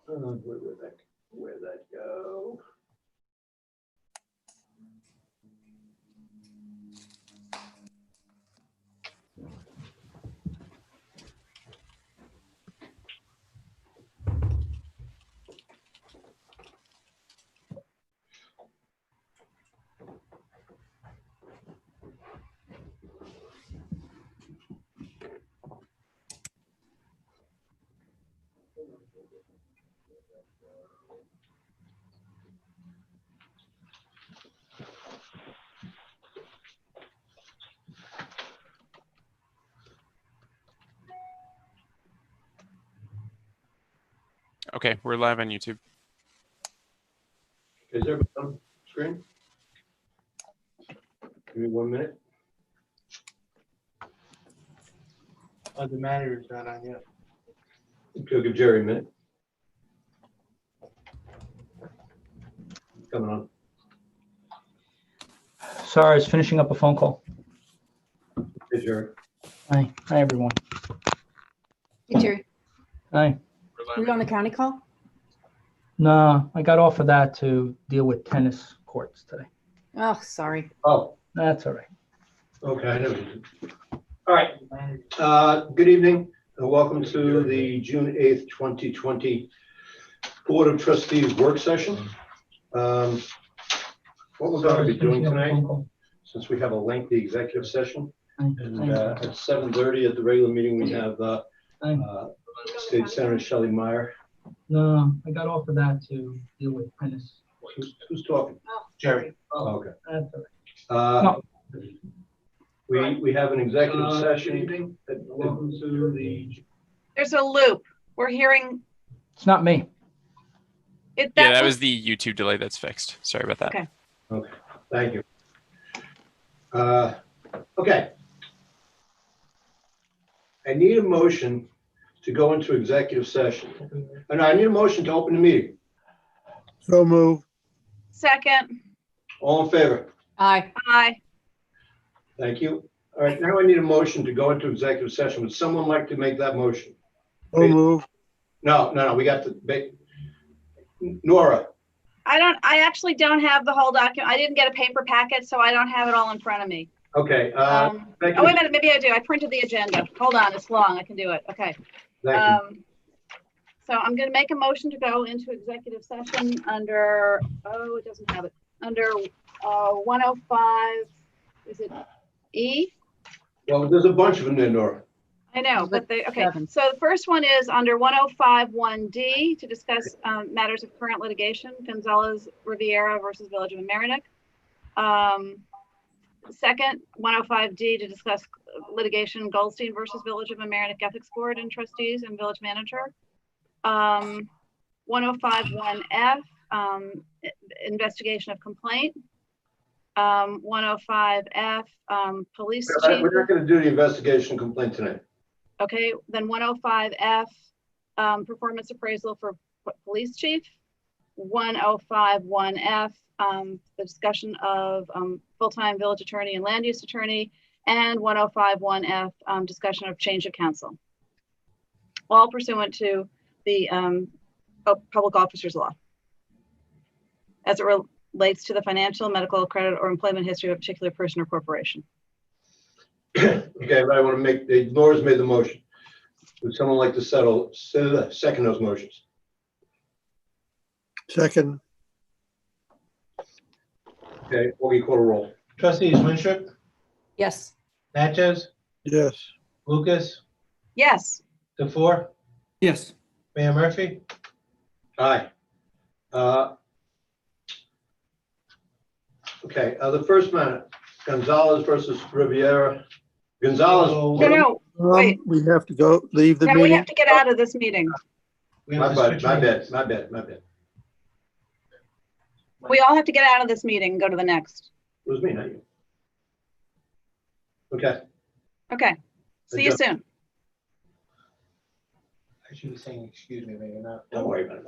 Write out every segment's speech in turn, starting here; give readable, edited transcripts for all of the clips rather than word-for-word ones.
Where'd that go? Okay, we're live on YouTube. Is everybody on screen? Give me 1 minute. The matter is not on yet. Go give Jerry a minute. Coming on. Sorry, I was finishing up a phone call. Hey, Jerry. Hi, everyone. Hey, Jerry. Hi. Were you on the county call? No, I got off of that to deal with tennis courts today. Oh, sorry. Oh, That's all right. okay. I know. All right. Good evening and welcome to the June 8th, 2020 Board of Trustees work session. What we're going to be doing tonight, since we have a lengthy executive session, and at 7:30 at the regular meeting, we have State Senator Shelley Meyer. No, I got off of that to deal with tennis. Who's talking? Jerry. Oh, okay. That's all right. We have an executive session. Welcome to the. There's a loop. We're hearing It's not me. it. Yeah, that was the YouTube delay that's fixed. Sorry about that. Okay. Okay, thank you. Okay. I need a motion to go into executive session. And I need a motion to open the meeting. So move. Second. All in favor? Aye. Aye. Thank you. All right, now I need a motion to go into executive session. Would someone like to make that motion? So move. No, we got to make. Nora, I actually don't have the whole document. I didn't get a paper packet, so I don't have it all in front of me. okay. Oh, wait a minute. Maybe I do. I printed the agenda. Hold on. It's long. I can do it. Okay. Thank you. So I'm going to make a motion to go into executive session under, it doesn't have it, under 105, is it E? Well, there's a bunch of them there, Nora. I know, but they, okay. Seven. So the first one is under 105(1)D to discuss matters of current litigation, Gonzalez Riviera versus Village of Mamaroneck. Second, 105D to discuss litigation, Goldstein versus Village of Mamaroneck Ethics Board and Trustees and Village Manager. 105(1)F, investigation of complaint. 105F, police chief. We're not going to do the investigation complaint tonight. Okay, then 105F, performance appraisal for police chief. 105(1)F, the discussion of full-time village attorney and land use attorney, and 105(1)F, discussion of change of council. All pursuant to the public officers law, as it relates to the financial, medical, credit, or employment history of a particular person or corporation. Okay, but I want to make, Laura's made the motion. Would someone like to second those motions? Second. Okay, Augie, call a roll. Trustees Winstrup, Yes. Natchez, Yes. Lucas, Yes. DeFore, Yes. Mayor Murphy. Aye. Okay, the first matter, Gonzalez versus Riviera. Gonzalez. No, wait. We have to leave the No, we meeting. have to get out of this meeting. My bad. We all have to get out of this meeting and go to the next. It was me, not you. Okay. Okay. See you soon. I should be saying, excuse me, maybe not. Don't worry about it.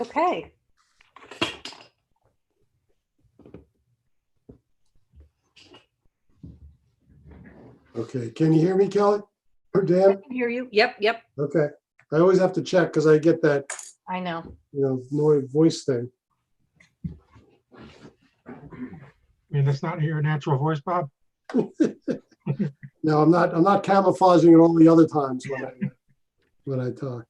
Okay. Okay, can you hear me, Kelly? Or I Dan? can hear you. Yep, yep. Okay, I always have to check because I get that, I know. noise voice thing. I mean, that's not your natural voice, Bob. No, I'm not camouflaging it all the other times when I talk.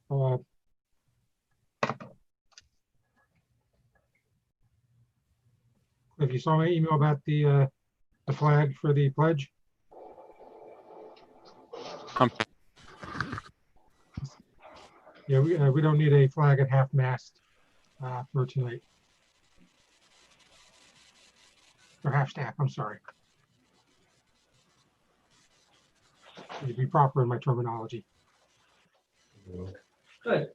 Uh, If you saw my email about the flag for the pledge, yeah, we don't need a flag at half mast for tonight. Or half staff, I'm sorry. To be proper in my terminology. Good.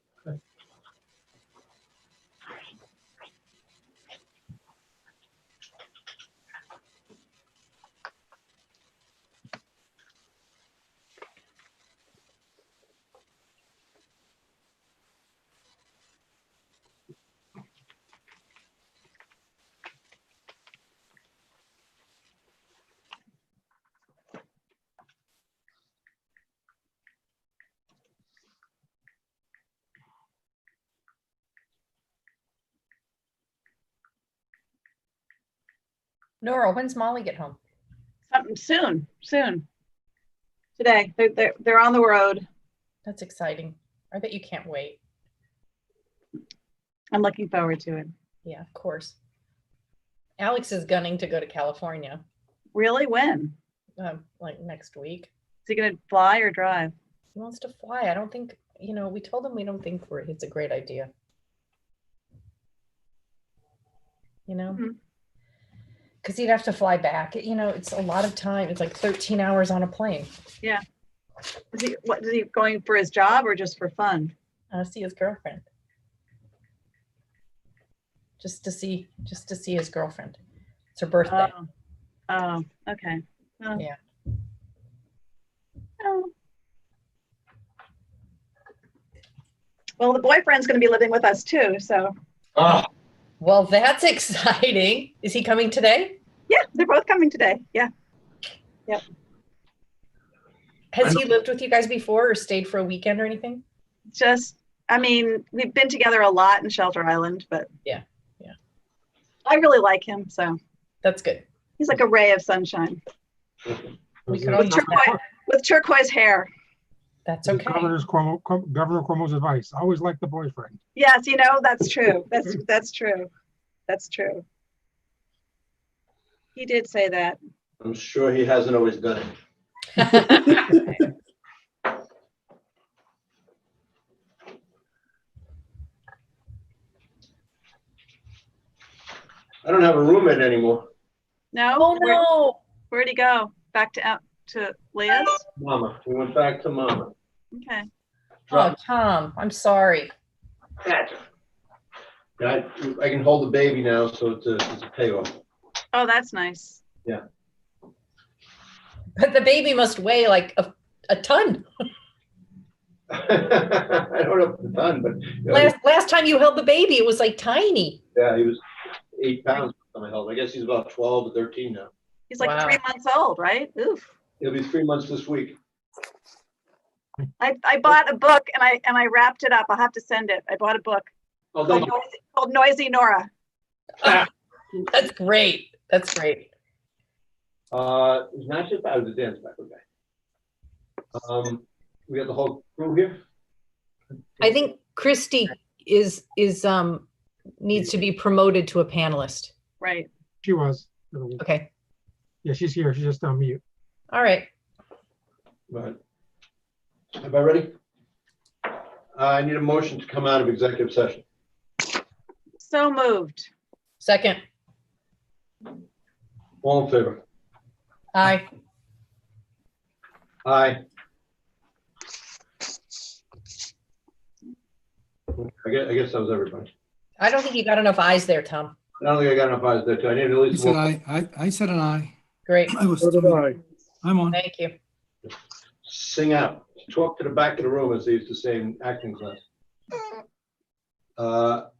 Nora, when's Molly get home? Something soon. Today, they're on the road. That's exciting. I bet you can't wait. I'm looking forward to it. Yeah, of course. Alex is gunning to go to California, Really? When? like next week. Is he gonna fly or drive? He wants to fly. I don't think, we told him we don't think it's a great idea. Mhm. Because he'd have to fly back. It's a lot of time. It's like 13 hours on a plane. Is he going for his job or just for fun? See his girlfriend. Just to see his girlfriend. It's her birthday. Oh, okay. Well, Yeah. oh. Well, the boyfriend's going to be living with us too, so Well, that's exciting. Is he coming today? yeah, they're both coming today. Yeah. Has he lived with you guys before or stayed for a weekend or anything? We've been together a lot in Shelter Island, but Yeah. I really like him, so That's good. he's like a ray of sunshine We could all use that. with turquoise hair. That's This is okay. Governor Cuomo's advice. Always like the boyfriend. Yes, that's true. That's true. That's true. He did say that. I'm sure he hasn't always done it. I don't have a roommate anymore. No? Oh no. Where'd he go? Back to Leah's? Mama, we went back to Mama. Okay. Oh, Tom, I'm sorry. Gotcha. I can hold the baby now, so it's a payoff. Oh, that's nice. But the baby must weigh like a ton. I don't know if it's done, but Last time you held the baby, it was like tiny. yeah, he was 8 pounds when I held him. I guess he's about 12 or 13 now. He's like Wow. 3 months old, right? Oof. He'll be 3 months this week. I bought a book and I wrapped it up. I'll have to send it. I bought a book Oh, thank you. called Noisy Nora. That's great. That's great. It's not just I was a dance back, okay. We got the whole crew here. I think Christy is needs to be promoted to a panelist. Right. She was. Okay. Yeah, she's here. She's just on mute. All right. Right. Everybody ready? I need a motion to come out of executive session. So moved. Second. All in favor? Aye. Aye. I guess that was everybody. I don't think you got enough ayes there, Tom. I don't think I got enough eyes there, too. I need at I least said one. I said an aye. Great. I was, So did I. I'm on. Thank you. Sing out. Talk to the back of the room, as they used to say in acting class. All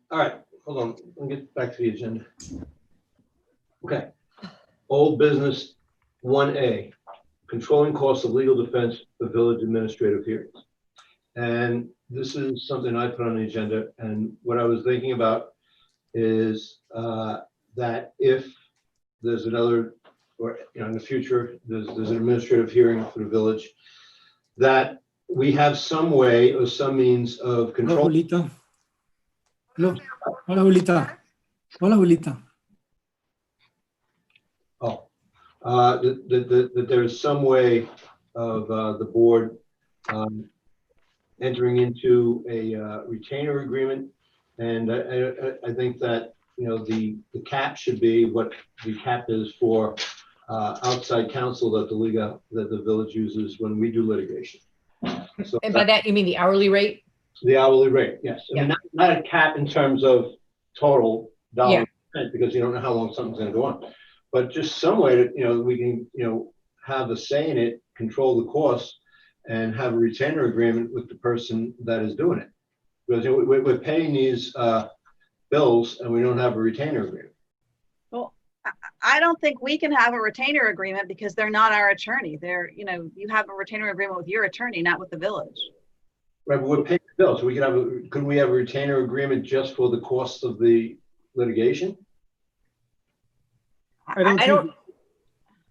right, hold on. Let me get back to the agenda. Okay. Old business 1A, controlling costs of legal defense for village administrative hearings. And this is something I put on the agenda, and what I was thinking about is that if there's another, or in the future, there's an administrative hearing for the village, that we have some way or some means of Hola, control. Julita. Hello. Hola, Julita. Hola, Julita. That there is some way of the board entering into a retainer agreement. And I think that, the cap should be what the cap is for outside counsel that the village uses when we do litigation. So And by that, you mean the hourly rate? the hourly rate, yes. I mean, Yeah. not a cap in terms of total Yeah. dollar, because you don't know how long something's gonna go on. But just some way that, we can, have a say in it, control the costs, and have a retainer agreement with the person that is doing it. Because we're paying these bills and we don't have a retainer agreement. Well, I don't think we can have a retainer agreement because they're not our attorney. They're, you have a retainer agreement with your attorney, not with the village. Right, but we're paying the bills. We couldn't we have a retainer agreement just for the costs of the litigation? I don't I don't, think,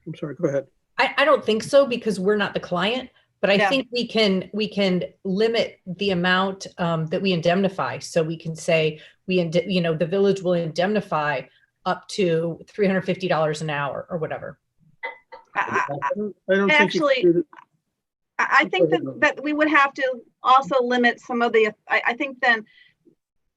I'm sorry, go ahead. I don't think so because we're not the client, but I Yeah. think we can limit the amount that we indemnify. So we can say the village will indemnify up to $350 an hour or whatever. I I don't think you Actually, should- think that we would have to also limit some of the, I think then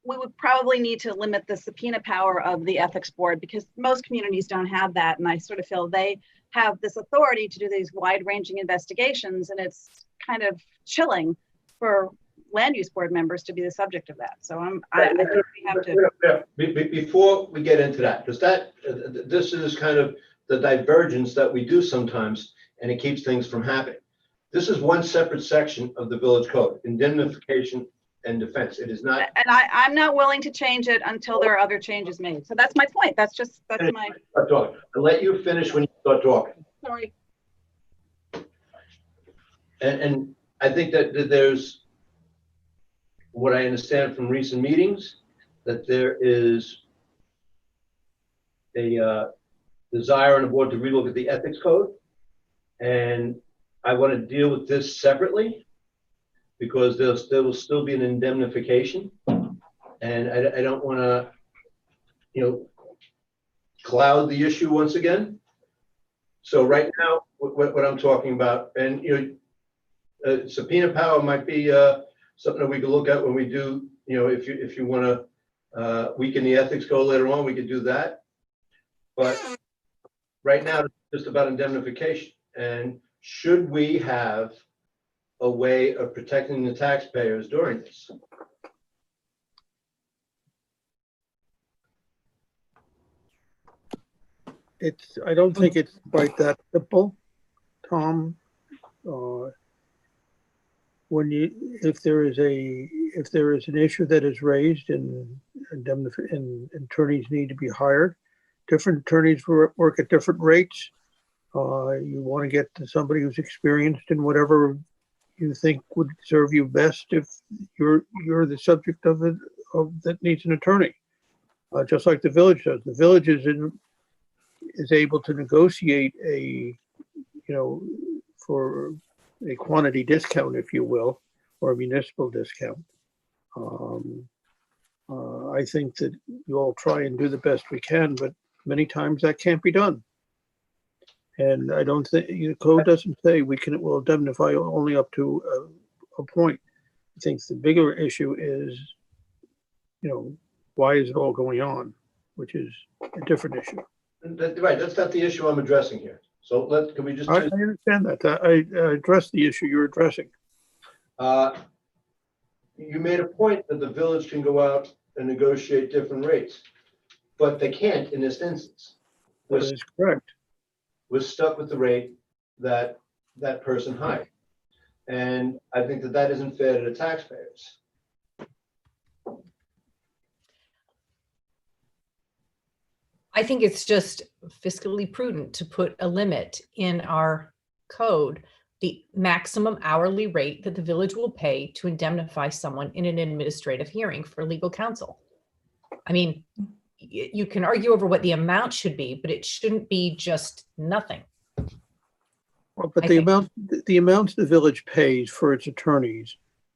we would probably need to limit the subpoena power of the ethics board because most communities don't have that. And I sort of feel they have this authority to do these wide ranging investigations. And it's kind of chilling for land use board members to be the subject of that. So I think we have to. Before we get into that, because this is kind of the divergence that we do sometimes, and it keeps things from happening. This is one separate section of the village code, indemnification and defense. It is not. And I'm not willing to change it until there are other changes made. So that's my point. That's my, Start talking. I'll let you finish when you start talking. sorry. And I think that there's, what I understand from recent meetings, that there is a desire on the board to relook at the ethics code. And I want to deal with this separately because there will still be an indemnification. And I don't want to, cloud the issue once again. So right now, what I'm talking about, and, subpoena power might be something that we could look at when we do, if you want to weaken the ethics code later on, we could do that. But right now, it's just about indemnification. And should we have a way of protecting the taxpayers during this? I don't think it's quite that simple, Tom. If there is an issue that is raised and attorneys need to be hired, different attorneys work at different rates. You want to get to somebody who's experienced in whatever you think would serve you best if you're the subject of it that needs an attorney. Just like the village does. The village is able to negotiate for a quantity discount, if you will, or a municipal discount. I think that you all try and do the best we can, but many times that can't be done. And I don't think the code doesn't say we'll indemnify only up to a point. I think the bigger issue is, why is it all going on? which is a different issue. Right, that's not the issue I'm addressing here. So can we just, I understand that. I addressed the issue you're addressing. you made a point that the village can go out and negotiate different rates, but they can't in this instance. That is correct. We're stuck with the rate that that person hired. And I think that that isn't fair to the taxpayers. I think it's just fiscally prudent to put a limit in our code, the maximum hourly rate that the village will pay to indemnify someone in an administrative hearing for legal counsel. I mean, you can argue over what the amount should be, but it shouldn't be just nothing. Well, but I the think- amounts the village pays for its attorneys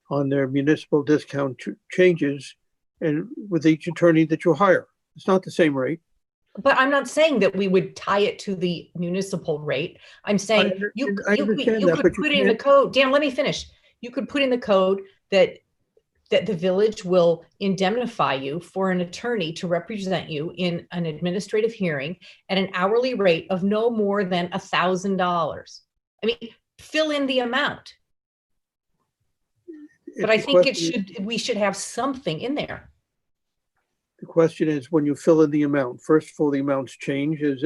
on their municipal discount changes and with each attorney that you hire. It's not the same rate. But I'm not saying that we would tie it to the municipal rate. I'm saying you understand that, could but you put in the can't- code. Dan, let me finish. You could put in the code that the village will indemnify you for an attorney to represent you in an administrative hearing at an hourly rate of no more than $1,000. I mean, fill in the amount. But I think we should have something in there. The question is, when you fill in the amount, first of all, the amounts change as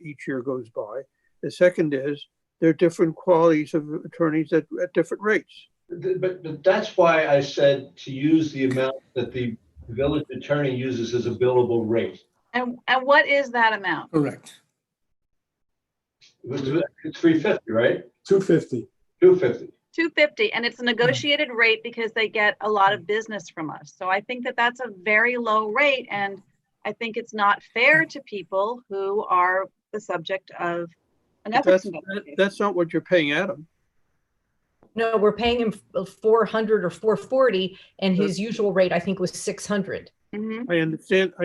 each year goes by. The second is there are different qualities of attorneys at different rates. But that's why I said to use the amount that the village attorney uses as a billable rate. And what is that amount? Correct. It's 350, right? 250. 250. 250, and it's a negotiated rate because they get a lot of business from us. So I think that that's a very low rate, and I think it's not fair to people who are the subject of an ethics investigation. That's not what you're paying Adam. No, we're paying him 400 or 440, and his usual rate, I think, was 600. Mhm. I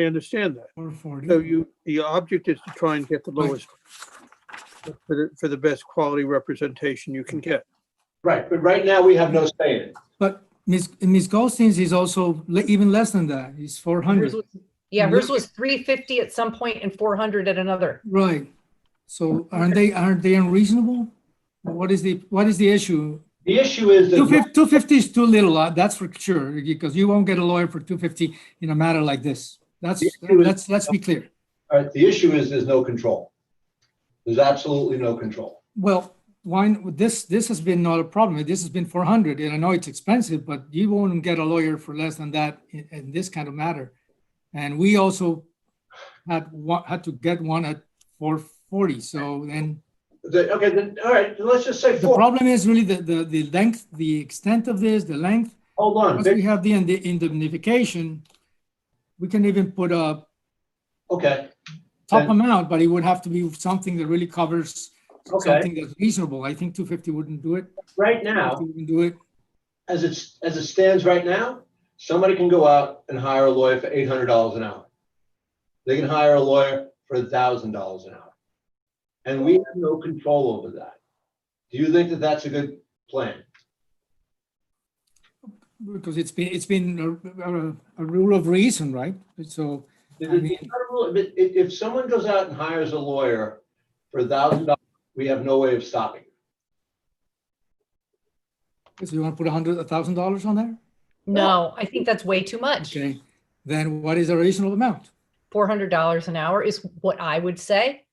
understand that. 440. So the object is to try and get the lowest for the best quality representation you can get. Right, but right now we have no say in it. But Ms. Goldstein's is also even less than that. It's 400. Hers was 350 at some point and 400 at another. Right. So aren't they unreasonable? What is the issue? The issue is that 250 is too little. That's for sure, because you won't get a lawyer for 250 in a matter like this. Let's be clear. all right, the issue is there's no control. There's absolutely no control. Well, this has been not a problem. This has been 400, and I know it's expensive, but you won't get a lawyer for less than that in this kind of matter. And we also had to get one at 440. So then, Okay, then all right. Let's just say the 4. problem is really the length, the extent of this, the length. Hold on. Once we have the indemnification, we can even put a Okay. top Then- amount, but it would have to be something that really covers Okay. something that's reasonable. I think 250 wouldn't do it. Right now, 250 wouldn't do it. as it stands right now, somebody can go out and hire a lawyer for $800 an hour. They can hire a lawyer for $1,000 an hour. And we have no control over that. Do you think that that's a good plan? Because it's been a rule of reason, right? So I mean- If someone goes out and hires a lawyer for $1,000, we have no way of stopping it. So you want to put $1,000 on there? No, I think that's way too much. Okay. Then what is a reasonable amount? $400 an hour is what I would say.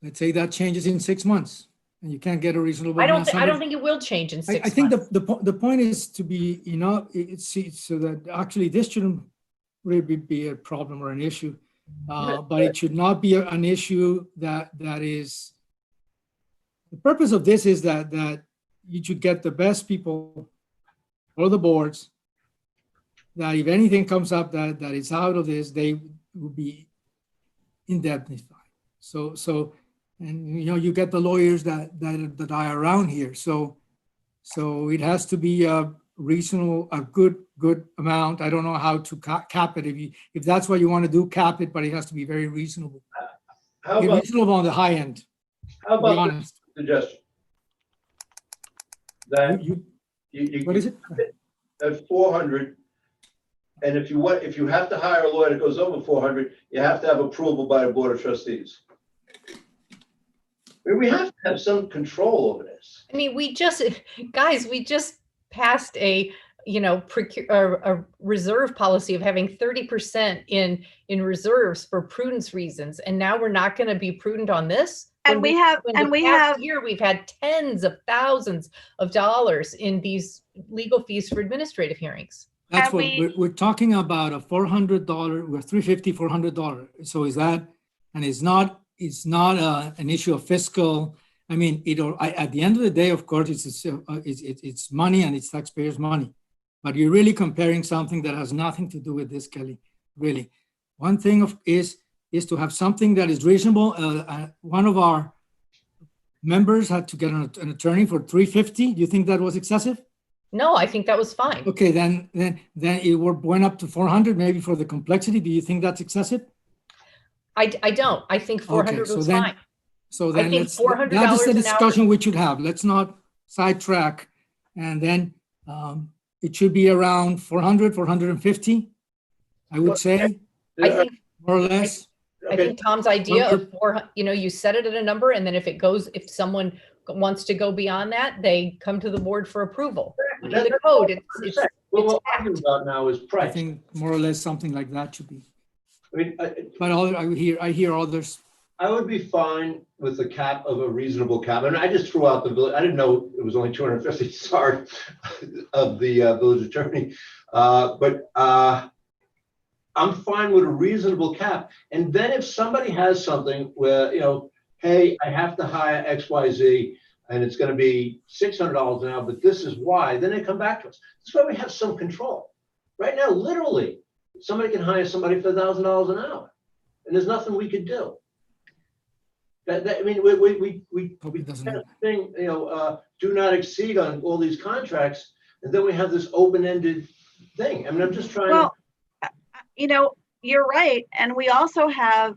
Let's say that changes in 6 months and you can't get a reasonable I amount. don't think it will change in 6 I think months. the point is to be, it's so that actually this shouldn't really be a problem or an issue. But it should not be an issue that is, the purpose of this is that you should get the best people or the boards, that if anything comes up that is out of this, they will be indemnified. So, and you get the lawyers that are around here. So it has to be a reasonable, a good amount. I don't know how to cap it. If that's what you want to do, cap it, but it has to be very reasonable. How Be about, reasonable on the high end. how To be about honest. the suggestion? That You- you What is it? at 400, And if you have to hire a lawyer that goes over 400, you have to have approval by the Board of Trustees. I mean, we have to have some control over this. I mean, we just passed a reserve policy of having 30% in reserves for prudence reasons, and now we're not going to be prudent on this. And we have we've had tens of thousands of dollars in these legal fees for administrative hearings. That's And what we're talking about, a $400, we're $350, $400. So is that, and it's not an issue of fiscal. I mean, at the end of the day, of course, it's money and it's taxpayers' money. But you're really comparing something that has nothing to do with this, Kelly, really. One thing is to have something that is reasonable. One of our members had to get an attorney for $350. Do you think that was excessive? No, I think that was fine. Okay, then it went up to 400, maybe for the complexity. Do you think that's excessive? I don't. I think 400 was fine. So then I think $400 that is the an discussion hour. we should have. Let's not sidetrack. And then it should be around 400, 450, I would say, I think more or less. I think Tom's idea of you set it at a number, and then if someone wants to go beyond that, they come to the board for approval. Under the code, What we're talking about now is I price. think more or less something like that should be. I mean, But I hear others. I would be fine with a cap of a reasonable cap. And I just threw out the village. I didn't know it was only 250, sorry, of the village attorney. But I'm fine with a reasonable cap. And then if somebody has something where, hey, I have to hire XYZ and it's going to be $600 an hour, but this is why, then they come back to us. That's why we have some control. Right now, literally, somebody can hire somebody for $1,000 an hour, and there's nothing we could do. I mean, we kind of thing, do not exceed on all these contracts, and then we have this open-ended thing. I mean, I'm just trying to. You're right. And we also have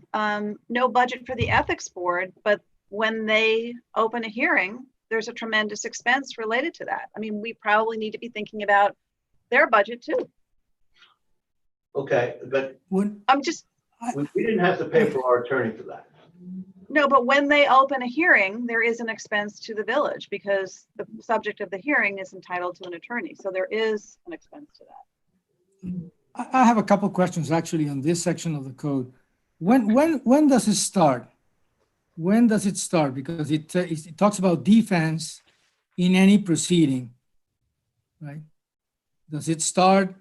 no budget for the ethics board, but when they open a hearing, there's a tremendous expense related to that. I mean, we probably need to be thinking about their budget too. Okay, but we didn't have to pay for our attorney for that. No, but when they open a hearing, there is an expense to the village because the subject of the hearing is entitled to an attorney. So there is an expense to that. I have a couple of questions actually on this section of the code. When does it start? When does it start? Because it talks about defense in any proceeding, right? Does it start,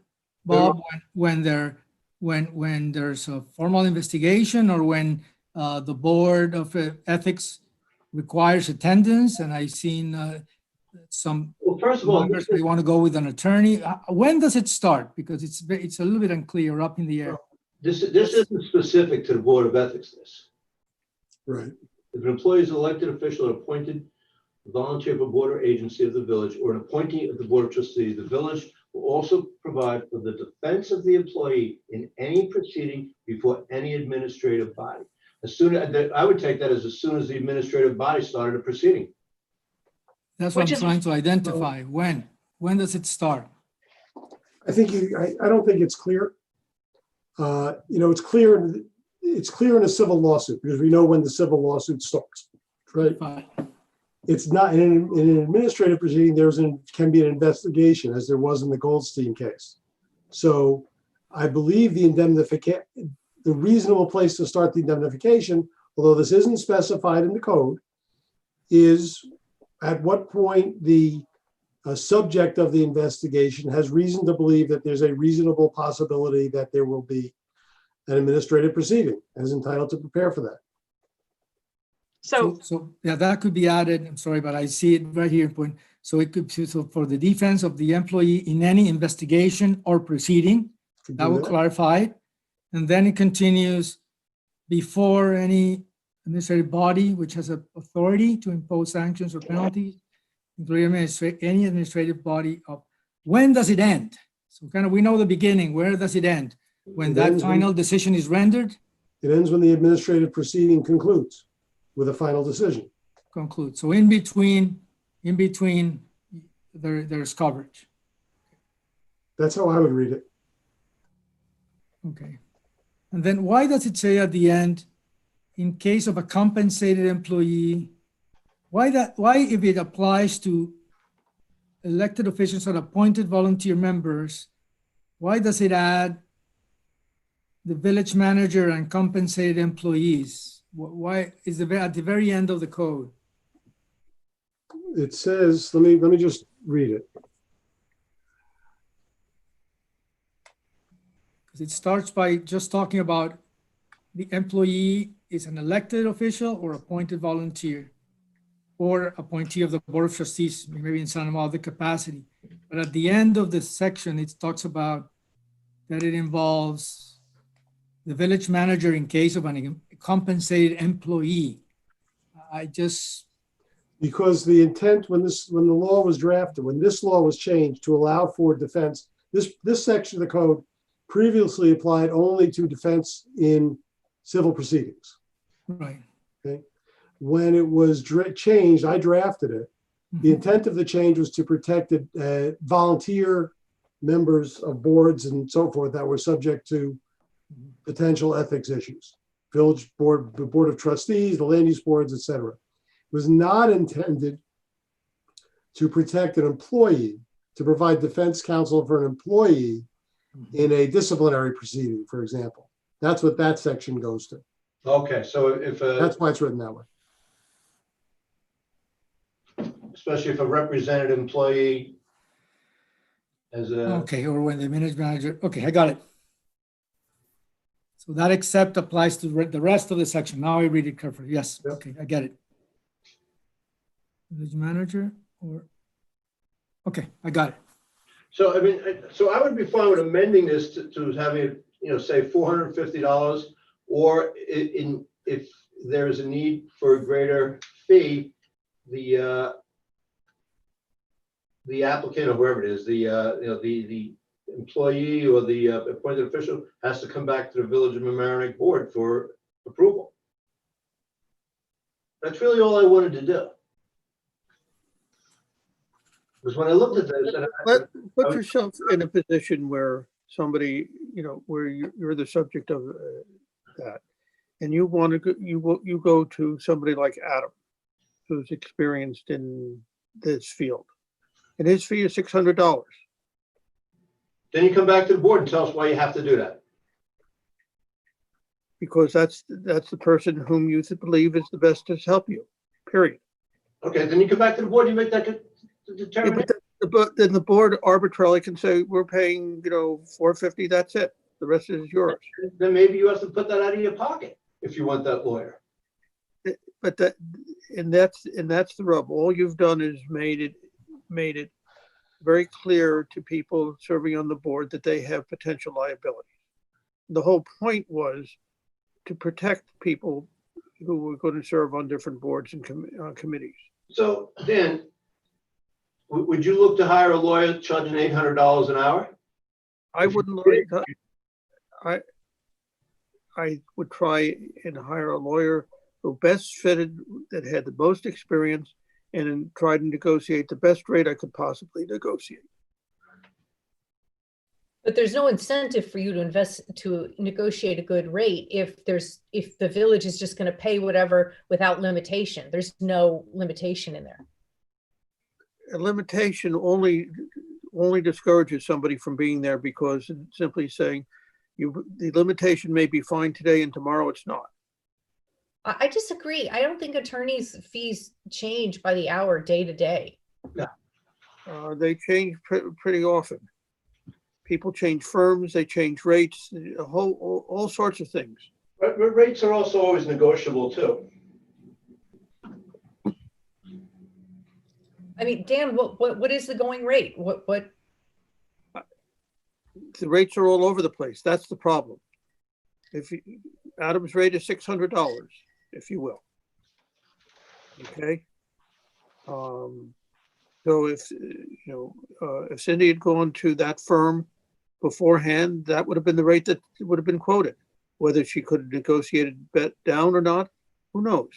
Bob, when there's a formal investigation, or when the Board of Ethics requires attendance? And I've seen some. Well, first of all, members, they want to go with an attorney. When does it start? Because it's a little bit unclear, up in the air. This isn't specific to the Board of Ethics. Right. If an employee is an elected official or appointed volunteer of a board or agency of the village, or an appointee of the Board of Trustees, the village will also provide for the defense of the employee in any proceeding before any administrative body. I would take that as soon as the administrative body started a proceeding. That's what I'm trying to identify. When does it start? I think I don't think it's clear. It's clear in a civil lawsuit because we know when the civil lawsuit starts, right? It's not in an administrative proceeding. Can be an investigation, as there was in the Goldstein case. So I believe the reasonable place to start the indemnification, although this isn't specified in the code, is at what point the subject of the investigation has reason to believe that there's a reasonable possibility that there will be an administrative proceeding and is entitled to prepare for that. So yeah, that could be added. I'm sorry, but I see it right here. So it could be for the defense of the employee in any investigation or proceeding. That will clarify it. And then it continues before any administrative body which has authority to impose sanctions or penalties, including any administrative body. When does it end? So we know the beginning. Where does it end? When that final decision is rendered? It ends when the administrative proceeding concludes with a final decision. Concludes. So in between, there's coverage. That's how I would read it. Okay. And then why does it say at the end, in case of a compensated employee, why if it applies to elected officials and appointed volunteer members, why does it add the village manager and compensated employees? Why is it at the very end of the code? It says, let me just read it. Because it starts by just talking about the employee is an elected official or appointed volunteer or appointee of the Board of Trustees, maybe in some other capacity. But at the end of the section, it talks about that it involves the village manager in case of a compensated employee. I just, Because the intent when the law was drafted, when this law was changed to allow for defense, this section of the code previously applied only to defense in civil proceedings. right. Okay. When it was changed, I drafted it. The intent of the change was to protect volunteer members of boards and so forth that were subject to potential ethics issues. Village board, the Board of Trustees, the land use boards, etc. Was not intended to protect an employee, to provide defense counsel for an employee in a disciplinary proceeding, for example. That's what that section goes to. Okay, so if That's why it's written that way. especially if a represented employee as a, Okay, or when the village manager, okay, I got it. So that except applies to the rest of the section. Now I read it carefully. Yes, Yep. okay, I get it. Village manager or, okay, I got it. so I mean, so I would be fine with amending this to having it, say $450, or if there's a need for a greater fee, the applicant or whoever it is, the employee or the appointed official has to come back to the Village of Mamaroneck board for approval. That's really all I wanted to do. Because when I looked at this, and Put yourself in a position where somebody, where you're the subject of that, and you want to go, you go to somebody like Adam, who's experienced in this field, and his fee is $600. then you come back to the board and tell us why you have to do that. Because that's the person whom you believe is the best to help you, period. Okay, then you come back to the board, you make that Yeah, determination. but then the board arbitrarily can say, we're paying, $450, that's it. The rest is yours. Then maybe you have to put that out of your pocket if you want that lawyer. But that's the rub. All you've done is made it very clear to people serving on the board that they have potential liability. The whole point was to protect people who were going to serve on different boards and committees. So Dan, would you look to hire a lawyer charging $800 an hour? I wouldn't look. I would try and hire a lawyer who best fitted, that had the most experience, and then try to negotiate the best rate I could possibly negotiate. But there's no incentive for you to negotiate a good rate if the village is just going to pay whatever without limitation. There's no limitation in there. A limitation only discourages somebody from being there, because it's simply saying the limitation may be fine today and tomorrow it's not. I disagree. I don't think attorneys' fees change by the hour, day to day. They change pretty often. People change firms, they change rates, all sorts of things. But rates are also always negotiable too. I mean, Dan, what is the going rate? What? The rates are all over the place. That's the problem. Adam's rate is $600, if you will. Okay. So if Cindy had gone to that firm beforehand, that would have been the rate that would have been quoted. Whether she could have negotiated down or not, who knows?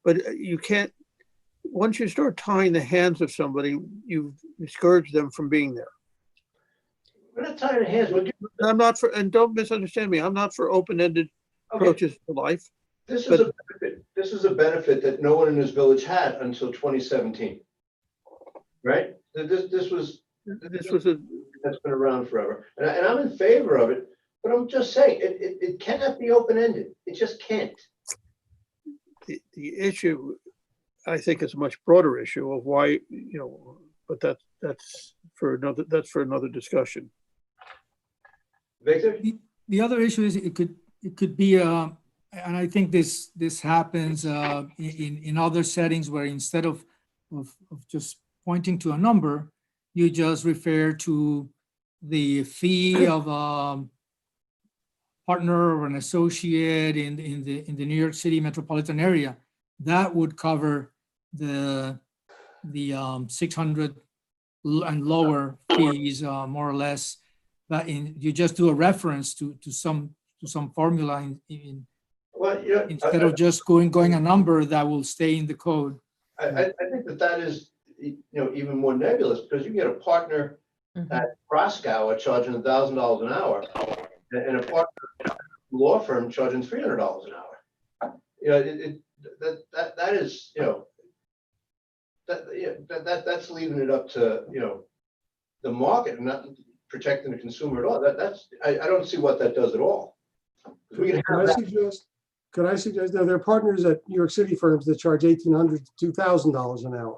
But you can't. Once you start tying the hands of somebody, you discourage them from being there. not tying the hands. I'm not for, and don't misunderstand me, I'm not for open-ended Okay, approaches to life. this is a benefit. This is a benefit that no one in this village had until 2017. Right? This was that's been around forever. And I'm in favor of it, but I'm just saying it cannot be open-ended. It just can't. The issue, I think, is a much broader issue of why, but that's for another discussion. Victor? The other issue is it could be, and I think this happens in other settings where instead of just pointing to a number, you just refer to the fee of a partner or an associate in the New York City metropolitan area. That would cover the 600 and lower fees, more or less. But you just do a reference to some formula Well, yeah, instead of just going a number that will stay in the code. I think that is even more nebulous, because you get a partner at Kraskow charging $1,000 an hour, and a partner law firm charging $300 an hour. That is that's leaving it up to the market and not protecting the consumer at all. I don't see what that does at all. We can have that. Could I suggest, now there are partners at New York City firms that charge $1,800 to $2,000 an hour.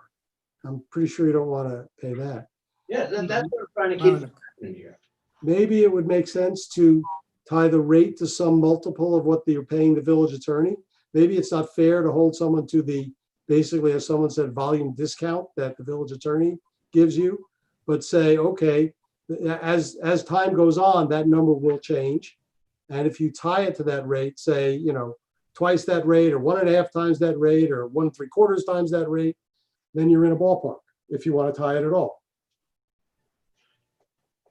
I'm pretty sure you don't want to pay that. Yeah, that's what I'm trying to keep happening here. Maybe it would make sense to tie the rate to some multiple of what you're paying the village attorney. Maybe it's not fair to hold someone to the, basically, as someone said, volume discount that the village attorney gives you, but say, okay, as time goes on, that number will change. And if you tie it to that rate, say, twice that rate, or 1.5 times that rate, or 1 3/4 times that rate, then you're in a ballpark if you want to tie it at all.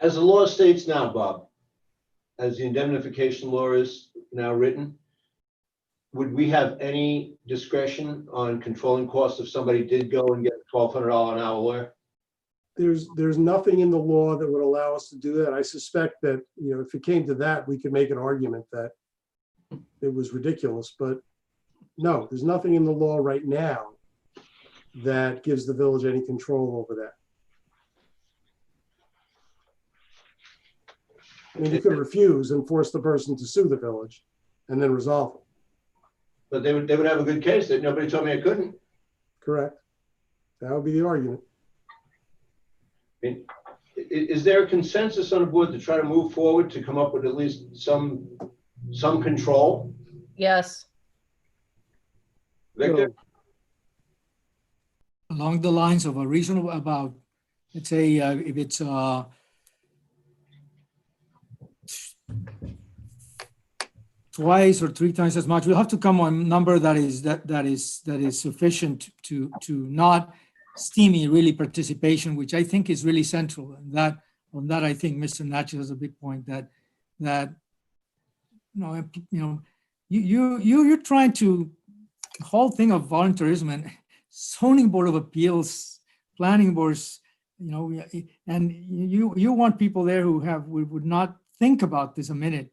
As the law states now, Bob, as the indemnification law is now written, would we have any discretion on controlling costs if somebody did go and get a $1,200 an hour lawyer? There's nothing in the law that would allow us to do that. I suspect that, if it came to that, we could make an argument that it was ridiculous, but no, there's nothing in the law right now that gives the village any control over that. I mean, you could refuse and force the person to sue the village and then resolve it. But they would have a good case that nobody told me I couldn't. Correct. That would be the argument. I mean, is there a consensus on the board to try to move forward to come up with at least some control? Yes. Victor? Along the lines of a reasonable, about, let's say, if it's twice or 3 times as much, we'll have to come on a number that is sufficient to not stymie really participation, which I think is really central. And on that I think Mr. Natchez has a big point that you're trying to, the whole thing of voluntarism and zoning board of appeals, planning boards, and you want people there who would not think about this a minute.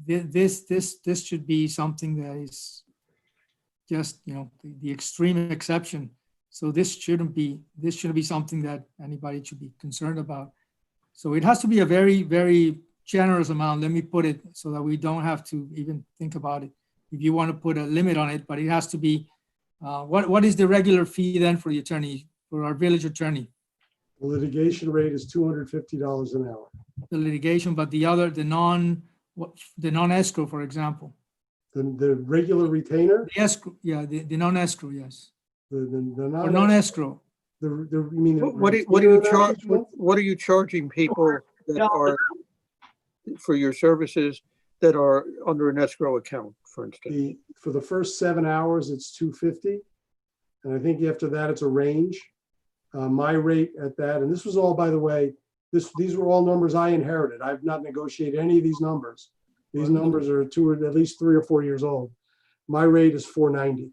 This should be something that is just the extreme exception. So this shouldn't be something that anybody should be concerned about. So it has to be a very, very generous amount. Let me put it so that we don't have to even think about it. If you want to put a limit on it, but it has to be, what is the regular fee then for the attorney, for our village attorney? The litigation rate is $250 an hour. The litigation, but the non-escrow, for example. The regular retainer? The escrow, yeah, the non-escrow, yes. The Or non-escrow. you mean What are you charging people that are for your services that are under an escrow account, for instance? For the first 7 hours, it's $250, and I think after that it's a range. My rate at that, and this was all, by the way, these were all numbers I inherited. I've not negotiated any of these numbers. These numbers are at least 3 or 4 years old. My rate is $490.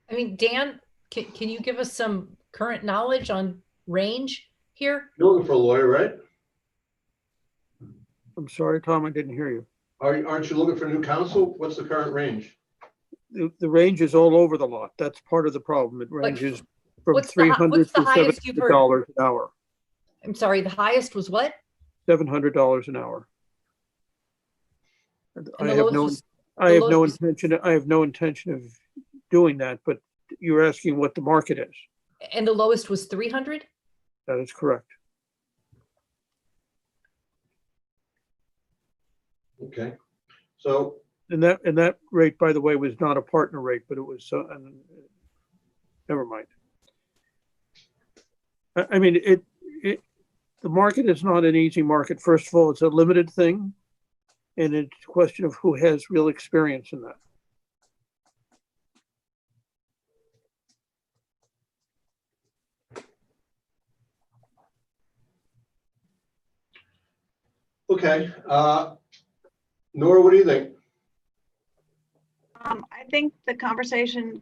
I mean, Dan, can you give us some current knowledge on range here? You're looking for a lawyer, right? I'm sorry, Tom, I didn't hear you. Aren't you looking for new counsel? What's the current range? The range is all over the lot. That's part of the problem. It ranges from what's the $300 to highest you've heard? $700 an hour. I'm sorry, the highest was what? $700 an hour. And I the have lowest no, was- I the have no lowest- intention, I have no intention of doing that, but you're asking what the market is. And the lowest was 300? That is correct. Okay. So, And that rate, by the way, was not a partner rate, but it was, never mind. I mean, the market is not an easy market. First of all, it's a limited thing. And it's a question of who has real experience in that. okay. Nora, what do you think? I think the conversation,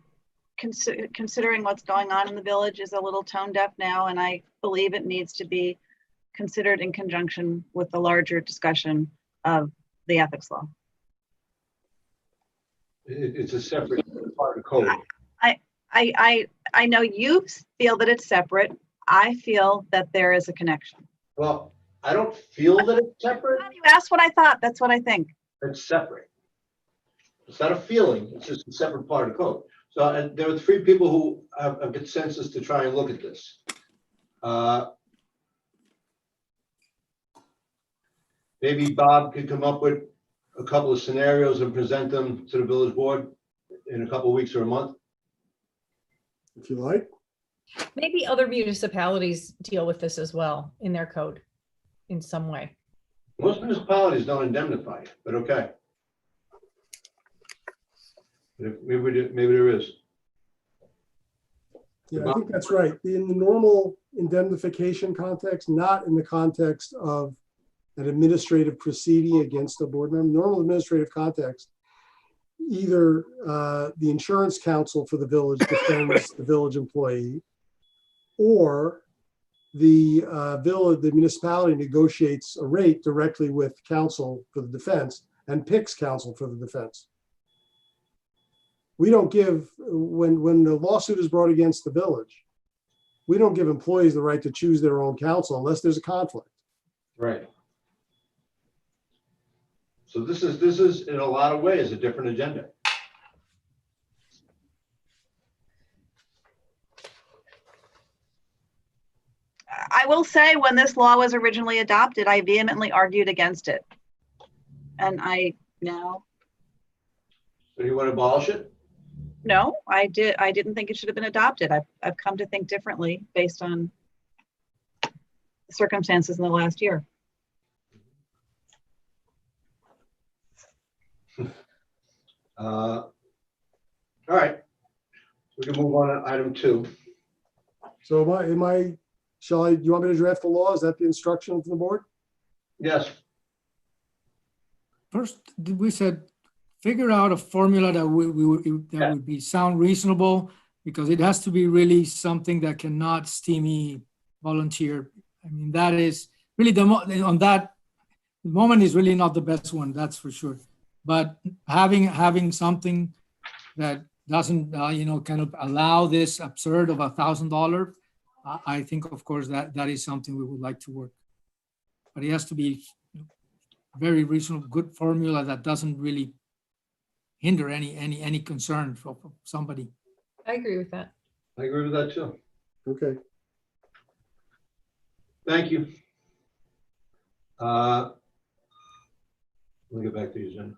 considering what's going on in the village, is a little tone deaf now, and I believe it needs to be considered in conjunction with the larger discussion of the ethics law. It's a separate part of code. I know you feel that it's separate. I feel that there is a connection. Well, I don't feel that it's separate. You asked what I thought. That's what I think. It's separate. It's not a feeling. It's just a separate part of code. So there are three people who have a consensus to try and look at this. Maybe Bob could come up with a couple of scenarios and present them to the village board in a couple of weeks or a month. If you like. Maybe other municipalities deal with this as well in their code in some way. Most municipalities don't indemnify, but okay. Maybe there is. Yeah, I think that's right. In the normal indemnification context, not in the context of an administrative proceeding against a board member, normal administrative context, either the insurance counsel for the village defends the village employee, or the municipality negotiates a rate directly with counsel for the defense and picks counsel for the defense. We don't give, when the lawsuit is brought against the village, we don't give employees the right to choose their own counsel unless there's a conflict. Right. So this is in a lot of ways a different agenda. I will say, when this law was originally adopted, I vehemently argued against it. And I now, So you want to abolish it? no, I didn't think it should have been adopted. I've come to think differently based on circumstances in the last year. All right. We can move on to item 2. So do you want me to draft the law? Is that the instruction from the board? Yes. First, we said, figure out a formula that would be sound reasonable, because it has to be really something that cannot steamy volunteer. I mean, that is really the moment is really not the best one, that's for sure. But having something that doesn't, kind of allow this absurd of $1,000, I think, of course, that is something we would like to work. But it has to be very reasonable, good formula that doesn't really hinder any concern for somebody. I agree with that. I agree with that too. Okay. Thank you. Let me get back to the agenda.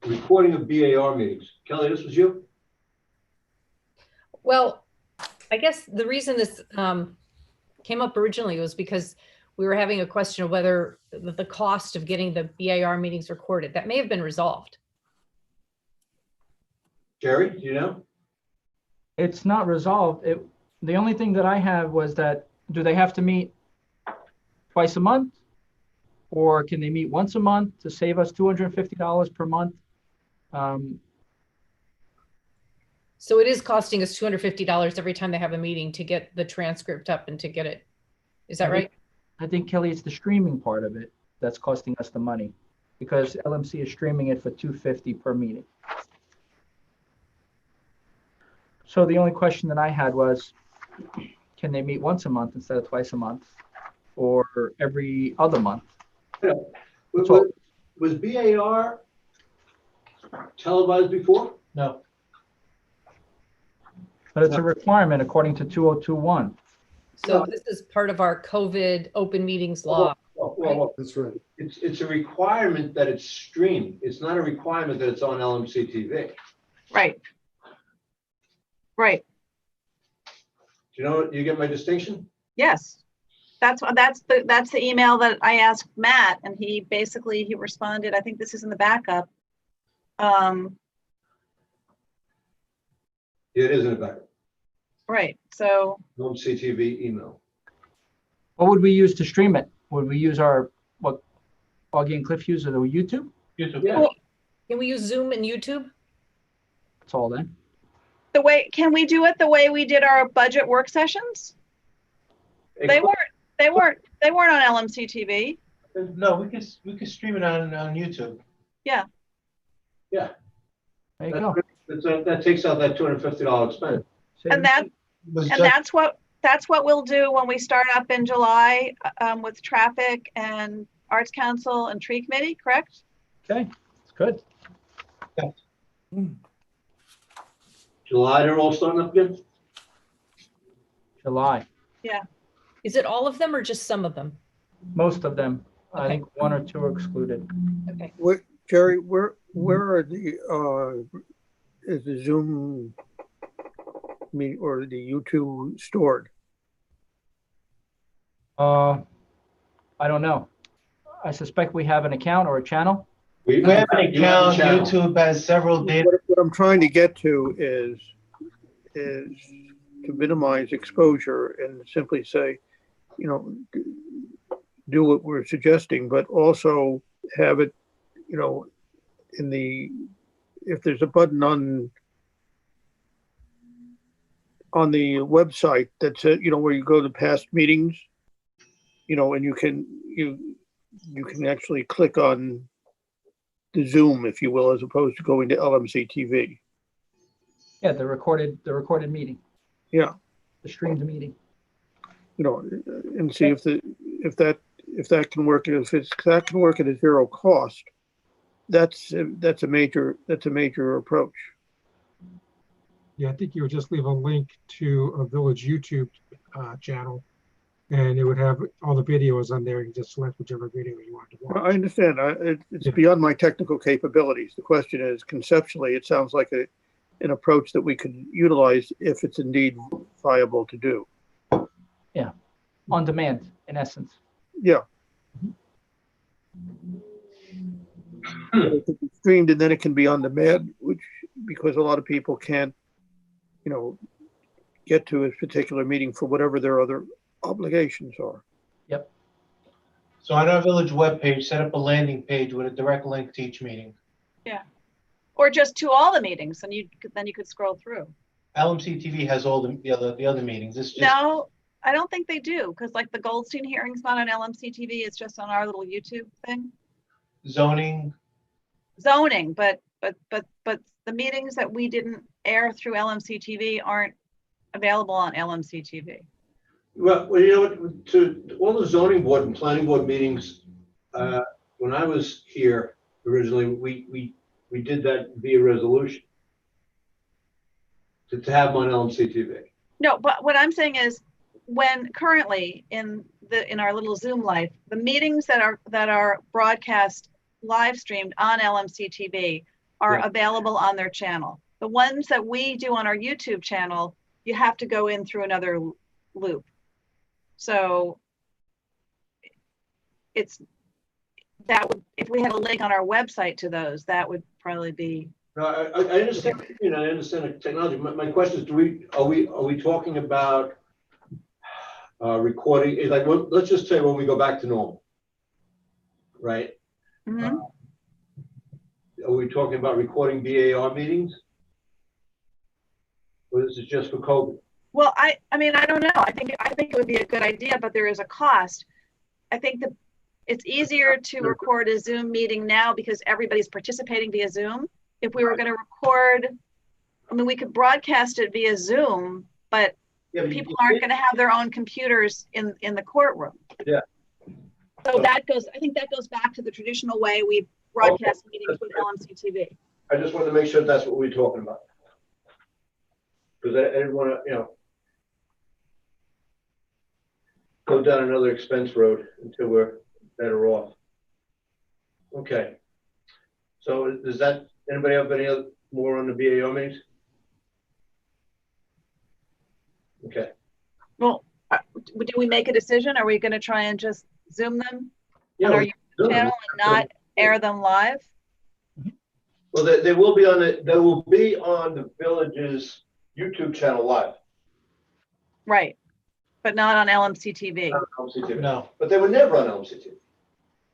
Recording of BAR meetings. Kelly, this was you? Well, I guess the reason this came up originally was because we were having a question of whether the cost of getting the BAR meetings recorded, that may have been resolved. Jerry, do you know? It's not resolved. The only thing that I have was that, do they have to meet twice a month? Or can they meet once a month to save us $250 per month? So it is costing us $250 every time they have a meeting to get the transcript up and to get it. Is that right? I think, Kelly, it's the streaming part of it that's costing us the money, because LMC is streaming it for $250 per meeting. So the only question that I had was, can they meet once a month instead of twice a month, or every other month? Was BAR televised before? No. But it's a requirement according to 2021. So this is part of our COVID open meetings law. Well, That's right. it's a requirement that it's streamed. It's not a requirement that it's on LMC TV. Right. Right. You get my distinction? Yes. That's the email that I asked Matt, and he responded. I think this is in the backup. Yeah, it is in the back. Right. So LMC TV email. What would we use to stream it? Would we use what Augie and Cliff use, or the YouTube? YouTube. Yeah. Can we use Zoom and YouTube? That's all then. can we do it the way we did our budget work sessions? They weren't on LMC TV. No, we could stream it on YouTube. Yeah. There you go. That takes out that $250 expense. And that's what we'll do when we start up in July with traffic and Arts Council and Tree Committee, correct? Okay, it's good. July, they're all starting up again? July, Is it all of them or just some of them? most of them. I Okay. think one or two are excluded. Okay. Jerry, where are is the Zoom meet or the YouTube stored? I don't know. I suspect we have an account or a channel. We have an account. YouTube has several data. What I'm trying to get to is to minimize exposure and simply say, do what we're suggesting, but also have it, if there's a button on the website that says, where you go to past meetings, and you can actually click on the Zoom, if you will, as opposed to going to LMC TV. Yeah, the recorded meeting. Yeah. The streamed meeting. And see if that can work. If that can work at a zero cost, that's a major approach. Yeah, I think you would just leave a link to a village YouTube channel, and it would have all the videos on there. You can just select whichever video you want to watch. I understand. It's beyond my technical capabilities. The question is, conceptually, it sounds like an approach that we could utilize if it's indeed viable to do. Yeah, on demand, in essence. Yeah. It can be streamed and then it can be on demand, which because a lot of people can't, get to a particular meeting for whatever their other obligations are. Yep. So on our village webpage, set up a landing page with a direct link to each meeting. Yeah. Or just to all the meetings, and then you could scroll through. LMC TV has all the other meetings. This just No, I don't think they do, because like the Goldstein hearing's not on LMC TV, it's just on our little YouTube thing. zoning. But the meetings that we didn't air through LMC TV aren't available on LMC TV. Well, to all the zoning board and planning board meetings, when I was here originally, we did that via resolution to have them on LMC TV. No, but what I'm saying is, when currently in our little Zoom life, the meetings that are broadcast live streamed on LMC TV are available on their channel. The ones that we do on our YouTube channel, you have to go in through another loop. So if we had a link on our website to those, that would probably be. No, I understand. I understand the technology. My question is, are we talking about recording? Is like, let's just say when we go back to normal, right? Mm-hmm. Are we talking about recording BAR meetings? Or this is just for COVID? Well, I mean, I don't know. I think it would be a good idea, but there is a cost. I think that it's easier to record a Zoom meeting now because everybody's participating via Zoom. If we were going to record, I mean, we could broadcast it via Zoom, but people aren't going to have their own computers in the courtroom. Yeah. So I think that goes back to the traditional way we broadcast meetings with LMC TV. I just wanted to make sure that's what we're talking about. Because I didn't want to, go down another expense road until we're better off. Okay. So does that, anybody have any other more on the BAO meetings? Okay. Well, do we make a decision? Are we going to try and just Zoom them Yeah, on our we YouTube Zoom them. channel and not air them live? Well, they will be on the village's YouTube channel live. Right. But not on LMC TV. Not on LMC TV. No. But they were never on LMC TV.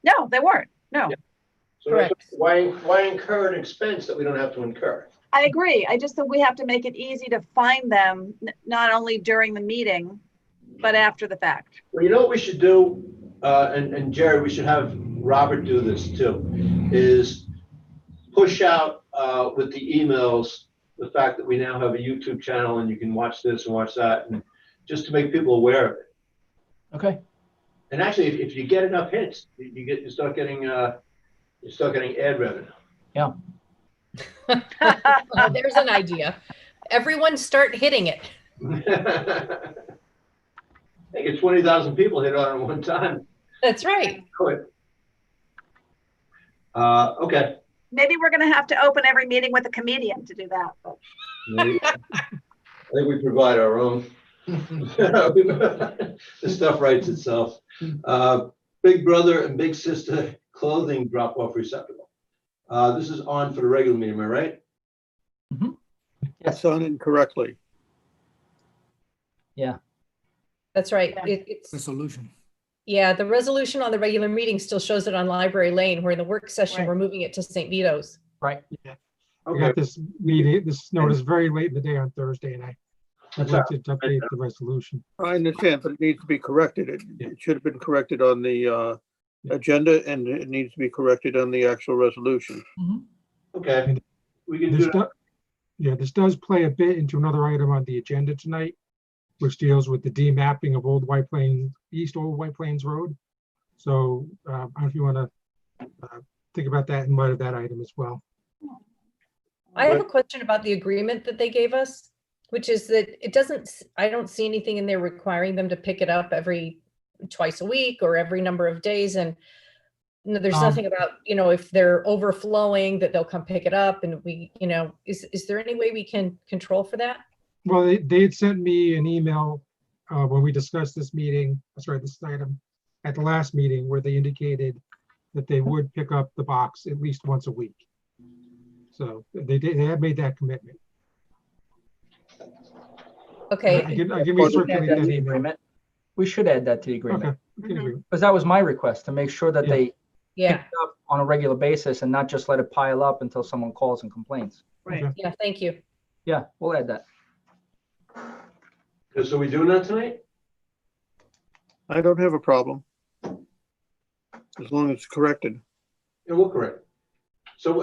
No, they weren't. No. Yeah. So Correct. why incur an expense that we don't have to incur? I agree. I just think we have to make it easy to find them, not only during the meeting, but after the fact. Well, you know what we should do, and Jerry, we should have Robert do this too, is push out with the emails the fact that we now have a YouTube channel and you can watch this and watch that, and just to make people aware of it. Okay. And actually, if you get enough hits, you start getting ad revenue. Yeah. There's an idea. Everyone start hitting it. I think it's 20,000 people hit on it at one time. That's right. Okay. Maybe we're going to have to open every meeting with a comedian to do that. But. I think we provide our own. The stuff writes itself. Big brother and big sister clothing drop-off receptacle. This is on for the regular meeting, am I right? Mm-hmm. It's done incorrectly. Yeah. That's right. Yeah. It's Resolution. yeah, the resolution on the regular meeting still shows it on Library Lane, where in the work session, Right. we're moving it to St. Vito's. Right. I Okay. got this meeting, this notice very late in the day on Thursday, and I'd That's like to update the resolution. I understand, but it needs to be corrected. It should have been corrected on the agenda, and it needs to be corrected on the actual resolution. Okay. We can do This that. does, yeah, this does play a bit into another item on the agenda tonight, which deals with the demapping of Old White Plains, East Old White Plains Road. So I don't know if you want to think about that in light of that item as well. I have a question about the agreement that they gave us, which is that I don't see anything in there requiring them to pick it up every twice a week or every number of days. And there's nothing about, if they're overflowing, that they'll come pick it up. And we, is there any way we can control for that? Well, they had sent me an email when we discussed this item at the last meeting, where they indicated that they would pick up the box at least once a week. So they have made that commitment. Okay. I can We should add recirculate that to that the email. agreement. We should add that to the agreement. Okay. we can agree. Because that was my request, to make sure that Yeah. they pick Yeah. it up on a regular basis and not just let it pile up until someone calls and complains. Right. Okay. Yeah. Thank you. Yeah, we'll add that. So we doing that tonight? I don't have a problem. As long as it's corrected. Yeah, we'll correct. So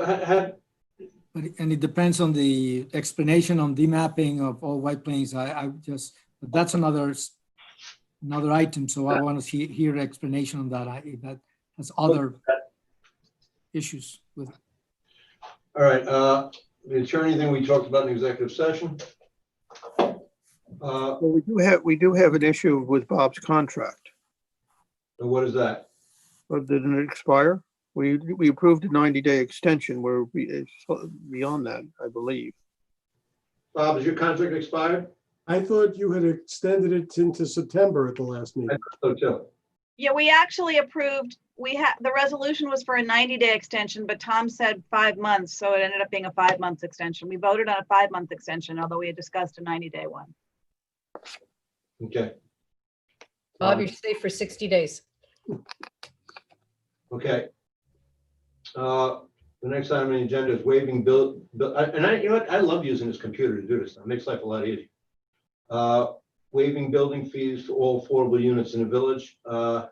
And it depends on the explanation on demapping of all White Plains. But that's another item. So I want to hear the explanation on that. That has other issues with it. all right, the attorney thing we talked about in executive session. Well, we do have an issue with Bob's contract. And what is that? But didn't it expire? We approved a 90-day extension. It's beyond that, I believe. Bob, is your contract expired? I thought you had extended it into September at the last I meeting. thought so too. Yeah, we actually approved, the resolution was for a 90-day extension, but Tom said 5 months, so it ended up being a 5-month extension. We voted on a 5-month extension, although we had discussed a 90-day one. Okay. Bob, you're safe for 60 days. Okay. The next item on the agenda is waiving bill, and you know what, I love using this computer to do this. It makes life a lot easier. Waiving building fees for all affordable units in the village. I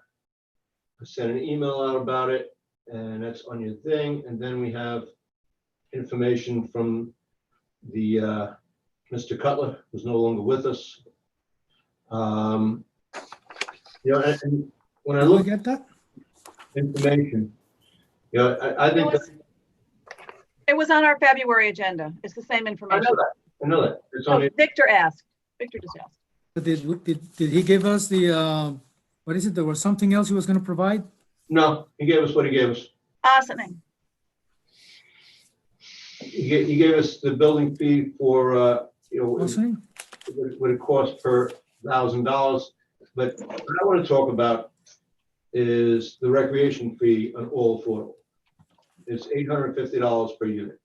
sent an email out about it, and that's on your thing. And then we have information from the Mr. Cutler, who's no longer with us. You know, and when I Did we look get that? information, you know, I think that, It was on our February agenda. It's the same I information. know that. I know that. It's Oh, on it. Victor asked. Victor just asked. But did he give us the, what is it? There was something else he was going to provide? No, he gave us what he gave us. Something. He gave us the building fee for, you know, What's his name? what it costs per $1,000. But what I want to talk about is the recreation fee on all affordable. It's $850 per unit.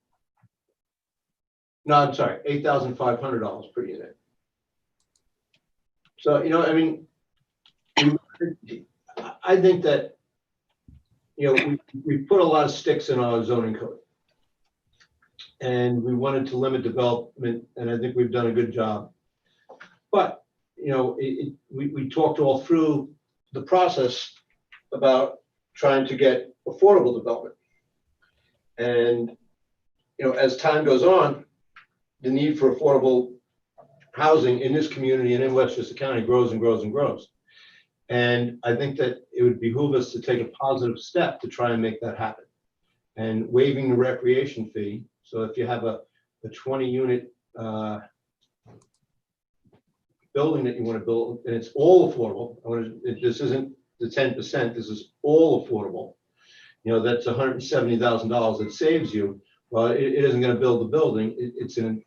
No, I'm sorry, $8,500 per unit. So, you know, I mean, I think that, you know, we put a lot of sticks in our zoning code. And we wanted to limit development, and I think we've done a good job. But, you know, we talked all through the process about trying to get affordable development. And, you know, as time goes on, the need for affordable housing in this community and in Westchester County grows and grows and grows. And I think that it would behoove us to take a positive step to try and make that happen. And waiving the recreation fee. So if you have a 20-unit building that you want to build, and it's all affordable, this isn't the 10%, this is all affordable. You know, that's $170,000 that saves you. Well, it isn't going to build the building. It's an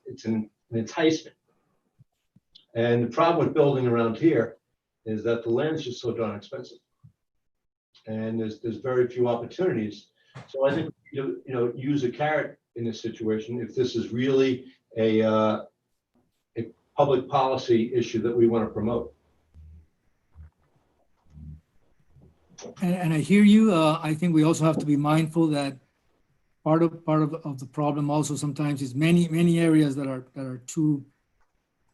enticement. And the problem with building around here is that the land's just so darn expensive. And there's very few opportunities. So I think, you know, use a carrot in this situation if this is really a public policy issue that we want to promote. And I hear you. I think we also have to be mindful that part of the problem also sometimes is many areas that are too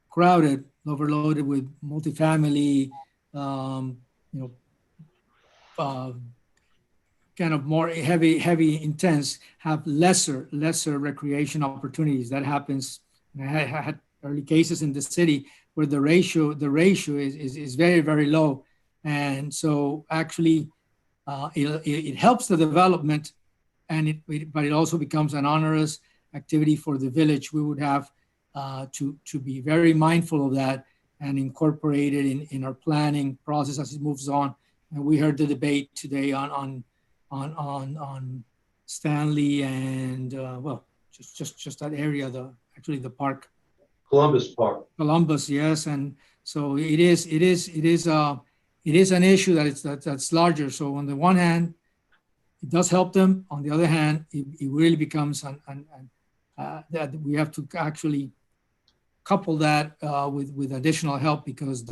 crowded, overloaded with multifamily, you know, kind of more heavy intense, have lesser recreation opportunities. That happens. I had early cases in the city where the ratio is very low. And so actually it helps the development, and but it also becomes an onerous activity for the village. We would have to be very mindful of that and incorporate it in our planning process as it moves on. And we heard the debate today on Stanley and well, just that area, the park. Columbus Park. Columbus, yes, and so it is an issue that's larger. So on the one hand, it does help them. On the other hand, it really becomes that we have to actually couple that with additional help, because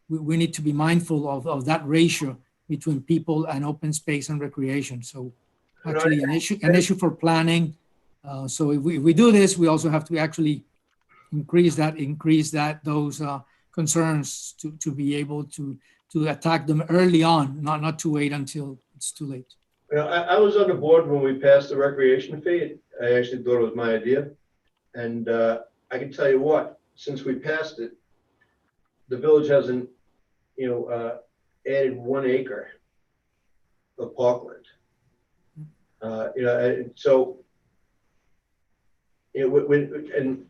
we need to be mindful of that ratio between people and open space and recreation. So actually an issue for planning. So if we do this, we also have to actually increase those concerns to be able to attack them early on, not to wait until it's too late. You know, I was on the board when we passed the recreation fee. I actually thought it was my idea. And I can tell you what, since we passed it, the village hasn't, you know, added 1 acre of parkland. You know, so and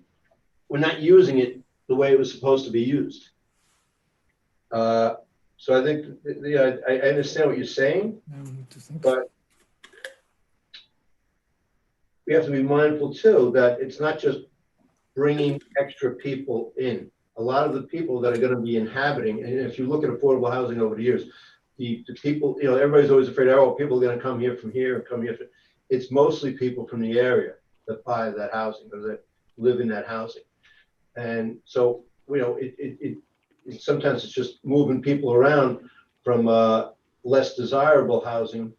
we're not using it the way it was supposed to be used. So I think, you know, I understand what you're saying, but we have to be mindful too that it's not just bringing extra people in. A lot of the people that are going to be inhabiting, and if you look at affordable housing over the years, the people, you know, everybody's always afraid, oh, people are going to come here from here and come here. It's mostly people from the area that buy that housing or that live in that housing. And so, you know, sometimes it's just moving people around from less desirable housing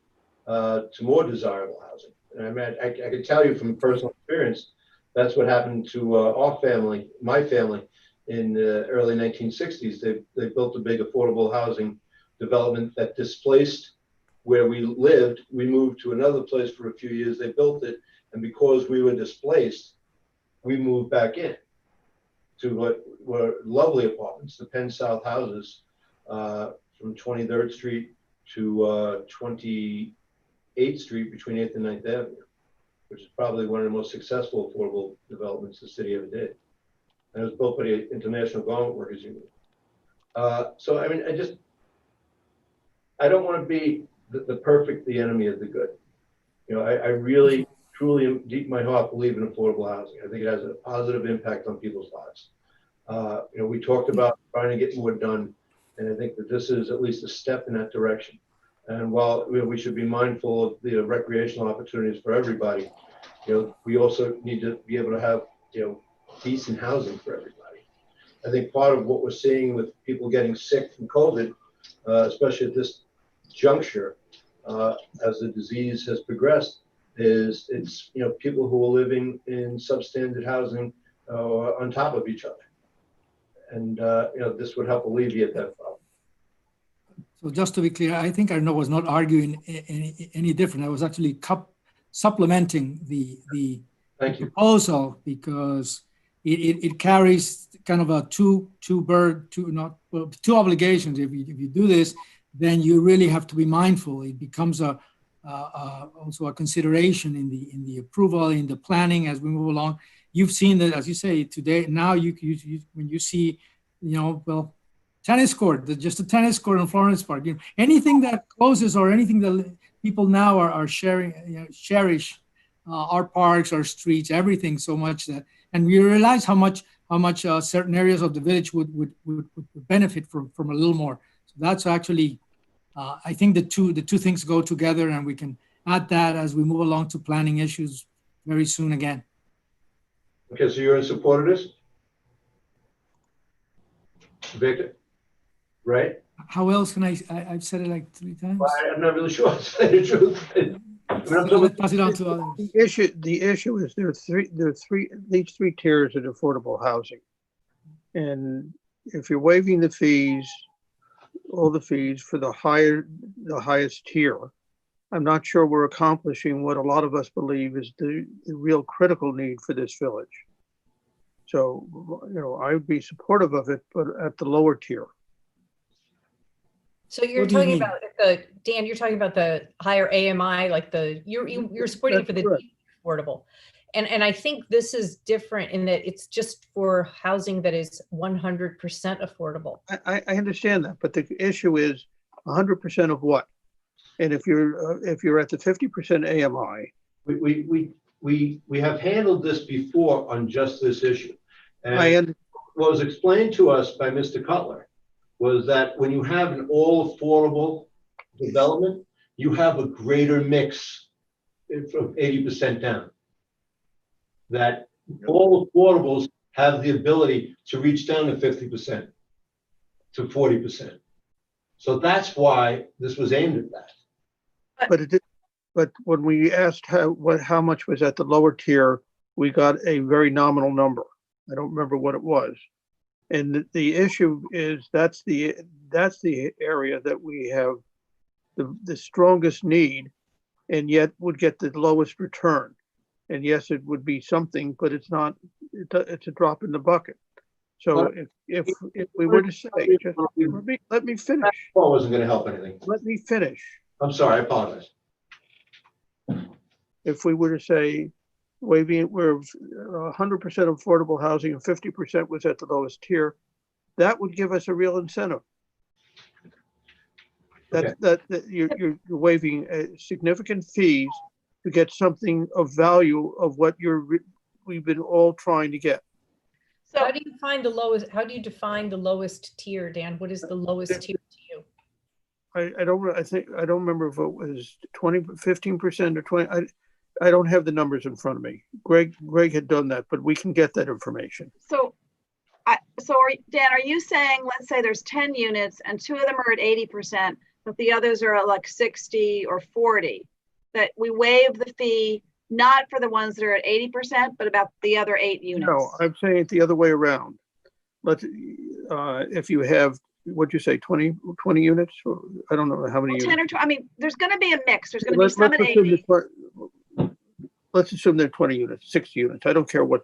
to more desirable housing. And I mean, I can tell you from personal experience, that's what happened to our family, my family, in the early 1960s. They built a big affordable housing development that displaced where we lived. We moved to another place for a few years. They built it, and because we were displaced, we moved back in to what were lovely apartments, the Penn South houses, from 23rd Street to 28th Street between 8th and 9th Avenue, which is probably one of the most successful affordable developments the city ever did. And it was built by the International Garment Workers Union. So, I mean, I don't want to be the enemy of the good. You know, I really, truly, deep in my heart, believe in affordable housing. I think it has a positive impact on people's lives. You know, we talked about trying to get more done, and I think that this is at least a step in that direction. And while we should be mindful of the recreational opportunities for everybody, you know, we also need to be able to have, you know, decent housing for everybody. I think part of what we're seeing with people getting sick from COVID, especially at this juncture, as the disease has progressed, is it's, you know, people who are living in substandard housing on top of each other. And, you know, this would help alleviate that problem. So just to be clear, I think I was not arguing any different. I was actually supplementing the proposal because it carries kind of a two obligations. If you do this, then you really have to be mindful. It becomes also a consideration in the approval, in the planning as we move along. You've seen that, as you say, today. Now you when you see, you know, well, tennis court, just a tennis court in Florence Park, you know, anything that closes or anything that people now are sharing, you know, cherish our parks, our streets, everything so much that, and we realize how much certain areas of the village would benefit from a little more. So that's actually, I think the two things go together, and we can add that as we move along to planning issues very soon again. Okay, so you're in support of this, Victor? Right? How else can I've said it like 3 times. Well, I'm not really sure. To say the truth. Pass it on to others. The issue is there are at least three tiers of affordable housing. And if you're waiving the fees, all the fees for the highest tier, I'm not sure we're accomplishing what a lot of us believe is the real critical need for this village. So, you know, I would be supportive of it, but at the lower tier. So you're talking about Dan, you're talking about the higher AMI, like you're supporting it for the affordable. And I think this is different in that it's just for housing that is 100% affordable. I understand that, but the issue is 100% of what? And if you're at the 50% AMI, we have handled this before on just this issue, and what was explained to us by Mr. Cutler was that when you have an all affordable development, you have a greater mix from 80% down. That all affordables have the ability to reach down to 50% to 40%. So that's why this was aimed at that. But when we asked how much was at the lower tier, we got a very nominal number. I don't remember what it was. And the issue is that's the area that we have the strongest need, and yet would get the lowest return. And yes, it would be something, but it's not. It's a drop in the bucket. So if we were to say, let me finish. Well, wasn't going to help anything. Let me finish. I'm sorry. I apologize. If we were to say, waiving, we're 100% affordable housing and 50% was at the lowest tier, that would give us a real incentive. That you're waiving significant fees to get something of value of what we've been all trying to get. So how do you find the lowest? How do you define the lowest tier, Dan? What is the lowest tier to you? I don't remember if it was 15% or 20. I don't have the numbers in front of me. Greg had done that, but we can get that information. So Dan, are you saying, let's say there's 10 units and 2 of them are at 80%, but the others are at like 60 or 40, that we waive the fee, not for the ones that are at 80%, but about the other 8 units. No, I'm saying it the other way around. Let's, if you have, what'd you say, 20 units? Or I don't know how many Well, 10 units. or 12, I mean, there's going to be a mix. There's going to be some at assume 80. let's assume they're 20 units, 60 units. I don't care what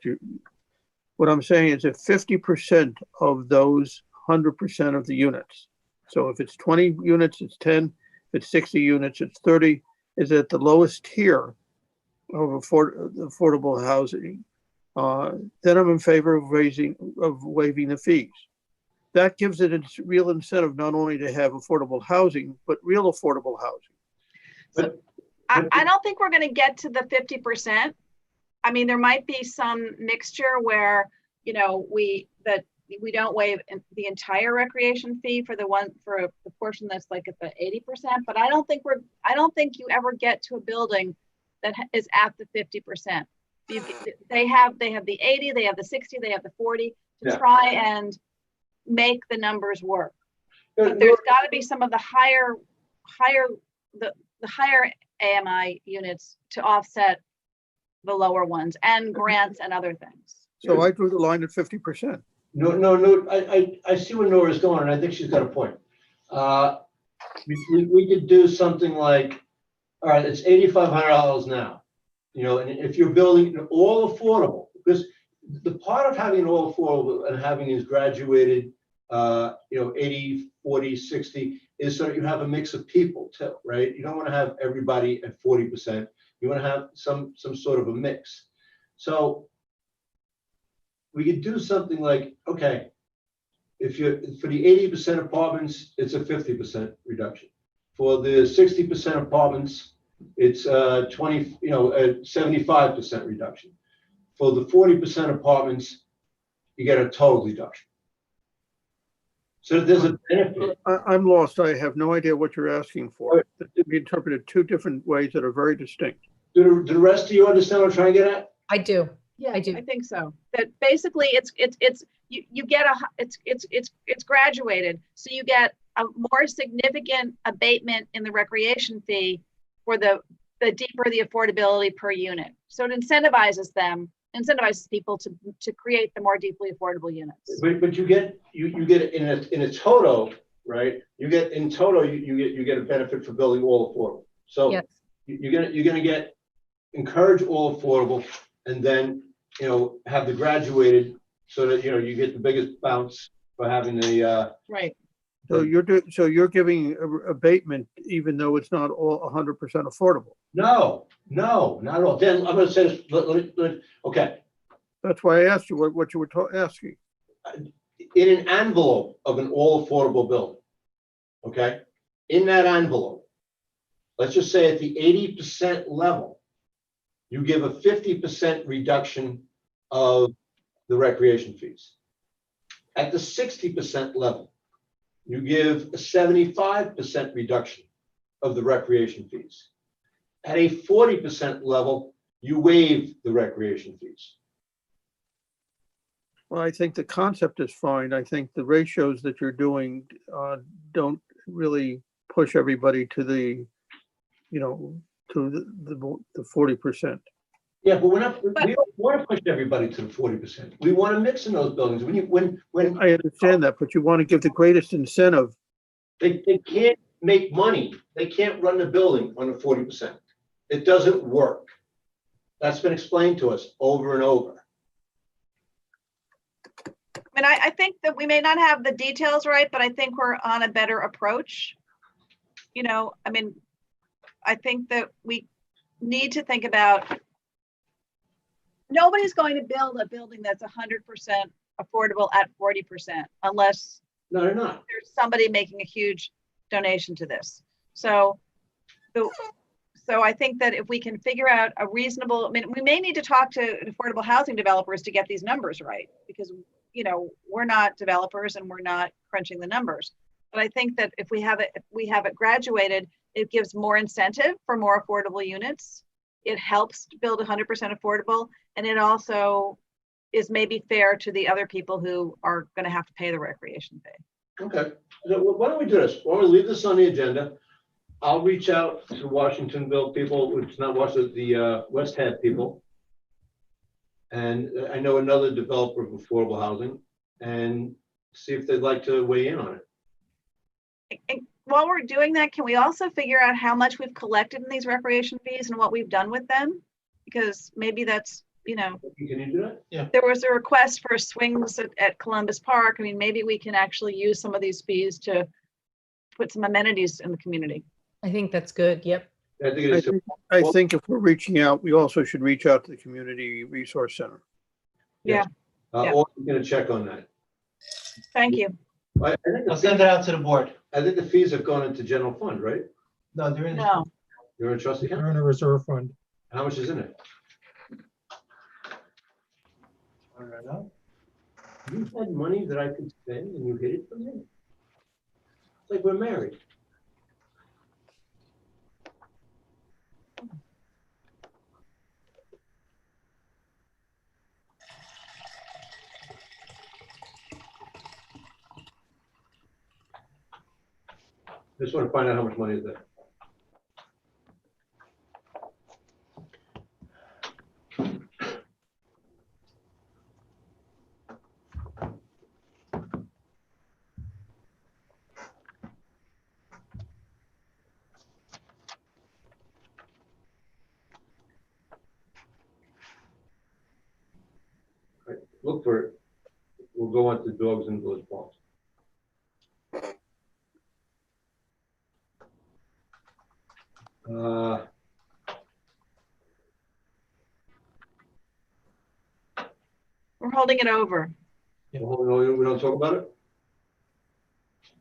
I'm saying is if 50% of those 100% of the units, so if it's 20 units, it's 10, if it's 60 units, it's 30, is at the lowest tier of affordable housing, then I'm in favor of waiving the fees. That gives it a real incentive not only to have affordable housing, but real affordable housing. So I don't think we're going to get to the 50%. I mean, there might be some mixture where, you know, we don't waive the entire recreation fee for the portion that's like at the 80%, but I don't think you ever get to a building that is at the 50%. They have the 80, they have the 60, they have the 40 to try and make the numbers work. But there's got to be some of the higher AMI units to offset the lower ones and grants and other things. So I drew the line at 50%. No, I see where Nora's going, and I think she's got a point. We could do something like, all right, it's $8,500 now, you know, and if you're building an all affordable, because the part of having an all affordable and having these graduated, you know, 80, 40, 60 is so that you have a mix of people too, right? You don't want to have everybody at 40%. You want to have some sort of a mix. So we could do something like, okay, if you're for the 80% apartments, it's a 50% reduction. For the 60% apartments, it's 75% reduction. For the 40% apartments, you get a total deduction. So there's a benefit. I'm lost. I have no idea what you're asking for. It be interpreted two different ways that are very distinct. Do the rest of you understand what I'm trying to get at? I do. Yeah, I do. I think so. That basically you get it's graduated, so you get a more significant abatement in the recreation fee for the deeper the affordability per unit. So it incentivizes people to create the more deeply affordable units. But you get it in a total, right? You get a benefit for building all affordable. So Yes. you're gonna get encourage all affordable, and then have the graduated so that you get the biggest bounce for having the right. So you're giving abatement even though it's not all 100% affordable. No, not at all. Dan, I'm going to say this. Okay. That's why I asked you what you were asking. In an envelope of an all affordable building, okay, in that envelope, let's just say at the 80% level, you give a 50% reduction of the recreation fees. At the 60% level, you give a 75% reduction of the recreation fees. At a 40% level, you waive the recreation fees. Well, I think the concept is fine. I think the ratios that you're doing don't really push everybody to the 40%. Yeah, but we don't want to push everybody to the 40%. We want to mix in those buildings. When I understand that, but you want to give the greatest incentive. They can't make money. They can't run the building on the 40%. It doesn't work. That's been explained to us over and over. I mean, I think that we may not have the details right, but I think we're on a better approach. I mean, I think that we need to think about, nobody's going to build a building that's 100% affordable at 40% unless they're not. There's somebody making a huge donation to this. So I think that if we can figure out a reasonable, I mean, we may need to talk to affordable housing developers to get these numbers right, because we're not developers and we're not crunching the numbers. But I think that if we have it graduated, it gives more incentive for more affordable units. It helps to build 100% affordable, and it also is maybe fair to the other people who are going to have to pay the recreation fee. Okay. So why don't we do this? Why don't we leave this on the agenda? I'll reach out to Washingtonville people, which is not Washington, the West Head people. And I know another developer of affordable housing, and see if they'd like to weigh in on it. And while we're doing that, can we also figure out how much we've collected in these recreation fees and what we've done with them? Because maybe that's, you know, Can you do that? there was a request for swings at Columbus Park. I mean, maybe we can actually use some of these fees to put some amenities in the community. I think that's good. Yep. I think it is. I think if we're reaching out, we also should reach out to the Community Resource Center. Yeah. Yeah. Or I'm gonna check on that. Thank you. I think I'll send it out to the board. I think the fees have gone into general fund, right? No, they're in. No, You're in a trust account? They're in a reserve fund. How much is in it? I don't know. You had money that I could spend and you hid it from me? It's like we're married. Just want to find out how much money is there. Right, look for it. We'll go on to dogs and village parks. we're holding it over. We don't talk about it?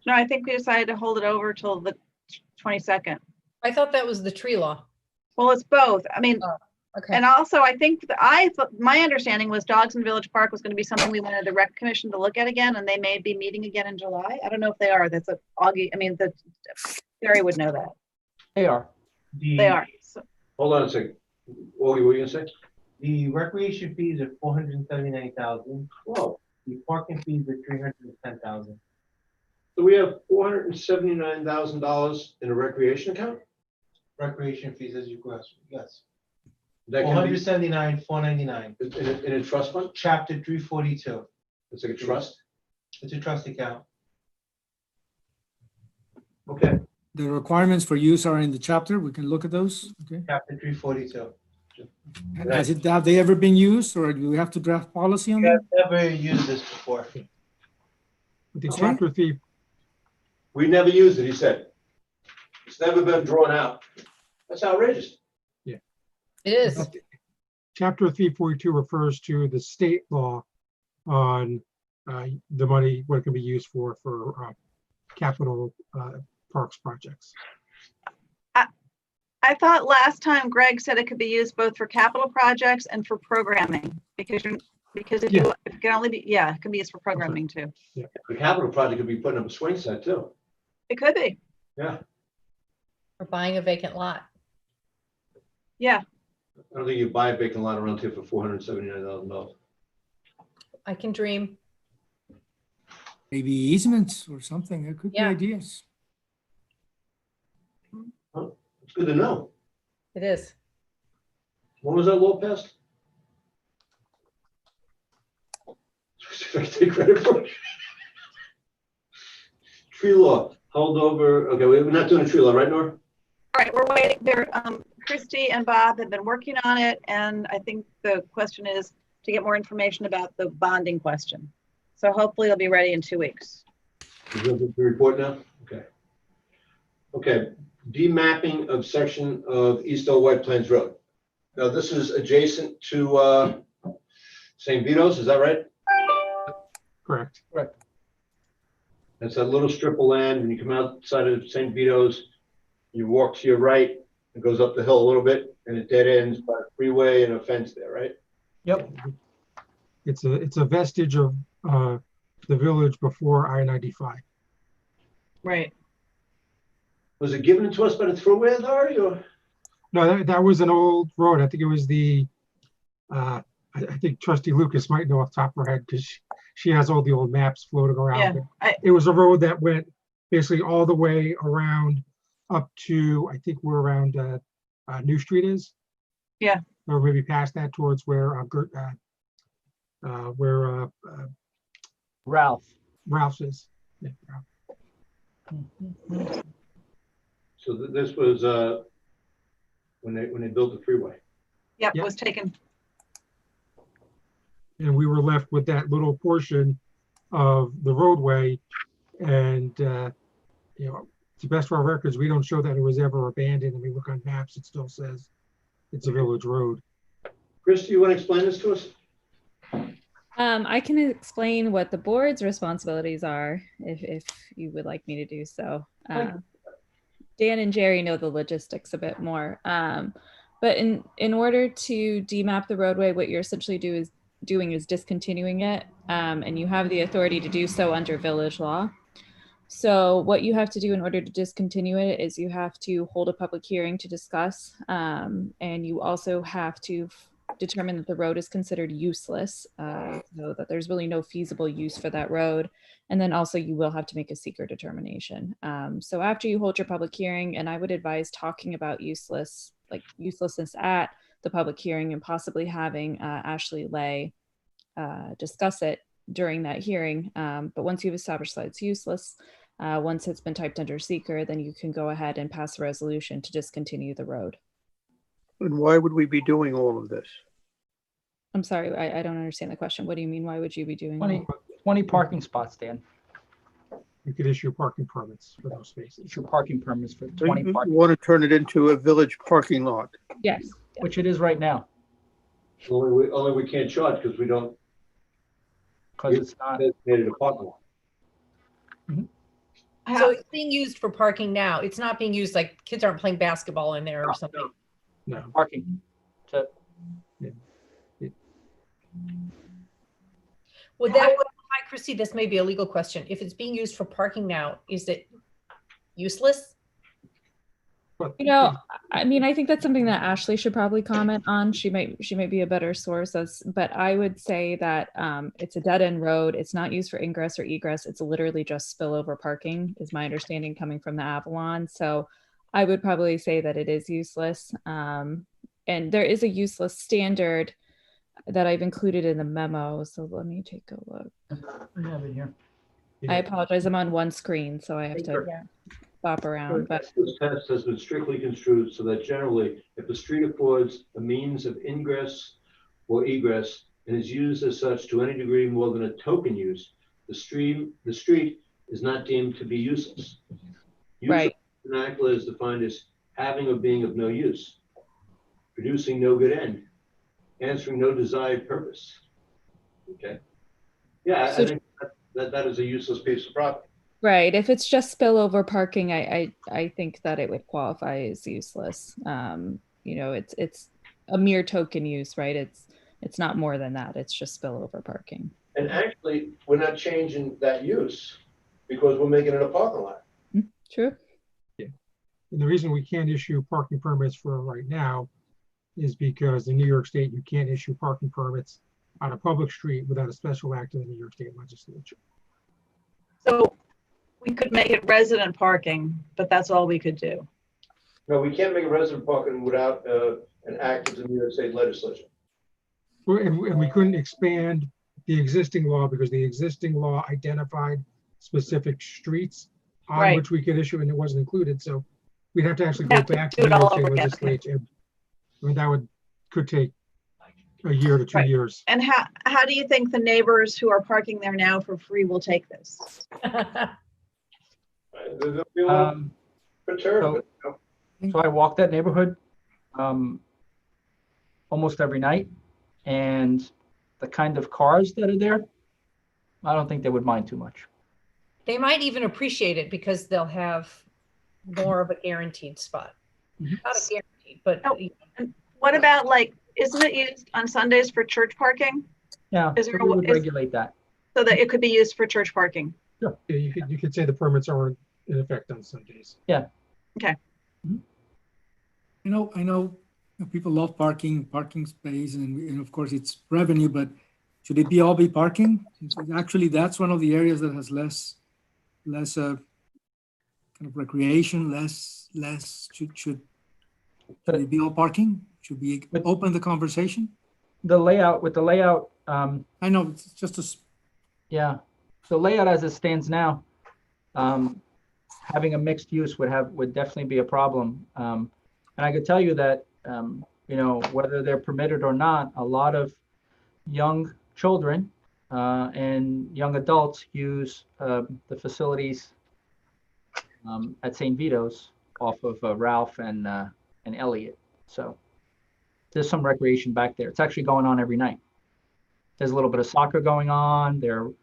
No, I think we decided to hold it over till the 22nd. I thought that was the tree law. Well, it's both. I mean, Okay. and also I think my understanding was Dogs in Village Park was going to be something we wanted the rec commission to look at again, and they may be meeting again in July. I don't know if they are. That's Augie. I mean, Barry would know that. They are. They are. So, Hold on a second. Augie, what were you gonna say? The recreation fees are 479,000. Whoa. The parking fees are 310,000. So we have $479,000 in a recreation account? Recreation fees as you go. Yes. That can be 479, 499. in a trust fund? Chapter 342. It's like a trust? It's a trust account. Okay. The requirements for use are in the chapter. We can look at those. Okay. Chapter 342. Have they ever been used, or do we have to draft policy on We have them? never used this before. The Okay. chapter fee, We never used it, he said. It's never been drawn out. That's outrageous. It is. chapter 342 refers to the state law on the money, what it can be used for capital parks projects. I thought last time Greg said it could be used both for capital projects and for programming, because if Yeah. you, it can only be, yeah, it can be used for programming too. The capital project could be putting up a swing set too. It could be, Yeah. Or buying a vacant lot. yeah. I don't think you buy a vacant lot around here for $479,000. I can dream. Maybe easements or something. It could be Yeah. ideas. It's good to know. It is. When was that law passed? I take credit for it. Tree law, hold over. Okay, we're not doing a tree law, right, Nora? All right, we're waiting there. Christy and Bob have been working on it, and I think the question is to get more information about the bonding question. So hopefully it'll be ready in 2 weeks. You going to the report now? Okay. Okay, demapping of section of East Old White Plains Road. Now, this is adjacent to St. Vito's, is that right? Correct. That's that little strip of land. When you come outside of St. Vito's, you walk to your right, it goes up the hill a little bit, and it dead ends by a freeway and a fence there, right? Yep. It's a vestige of the village before I-95. Right. Was it given to us by the Thruway Authority, or? No, that was an old road. I think it was I think Trustee Lucas might know off the top of her head because she has all the old maps floating around. Yeah. It was a road that went basically all the way around up to, I think we're around New Street is. Yeah. Or maybe past that towards where Ralph. Ralph's is. Yeah, Ralph. So this was when they built the freeway. Yep, Yeah. was taken. And we were left with that little portion of the roadway, and you know, to best of our records, we don't show that it was ever abandoned. And we look on maps, it still says it's a village road. Chris, do you want to explain this to us? I can explain what the board's responsibilities are if you would like me to do so. Dan and Jerry know the logistics a bit more. But in order to demap the roadway, what you're essentially doing is discontinuing it, and you have the authority to do so under village law. So what you have to do in order to discontinue it is you have to hold a public hearing to discuss, and you also have to determine that the road is considered useless, so that there's really no feasible use for that road. And then also you will have to make a seeker determination. So after you hold your public hearing, and I would advise talking about uselessness at the public hearing, and possibly having Ashley Lay discuss it during that hearing. But once you've established that it's useless, once it's been typed under seeker, then you can go ahead and pass a resolution to discontinue the road. And why would we be doing all of this? I'm sorry, I don't understand the question. What do you mean? Why would you be doing 20 parking spots, Dan. You could issue parking permits for those spaces. Issue parking permits for So 20 you parking, want to turn it into a village parking lot? Yes. which it is right now, Only we can't charge because we don't because it's not. designated a parking lot. So it's being used for parking now. It's not being used like kids aren't playing basketball in there or something. No. Parking. So Hi, Chrissy, this may be a legal question. If it's being used for parking now, is it useless? You know, I mean, I think that's something that Ashley should probably comment on. She might be a better source, but I would say that it's a dead end road. It's not used for ingress or egress. It's literally just spillover parking, is my understanding coming from the Avalon. So I would probably say that it is useless. And there is a useless standard that I've included in the memo. So let me take a look. I have it here. I apologize. I'm on one screen, so I have to bop around. But This test has been strictly construed so that generally, if a street affords a means of ingress or egress and is used as such to any degree more than a token use, the street is not deemed to be useless. Right. Vernacular is defined as having or being of no use, producing no good end, answering no desired purpose. Okay. Yeah, I think that is a useless piece of property. right, if it's just spillover parking, I think that it would qualify as useless. You know, it's a mere token use, right? It's not more than that. It's just spillover parking. And actually, we're not changing that use because we're making it a parking lot. True. Yeah. And the reason we can't issue parking permits for right now is because in New York State, you can't issue parking permits on a public street without a special act of the New York State Legislature. So we could make it resident parking, but that's all we could do. No, we can't make a resident parking without an act of the New York State Legislature. And we couldn't expand the existing law because the existing law identified specific streets on which we could issue, and it wasn't included. So we'd have to actually go back to the New York State Legislature. I mean, could take a year to 2 years. And how do you think the neighbors who are parking there now for free will take this? There'll be a lot of perturbation. So I walk that neighborhood almost every night, and the kind of cars that are there, I don't think they would mind too much. They might even appreciate it because they'll have more of a guaranteed spot. Not a guaranteed, but What about isn't it used on Sundays for church parking? Yeah, Is there we would regulate that. So that it could be used for church parking? Yeah, you could say the permits aren't in effect on Sundays. Yeah. Okay. I know people love parking space, and of course it's revenue, but should it all be parking? Actually, that's one of the areas that has less kind kind of recreation, should it be all parking? Should we open the conversation? The layout, with the layout, I know, it's just a, yeah, the layout as it stands now, having a mixed use would definitely be a problem. And I could tell you that, you know, whether they're permitted or not, a lot of young children and young adults use the facilities at St. Vito's off of Ralph and Elliott. So there's some recreation back there. It's actually going on every night. There's a little bit of soccer going on. There are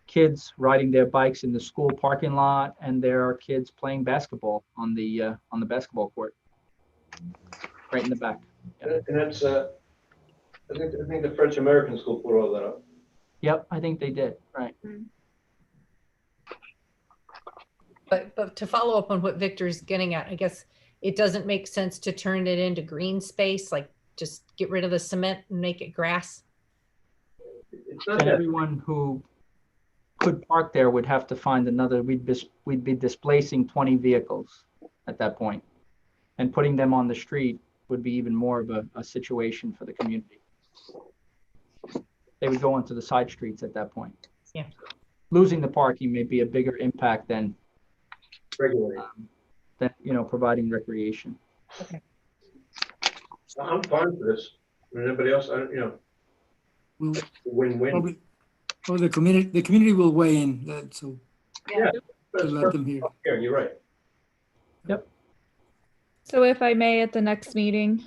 kids riding their bikes in the school parking lot, and there are kids playing basketball on the basketball court right in the back. And that's, I think the French American School put all that up. Yep, I think they did, right. But to follow up on what Victor's getting at, I guess it doesn't make sense to turn it into green space, like just get rid of the cement and make it grass. It's not And that, everyone who could park there would have to find another, we'd be displacing 20 vehicles at that point. And putting them on the street would be even more of a situation for the community. They would go onto the side streets at that point. Yeah. Losing the parking may be a bigger impact than regulated. you know, providing recreation. I'm fine for this. Anybody else, you know, well, win-win. well, the community will weigh in, so Yeah, to that's let perfect. them hear. Yeah, you're right. So if I may, at the next meeting,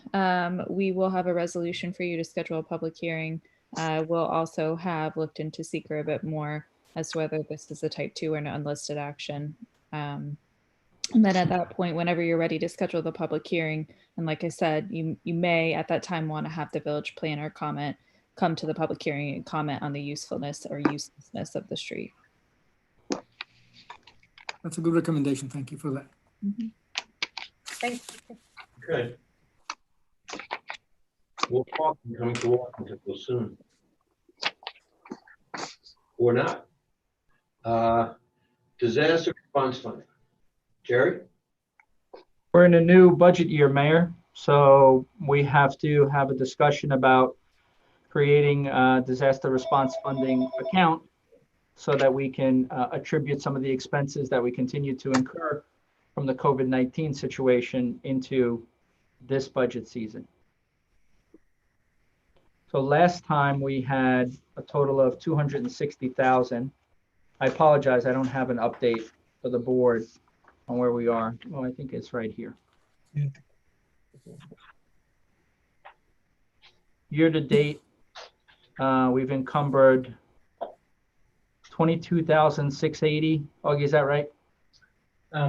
we will have a resolution for you to schedule a public hearing. We'll also have looked into seeker a bit more as to whether this is a type 2 or an unlisted action. And then at that point, whenever you're ready to schedule the public hearing, and like I said, you may at that time want to have the village planner come to the public hearing and comment on the usefulness or uselessness of the street. That's a good recommendation. Thank you for that. Mm-hmm. Thanks. Okay. We'll talk coming to Washington real soon. Or not. Disaster response funding. Jerry? We're in a new budget year, Mayor, so we have to have a discussion about creating a disaster response funding account so that we can attribute some of the expenses that we continue to incur from the COVID-19 situation into this budget season. So last time we had a total of 260,000. I apologize, I don't have an update for the board on where we are. Well, I think it's right here. Yeah. Year to date, we've encumbered 22,680. Augie, is that right?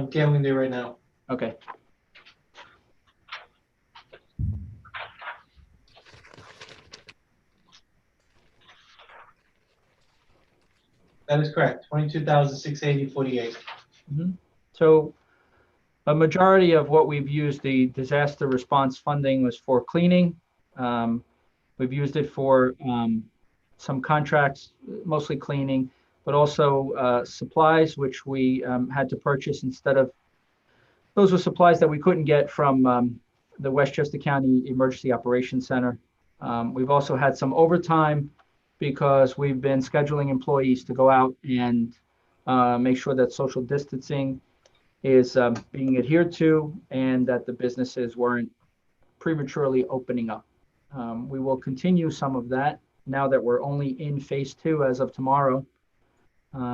Gambling there right now. Okay. That is correct. 22,680.48. So a majority of what we've used the disaster response funding was for cleaning. We've used it for some contracts, mostly cleaning, but also supplies, which we had to purchase instead of, those were supplies that we couldn't get from the Westchester County Emergency Operations Center. We've also had some overtime because we've been scheduling employees to go out and make sure that social distancing is being adhered to and that the businesses weren't prematurely opening up. We will continue some of that now that we're only in phase 2 as of tomorrow,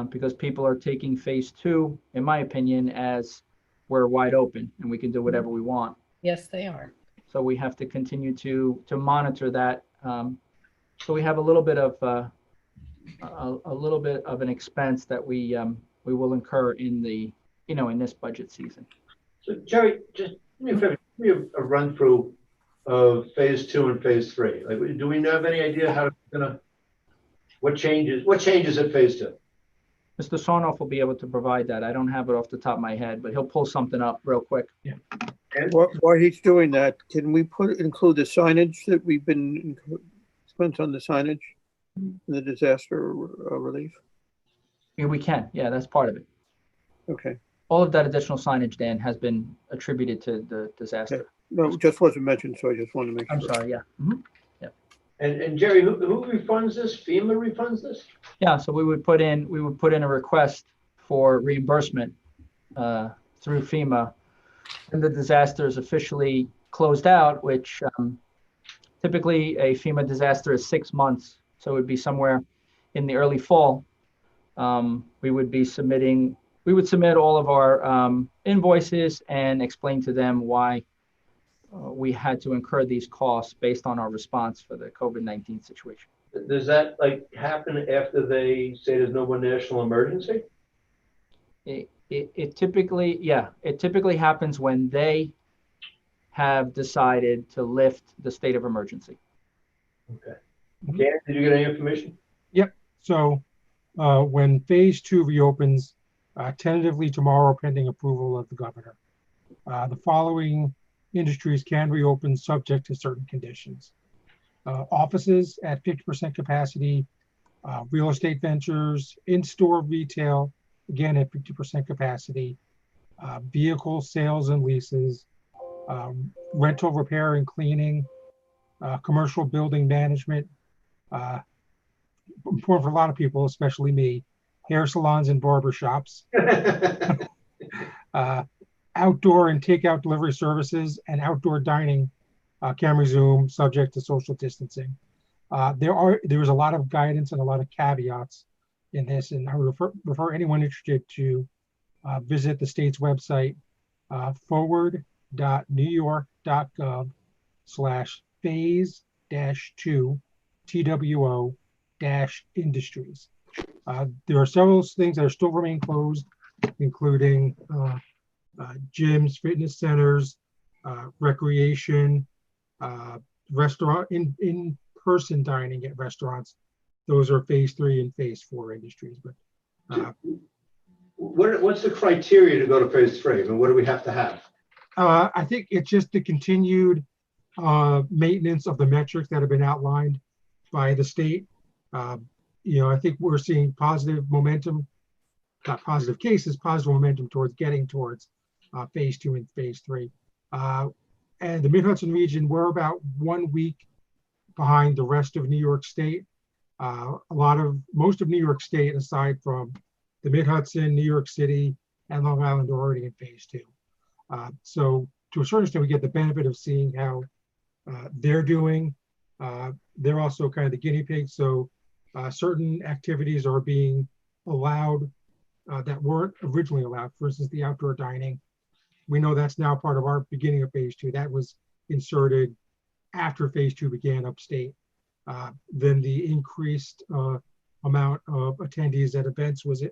because people are taking phase 2, in my opinion, as we're wide open and we can do whatever we want. Yes, they are. So we have to continue to monitor that. So we have a little bit of an expense that we will incur in the, you know, in this budget season. So Jerry, just give me a run through of phase 2 and phase 3. Like, do we have any idea how it's gonna, what changes at phase 2? Mr. Sarnoff will be able to provide that. I don't have it off the top of my head, but he'll pull something up real quick. Yeah. While he's doing that, can we include the signage that we've been spent on the signage in the disaster relief? Yeah, we can. Yeah, that's part of it. Okay. all of that additional signage, Dan, has been attributed to the disaster. No, it just wasn't mentioned, so I just wanted to make sure. I'm sorry, yeah. Mhm. And Jerry, who refunds this? FEMA refunds this? Yeah, so we would put in a request for reimbursement through FEMA, and the disaster is officially closed out, which typically a FEMA disaster is 6 months, so it would be somewhere in the early fall. We would submit all of our invoices and explain to them why we had to incur these costs based on our response for the COVID-19 situation. Does that happen after they say there's no more national emergency? It typically happens when they have decided to lift the state of emergency. Okay. Dan, did you get any information? Yep. So when phase 2 reopens, tentatively tomorrow, pending approval of the governor, the following industries can reopen subject to certain conditions. Offices at 50% capacity, real estate ventures, in-store retail, again at 50% capacity, vehicle sales and leases, rental, repair and cleaning, commercial building management, important for a lot of people, especially me, hair salons and barber shops, outdoor and takeout delivery services, and outdoor dining can resume subject to social distancing. There is a lot of guidance and a lot of caveats in this, and I would refer anyone interested to visit the state's website, forward.newyork.gov/phase-2 TWO-industries. There are several things that are still remain closed, including gyms, fitness centers, recreation, restaurant, in-person dining at restaurants. Those are phase 3 and phase 4 industries. But what's the criteria to go to phase 3? I mean, what do we have to have? I think it's just the continued maintenance of the metrics that have been outlined by the state. I think we're seeing positive momentum, not positive cases, positive momentum towards getting towards phase 2 and phase 3. And the Mid-Hudson region, we're about 1 week behind the rest of New York State. Most of New York State, aside from the Mid-Hudson, New York City, and Long Island, are already in phase 2. So to a certain extent, we get the benefit of seeing how they're doing. They're also kind of the guinea pigs. So certain activities are being allowed that weren't originally allowed. For instance, the outdoor dining. We know that's now part of our beginning of phase 2. That was inserted after phase 2 began upstate. Then the increased amount of attendees at events was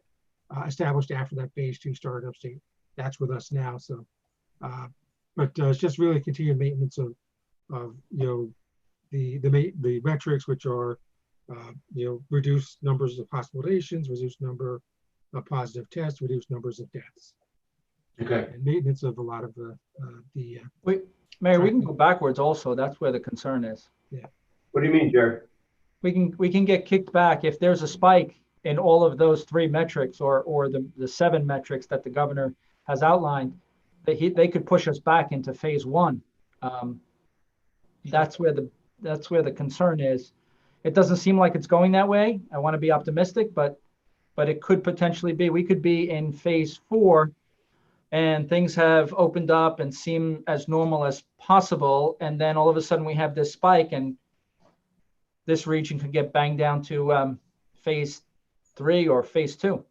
established after that phase 2 started upstate. That's with us now. So, but it's just really continued maintenance of the metrics, which are reduced numbers of hospitalizations, reduced number of positive tests, reduced numbers of deaths. Okay. And maintenance of a lot of the Wait, Mayor, we can go backwards also. That's where the concern is. Yeah. What do you mean, Jerry? We can get kicked back if there's a spike in all of those 3 metrics or the 7 metrics that the governor has outlined. They could push us back into phase 1. That's where the concern is. It doesn't seem like it's going that way. I want to be optimistic, but it could potentially be. We could be in phase 4 and things have opened up and seem as normal as possible. And then all of a sudden we have this spike and this region could get banged down to phase 3 or phase 2.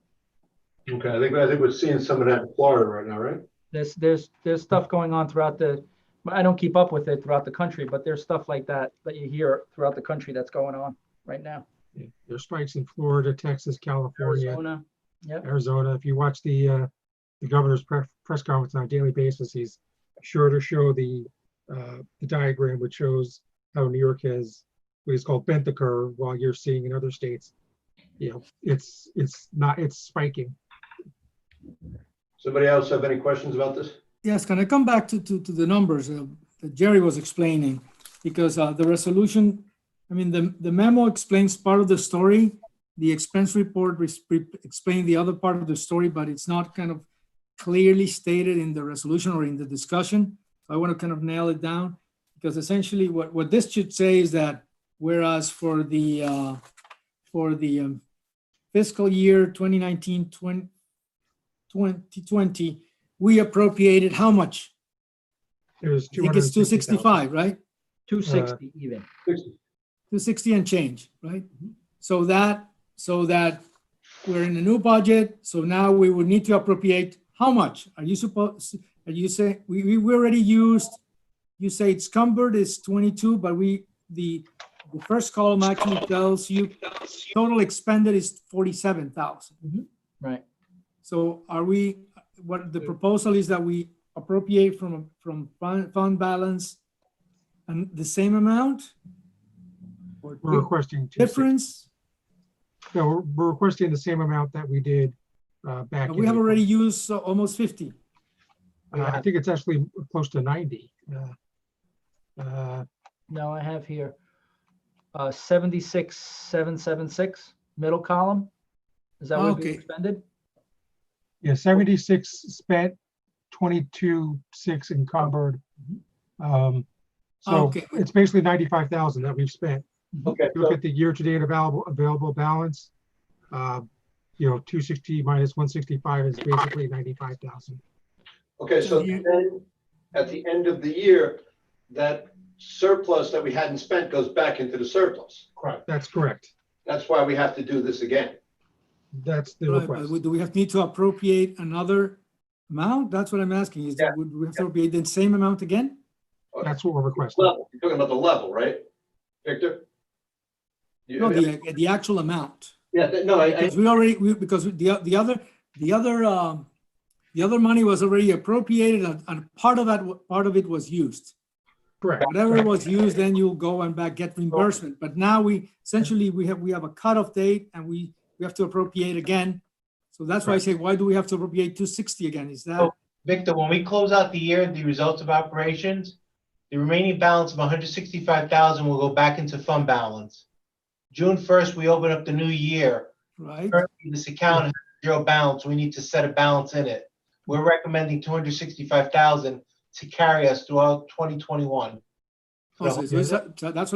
Okay, I think we're seeing some of that in Florida right now, right? There's stuff going on throughout I don't keep up with it throughout the country, but there's stuff like that you hear throughout the country that's going on right now. Yeah, there's spikes in Florida, Texas, California, Arizona. Yep. Arizona. If you watch the governor's press conference on a daily basis, he's sure to show the diagram which shows how New York has what is called bent the curve, while you're seeing in other states, it's spiking. Somebody else have any questions about this? Yes, can I come back to the numbers that Jerry was explaining? Because the resolution, I mean, the memo explains part of the story. The expense report explains the other part of the story, but it's not kind of clearly stated in the resolution or in the discussion. I want to kind of nail it down, because essentially what this should say is that whereas for the fiscal year 2019-2020, we appropriated how much? It was I think it's 265, right? 260 even. 260 and change, right? So that we're in a new budget, so now we would need to appropriate how much? Are you say we already used, you say it's encumbered is 22, but the first column actually tells you total expended is 47,000. Right. So what the proposal is that we appropriate from fund balance and the same amount? Or We're requesting difference? No, we're requesting the same amount that we did back. We have already used almost 50. I think it's actually close to 90. No, I have here 76,776 middle column. Is that what we expended? Yeah, 76 spent, 22.6 encumbered. So it's basically 95,000 that we've spent. Okay. If you look at the year-to-date available balance, 260 minus 165 is basically 95,000. Okay, so then at the end of the year, that surplus that we hadn't spent goes back into the surplus. Correct. That's correct. That's why we have to do this again. That's the Right, request. but do we need to appropriate another amount? That's what I'm asking. Is would we have to appropriate the same amount again? That's what we're requesting. Level. You're talking about the level, right, Victor? No, the actual amount. Yeah, Because the other money was already appropriated, and part of it was used. Correct. Whatever was used, then you'll go and get reimbursement. But now we have a cutoff date, and we have to appropriate again. So that's why I say, why do we have to appropriate 260 again? Is that? So, Victor, when we close out the year, the results of operations, the remaining balance of 165,000 will go back into fund balance. June 1st, we open up the new year. Right. Currently, this account has zero balance. We need to set a balance in it. We're recommending 265,000 to carry us throughout 2021. That's what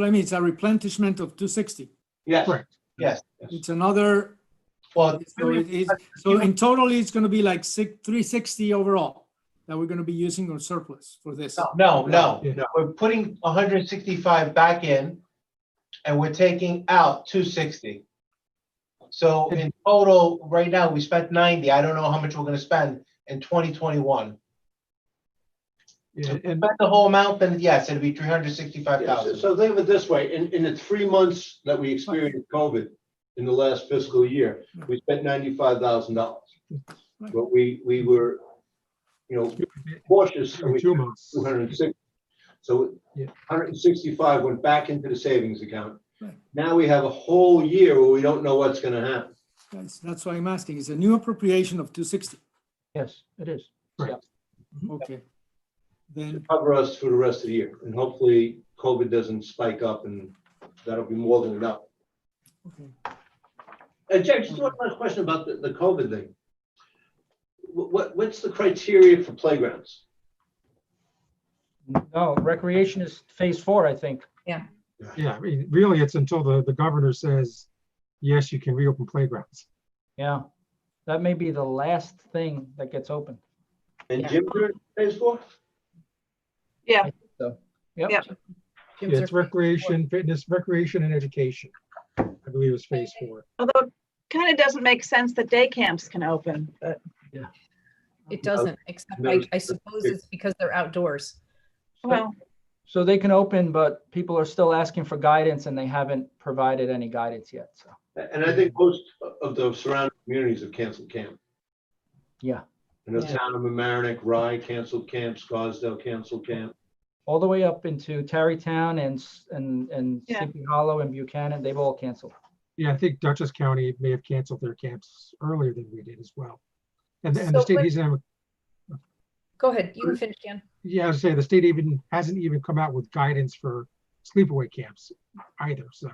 I mean. It's a replenishment of 260. Yes. Correct. Yes. It's another. Well, so in total, it's going to be like 360 overall that we're going to be using on surplus for this. No. We're putting 165 back in, and we're taking out 260. So in total, right now, we spent 90. I don't know how much we're going to spend in 2021. Yeah, If we spend the whole amount, then yes, it'd be 365,000. So think of it this way: in the 3 months that we experienced COVID in the last fiscal year, we spent $95,000. But we were, cautious. And we 2 months. 260. So 165 went back into the savings account. Right. Now we have a whole year where we don't know what's going to happen. That's why I'm asking. It's a new appropriation of 260. Yes, it is. Correct. Okay. To Then, cover us through the rest of the year, and hopefully COVID doesn't spike up, and that'll be more than enough. okay. And Jack, just one last question about the COVID thing. What's the criteria for playgrounds? No, recreation is phase 4, I think. Yeah, I mean, really, it's until the governor says, yes, you can reopen playgrounds. Yeah, that may be the last thing that gets open. And Yeah. gyms are in phase 4? Yeah. So, yep. Yep. Gyms Yeah, are it's recreation, fitness, recreation, and education. I believe it's phase 4. Although it kind of doesn't make sense that day camps can open, but It doesn't, except No. I suppose it's because they're outdoors. well, So they can open, but people are still asking for guidance, and they haven't provided any guidance yet. So, And I think most of the surrounding communities have canceled camp. yeah, You know, Yeah. town of Mamaroneck, Rye canceled camp, Scarsdale canceled camp. all the way up into Tarrytown and Yeah. Sleepy Hollow and Buchanan, they've all canceled. Yeah, I think Dutchess County may have canceled their camps earlier than we did as well. And the So state what- hasn't, Go ahead, you can finish, Dan. yeah, I was saying the state hasn't even come out with guidance for sleepaway camps either. So,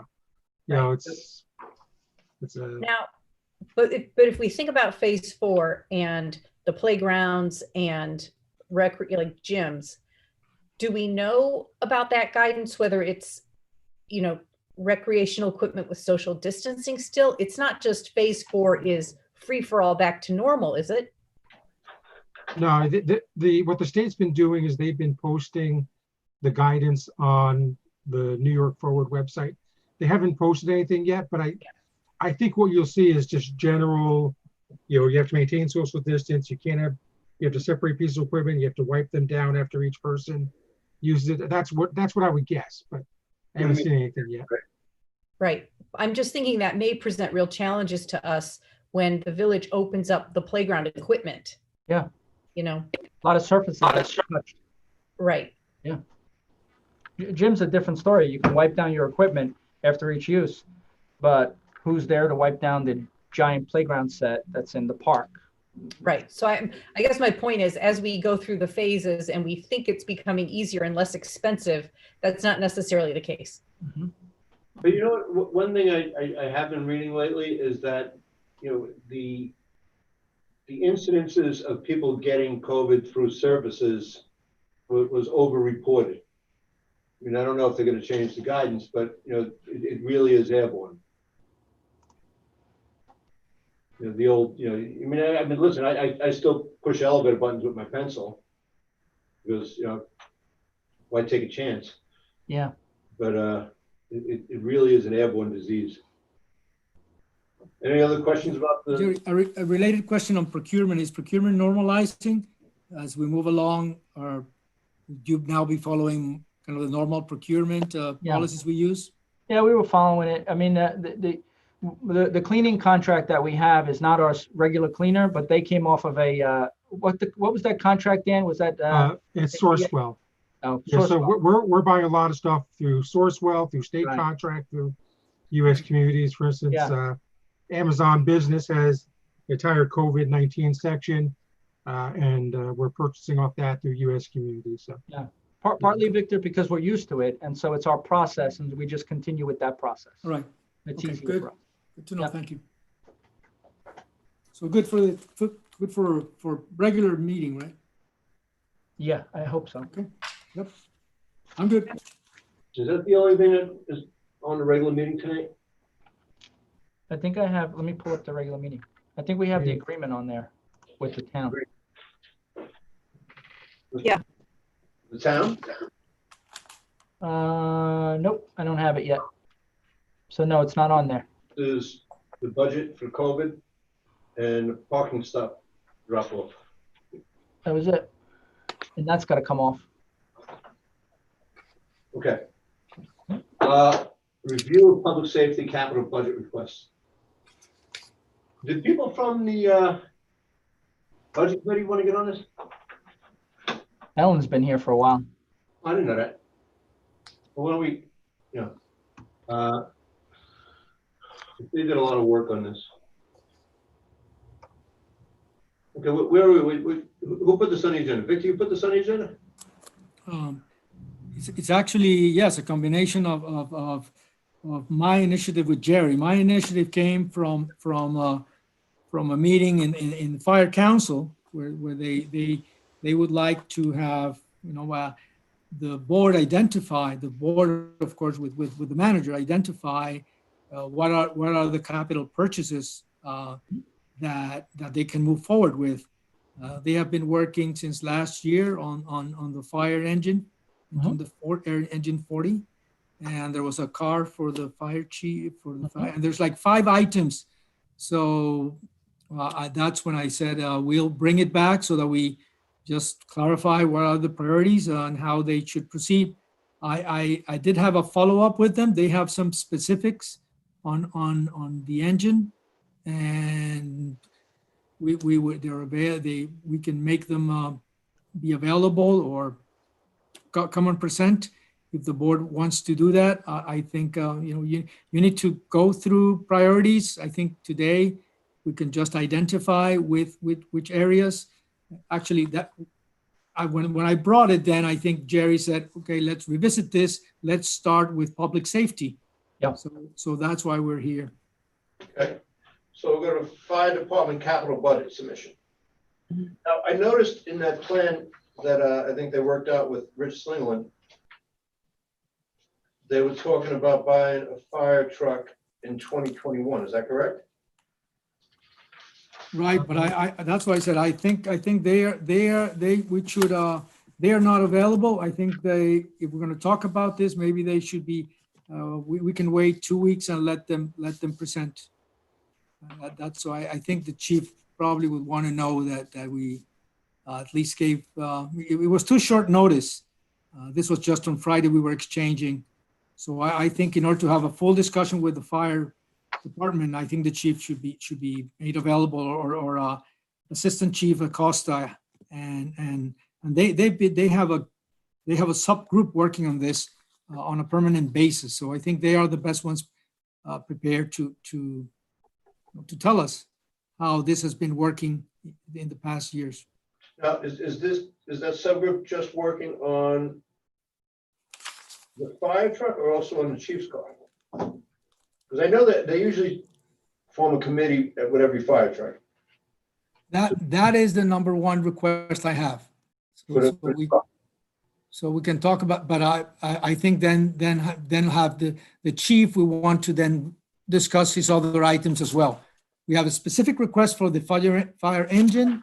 it's a, Now, but if we think about phase 4 and the playgrounds and like gyms. Do we know about that guidance, whether it's, recreational equipment with social distancing still? It's not just phase 4 is free for all back to normal, is it? No, what the state's been doing is they've been posting the guidance on the New York Forward website. They haven't posted anything yet, but I think what you'll see is just general, you have to maintain social distance. You have to separate pieces of equipment. You have to wipe them down after each person uses it. That's what I would guess, but I haven't seen anything yet. Right. I'm just thinking that may present real challenges to us when the village opens up the playground equipment. Yeah. A lot of surfaces. Right. Yeah. Gym's a different story. You can wipe down your equipment after each use, but who's there to wipe down the giant playground set that's in the park? Right. So I guess my point is, as we go through the phases and we think it's becoming easier and less expensive, that's not necessarily the case. Mm-hmm. But one thing I have been reading lately is that, the incidences of people getting COVID through services was over-reported. I mean, I don't know if they're going to change the guidance, but, it really is airborne. The old, listen, I still push elevator buttons with my pencil because, why take a chance? Yeah. But it really is an airborne disease. Any other questions about the? Jerry, a related question on procurement. Is procurement normalizing as we move along, or would you now be following kind of the normal procurement policies we use? Yeah, we were following it. I mean, the cleaning contract that we have is not our regular cleaner, but they came off of a what was that contract, Dan? Was that it's Sourcewell? Oh, yeah. So we're buying a lot of stuff through Sourcewell, through state contract, through U.S. communities. For instance, Amazon Business has the entire COVID-19 section, and we're purchasing off that through U.S. communities. So yeah, partly, Victor, because we're used to it, and so it's our process, and we just continue with that process. All right. It's okay, easier good. for us. Good to know. Thank you. So good for regular meeting, right? Yeah, I hope so. Okay. Yep. I'm good. Is that the only thing that is on the regular meeting tonight? I think I have. Let me pull up the regular meeting. I think we have the agreement on there with the town. Yeah. The town? Nope, I don't have it yet. So no, it's not on there. Is the budget for COVID and parking stuff drop off? That was it. And that's got to come off. Okay. Review of public safety capital budget requests. Did people from the budget committee want to get on this? Ellen's been here for a while. I didn't know that. Well, why don't we, they did a lot of work on this. Okay, where are we? Who put this on the agenda? Victor, you put this on the agenda? It's actually, yes, a combination of my initiative with Jerry. My initiative came from a meeting in fire council where they would like to have, the board identify, the board, of course, with the manager, identify what are the capital purchases that they can move forward with. They have been working since last year on the fire engine, on the engine 40, and there was a car for the fire chief for the fire, and there's like 5 items. So that's when I said we'll bring it back so that we just clarify what are the priorities and how they should proceed. I did have a follow-up with them. They have some specifics on the engine, and we can make them be available or come on present if the board wants to do that. I think you need to go through priorities. I think today we can just identify with which areas. Actually, when I brought it, then I think Jerry said, okay, let's revisit this. Let's start with public safety. Yeah. So that's why we're here. Okay. So we're going to fire department capital budget submission. Now, I noticed in that plan that I think they worked out with Rich Slingland, they were talking about buying a fire truck in 2021. Is that correct? Right, but that's why I said, I think we should, they are not available. I think if we're gonna talk about this, maybe they should be, we can wait 2 weeks and let them present. That's why I think the chief probably would want to know that we at least gave, it was too short notice. This was just on Friday we were exchanging. So I think in order to have a full discussion with the fire department, I think the chief should be made available, or Assistant Chief Acosta, and they have a subgroup working on this on a permanent basis. So I think they are the best ones prepared to tell us how this has been working in the past years. Now, is that subgroup just working on the fire truck or also on the chief's car? Because I know that they usually form a committee with every fire truck. That is the number one request I have. So we can talk about, but I think then have the chief, we want to then discuss his other items as well. We have a specific request for the fire engine,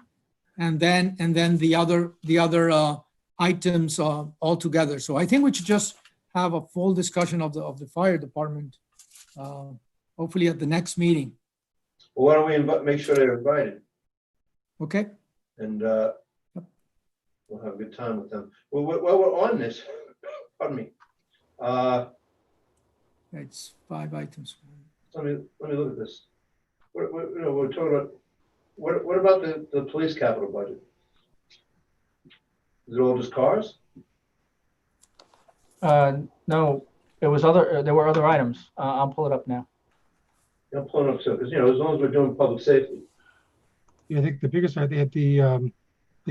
and then the other items all together. So I think we should just have a full discussion of the fire department, hopefully at the next meeting. Well, why don't we make sure they're invited, Okay. and we'll have a good time with them. Well, while we're on this, pardon me. It's 5 items. Let me look at this. We're talking about what about the police capital budget? Is it all just cars? No, there were other items. I'll pull it up now. I'm pulling up too, because as long as we're doing public safety. Yeah, I think the biggest one, they had the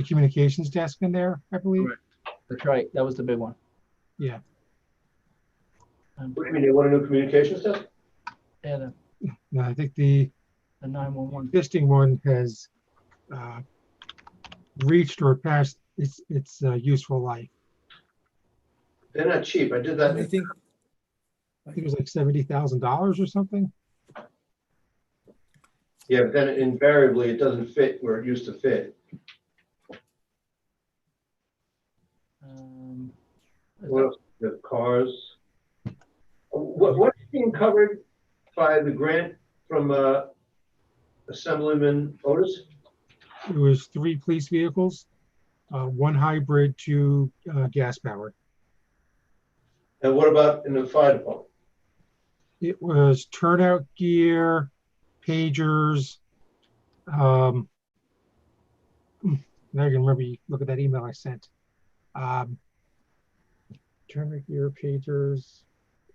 communications desk in there, I believe. Correct. That's right. That was the big one. Yeah. What do you mean, they want a new communications desk? Yeah, No, I think the 911. existing one has reached or passed its useful life. They're not cheap. I did that. I think It was like $70,000 or something. Yeah, but then invariably it doesn't fit where it used to fit. What else? The cars. What's being covered by the grant from Assemblyman Otis? It was 3 police vehicles, 1 hybrid, 2 gas powered. And what about in the fire department? It was turnout gear, pagers. Now I can remember. You look at that email I sent. Turnout gear, pagers.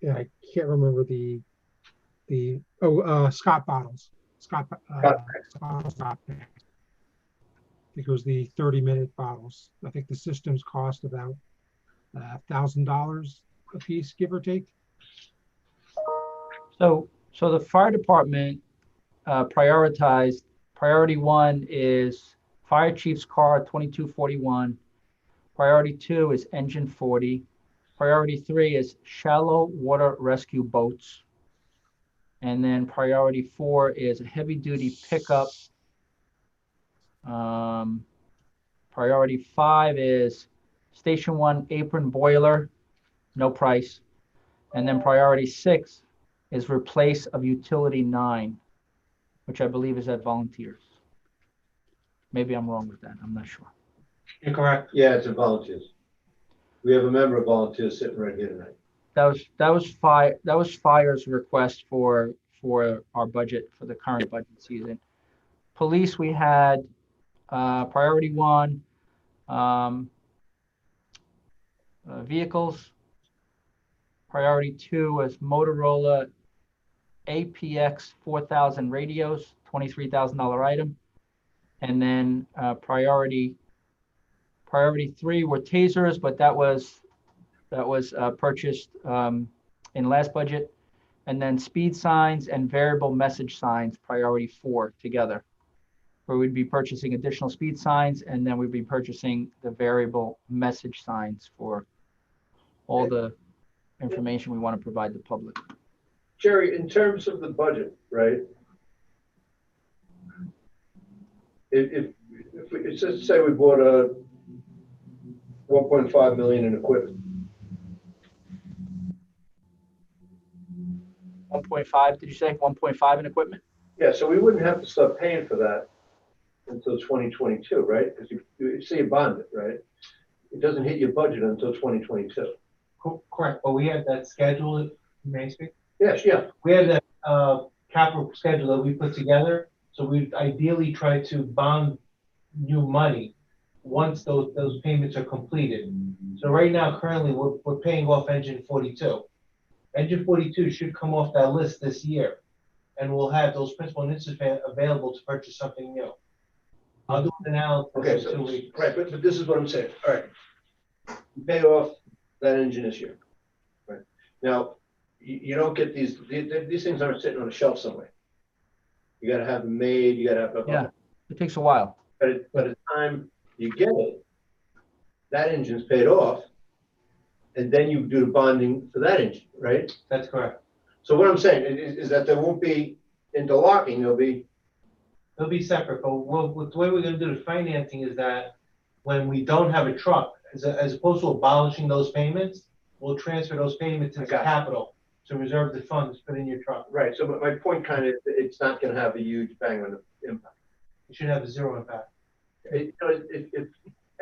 Yeah, I can't remember the Scott bottles. Scott bottles. I think it was the 30-minute bottles. I think the systems cost about $1,000 a piece, give or take. So the fire department prioritized. Priority 1 is fire chief's car, 2241. Priority 2 is engine 40. Priority 3 is shallow water rescue boats. And then priority 4 is a heavy duty pickup. Priority 5 is station 1 apron boiler, no price. And then priority 6 is replace of utility 9, which I believe is at volunteers. Maybe I'm wrong with that. I'm not sure. You're correct. Yeah, it's in volunteers. We have a member of volunteers sitting right here tonight. That was fire's request for our budget for the current budget season. Police, we had priority 1, vehicles. Priority 2 was Motorola APX 4000 radios, $23,000 item. And then priority 3 were tasers, but that was purchased in last budget. And then speed signs and variable message signs, priority 4 together where we'd be purchasing additional speed signs, and then we'd be purchasing the variable message signs for all the information we want to provide the public. Jerry, in terms of the budget, right? If let's say we bought a 1.5 million in equipment. 1.5, did you say 1.5 in equipment? Yeah, so we wouldn't have to start paying for that until 2022, right? Because you say you bond it, right? It doesn't hit your budget until 2022. Correct, but we had that schedule, may I speak? Yes, yeah. We had that capital schedule that we put together, so we ideally try to bond new money once those payments are completed. So right now, currently, we're paying off engine 42. Engine 42 should come off that list this year, and we'll have those principal and interest available to purchase something new. I'll do an analysis Okay, in 2 so weeks. right, but this is what I'm saying. All right, you pay off that engine this year. Right now, you don't get these things aren't sitting on a shelf somewhere. You got to have them made. You got to have. Yeah, it takes a while. But by the time you get it, that engine's paid off, and then you do the bonding for that engine, right? That's correct. So what I'm saying is that there won't be interlocking. They'll be separate, but the way we're going to do the financing is that when we don't have a truck, as opposed to abolishing those payments, we'll transfer those payments into capital to reserve the funds put in your truck. Right. So my point kind of, it's not going to have a huge bang on the impact. It should have a zero impact. If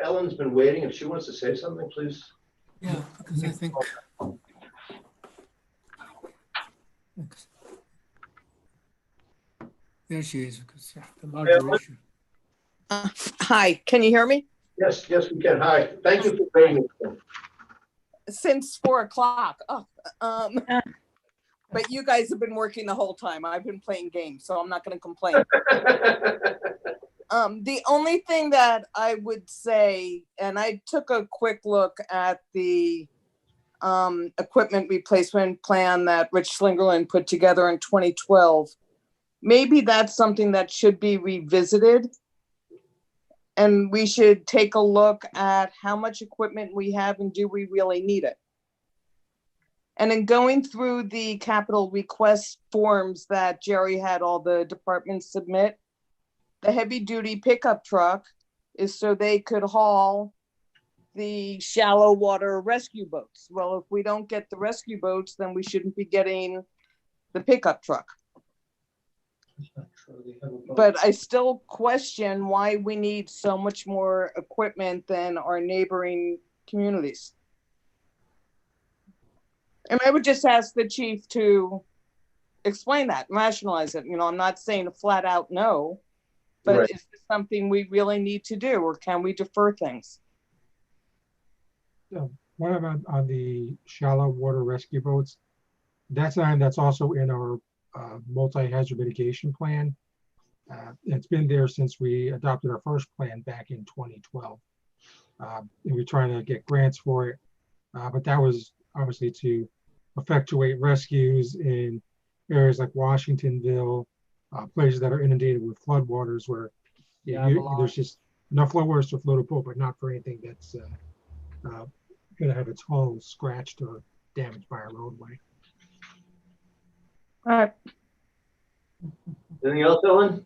Ellen's been waiting, if she wants to say something, please. Yeah, because I think. There she is, because the larger issue. Hi, can you hear me? Yes, yes, we can. Hi, thank you for waiting. Since 4 o'clock. But you guys have been working the whole time. I've been playing games, so I'm not going to complain. The only thing that I would say, and I took a quick look at the equipment replacement plan that Rich Slingerland put together in 2012. Maybe that's something that should be revisited. And we should take a look at how much equipment we have and do we really need it? And in going through the capital request forms that Jerry had all the departments submit, the heavy duty pickup truck is so they could haul the shallow water rescue boats. Well, if we don't get the rescue boats, then we shouldn't be getting the pickup truck. But I still question why we need so much more equipment than our neighboring communities. And I would just ask the chief to explain that, rationalize it. You know, I'm not saying a flat out no, but right. Is this something we really need to do, or can we defer things? What about on the shallow water rescue boats? That's also in our multi-hazard mitigation plan. It's been there since we adopted our first plan back in 2012. And we're trying to get grants for it, but that was obviously to effectuate rescues in areas like Washingtonville, places that are inundated with floodwaters where there's just enough floodwaters to float a boat, but not for anything that's going to have its hull scratched or damaged by a roadway. All right. Anything else, Ellen?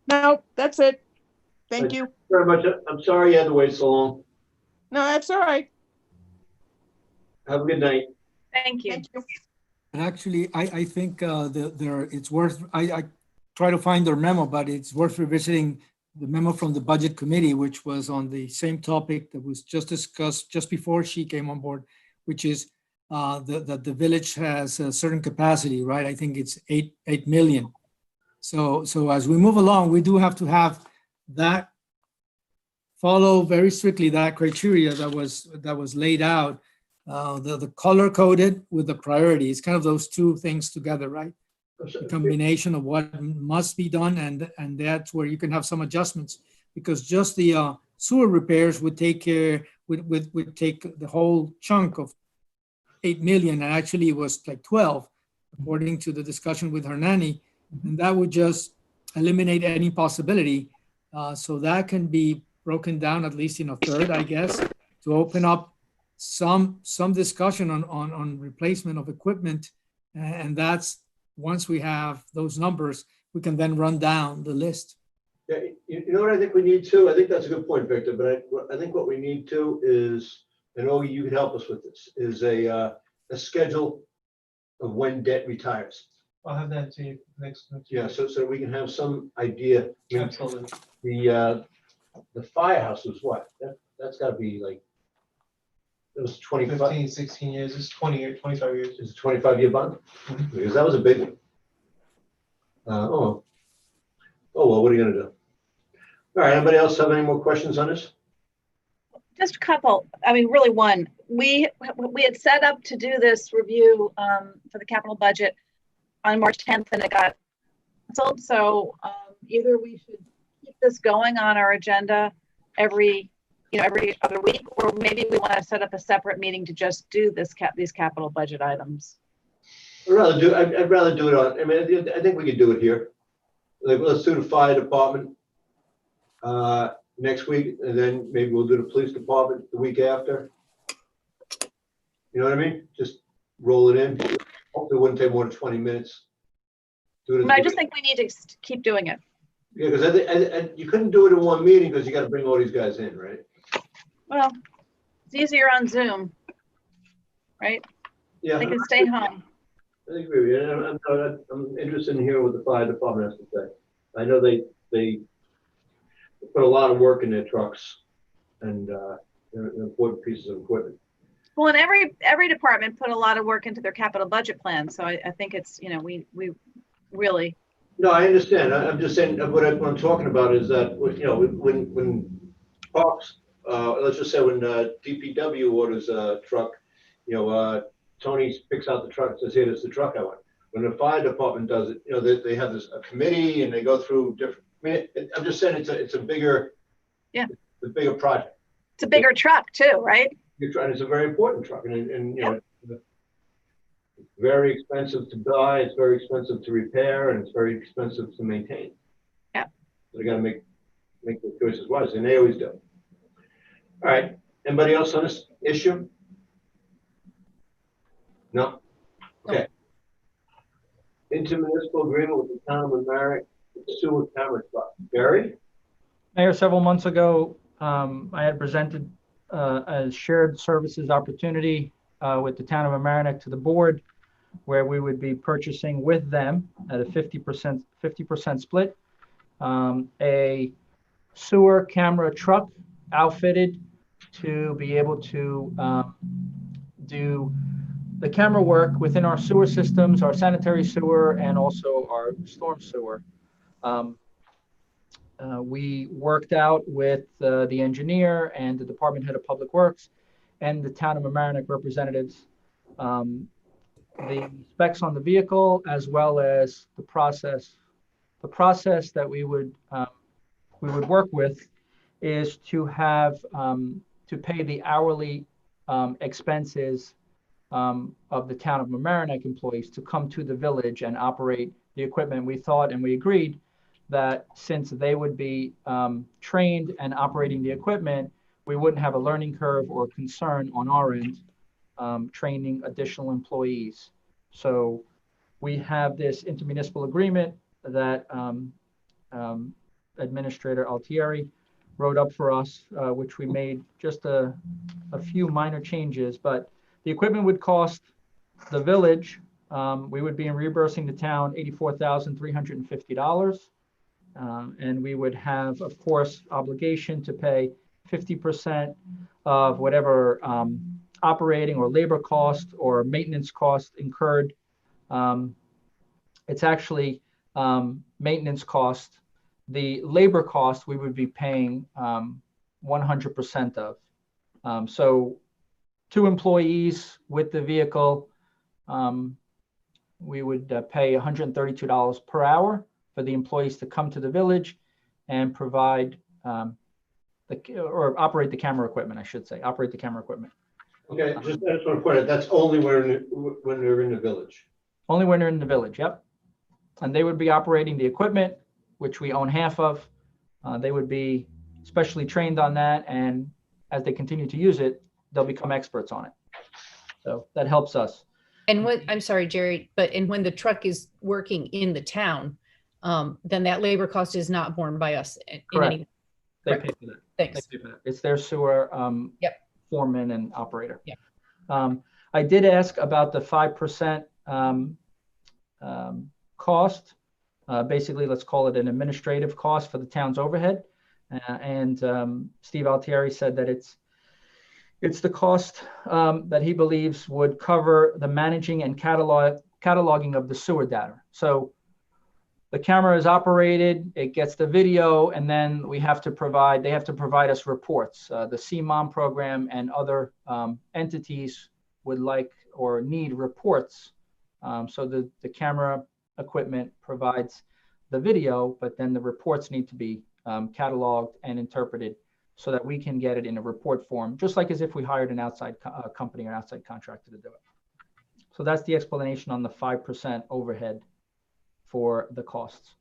No, that's it. Thank you very much. I'm sorry you had to wait so long. No, that's all right. Have a good night. Thank you. Thank you. And actually, I think it's worth, I try to find their memo, but it's worth revisiting the memo from the budget committee, which was on the same topic that was just discussed just before she came on board, which is that the village has a certain capacity, right? I think it's 8 million. So as we move along, we do have to have that follow very strictly that criteria that was laid out. The color coded with the priority. It's kind of those two things together, right? The combination of what must be done, and that's where you can have some adjustments, because just the sewer repairs would take care would take the whole chunk of 8 million, and actually it was like 12 according to the discussion with Hernani, and that would just eliminate any possibility So that can be broken down at least in a third, I guess, to open up some discussion on replacement of equipment. And that's, once we have those numbers, we can then run down the list. Yeah, you know what I think we need to? I think that's a good point, Victor, but I think what we need to is, and Augie, you can help us with this, is a schedule of when debt retires. I'll have that to you next. Yeah, so we can have some idea. I mean, Absolutely. The firehouse was what? That's gotta be like, it was 25, 15, 16 years, it's 20 years, 25 years. it's a 25-year bond? Because that was a big one. Oh, well, what are you gonna do? All right, anybody else have any more questions on this? Just a couple. I mean, really one. We had set up to do this review for the capital budget on March 10th, and it got canceled. So either we should keep this going on our agenda every other week, or maybe we want to set up a separate meeting to just do these capital budget items. I'd rather do it on, I mean, I think we could do it here. Like, let's do the fire department next week, and then maybe we'll do the police department the week after. You know what I mean? Just roll it in. Hopefully it wouldn't take more than 20 minutes. Do it. But I just think we need to keep doing it. Yeah, because you couldn't do it in one meeting because you got to bring all these guys in, right? Well, it's easier on Zoom, right? Yeah. They can stay home. I agree with you. I'm interested in hearing what the fire department has to say. I know they put a lot of work in their trucks, and they're important pieces of equipment. Well, and every department put a lot of work into their capital budget plan. So I think it's, we really. No, I understand. I'm just saying what I'm talking about is that, when Parks, let's just say when DPW orders a truck, Tony picks out the truck and says, "Here, this is the truck I want." When the fire department does it, they have a committee and they go through different. I mean, I'm just saying it's a bigger, yeah, it's a bigger project. It's a bigger truck too, right? It's a very important truck, and it's very expensive to buy. It's very expensive to repair, and it's very expensive to maintain. Yeah. So they got to make the choices wise, and they always do. All right. Anybody else on this issue? No. Okay. Intermunicipal agreement with the town of Mamaroneck sewer camera truck. Barry? Mayor, several months ago, I had presented a shared services opportunity with the town of Mamaroneck to the board, where we would be purchasing with them at a 50% split, a sewer camera truck outfitted to be able to do the camera work within our sewer systems, our sanitary sewer, and also our storm sewer. We worked out with the engineer and the department head of public works and the town of Mamaroneck representatives, the specs on the vehicle, as well as the process. The process that we would work with is to have to pay the hourly expenses of the town of Mamaroneck employees to come to the village and operate the equipment. We thought and we agreed that since they would be trained and operating the equipment, we wouldn't have a learning curve or concern on our end training additional employees. So we have this intermunicipal agreement that Administrator Altieri wrote up for us, which we made just a few minor changes, but the equipment would cost the village, we would be reimbursing the town $84,350. And we would have, of course, obligation to pay 50% of whatever operating or labor cost or maintenance cost incurred. It's actually maintenance cost. The labor cost we would be paying 100% of. So 2 employees with the vehicle, we would pay $132 per hour for the employees to come to the village and provide or operate the camera equipment, I should say, operate the camera equipment. Okay, I just want to point out, that's only when they're in the village. Only when they're in the village, yep. And they would be operating the equipment, which we own half of, They would be specially trained on that, and as they continue to use it, they'll become experts on it. So that helps us. And what, I'm sorry, Jerry, and when the truck is working in the town, then that labor cost is not borne by us in Correct. any. They Correct. pay for that. Thanks. They pay for that. It's their sewer Yep. foreman and operator. Yep. I did ask about the 5% cost. Basically, let's call it an administrative cost for the town's overhead. Steve Altieri said that it's the cost that he believes would cover the managing and cataloging of the sewer data. So the camera is operated, it gets the video, and then they have to provide us reports. The CMOM program and other entities would like or need reports. So the camera equipment provides the video, but then the reports need to be cataloged and interpreted so that we can get it in a report form, just like as if we hired an outside company or an outside contractor to do it. So that's the explanation on the 5% overhead for the costs.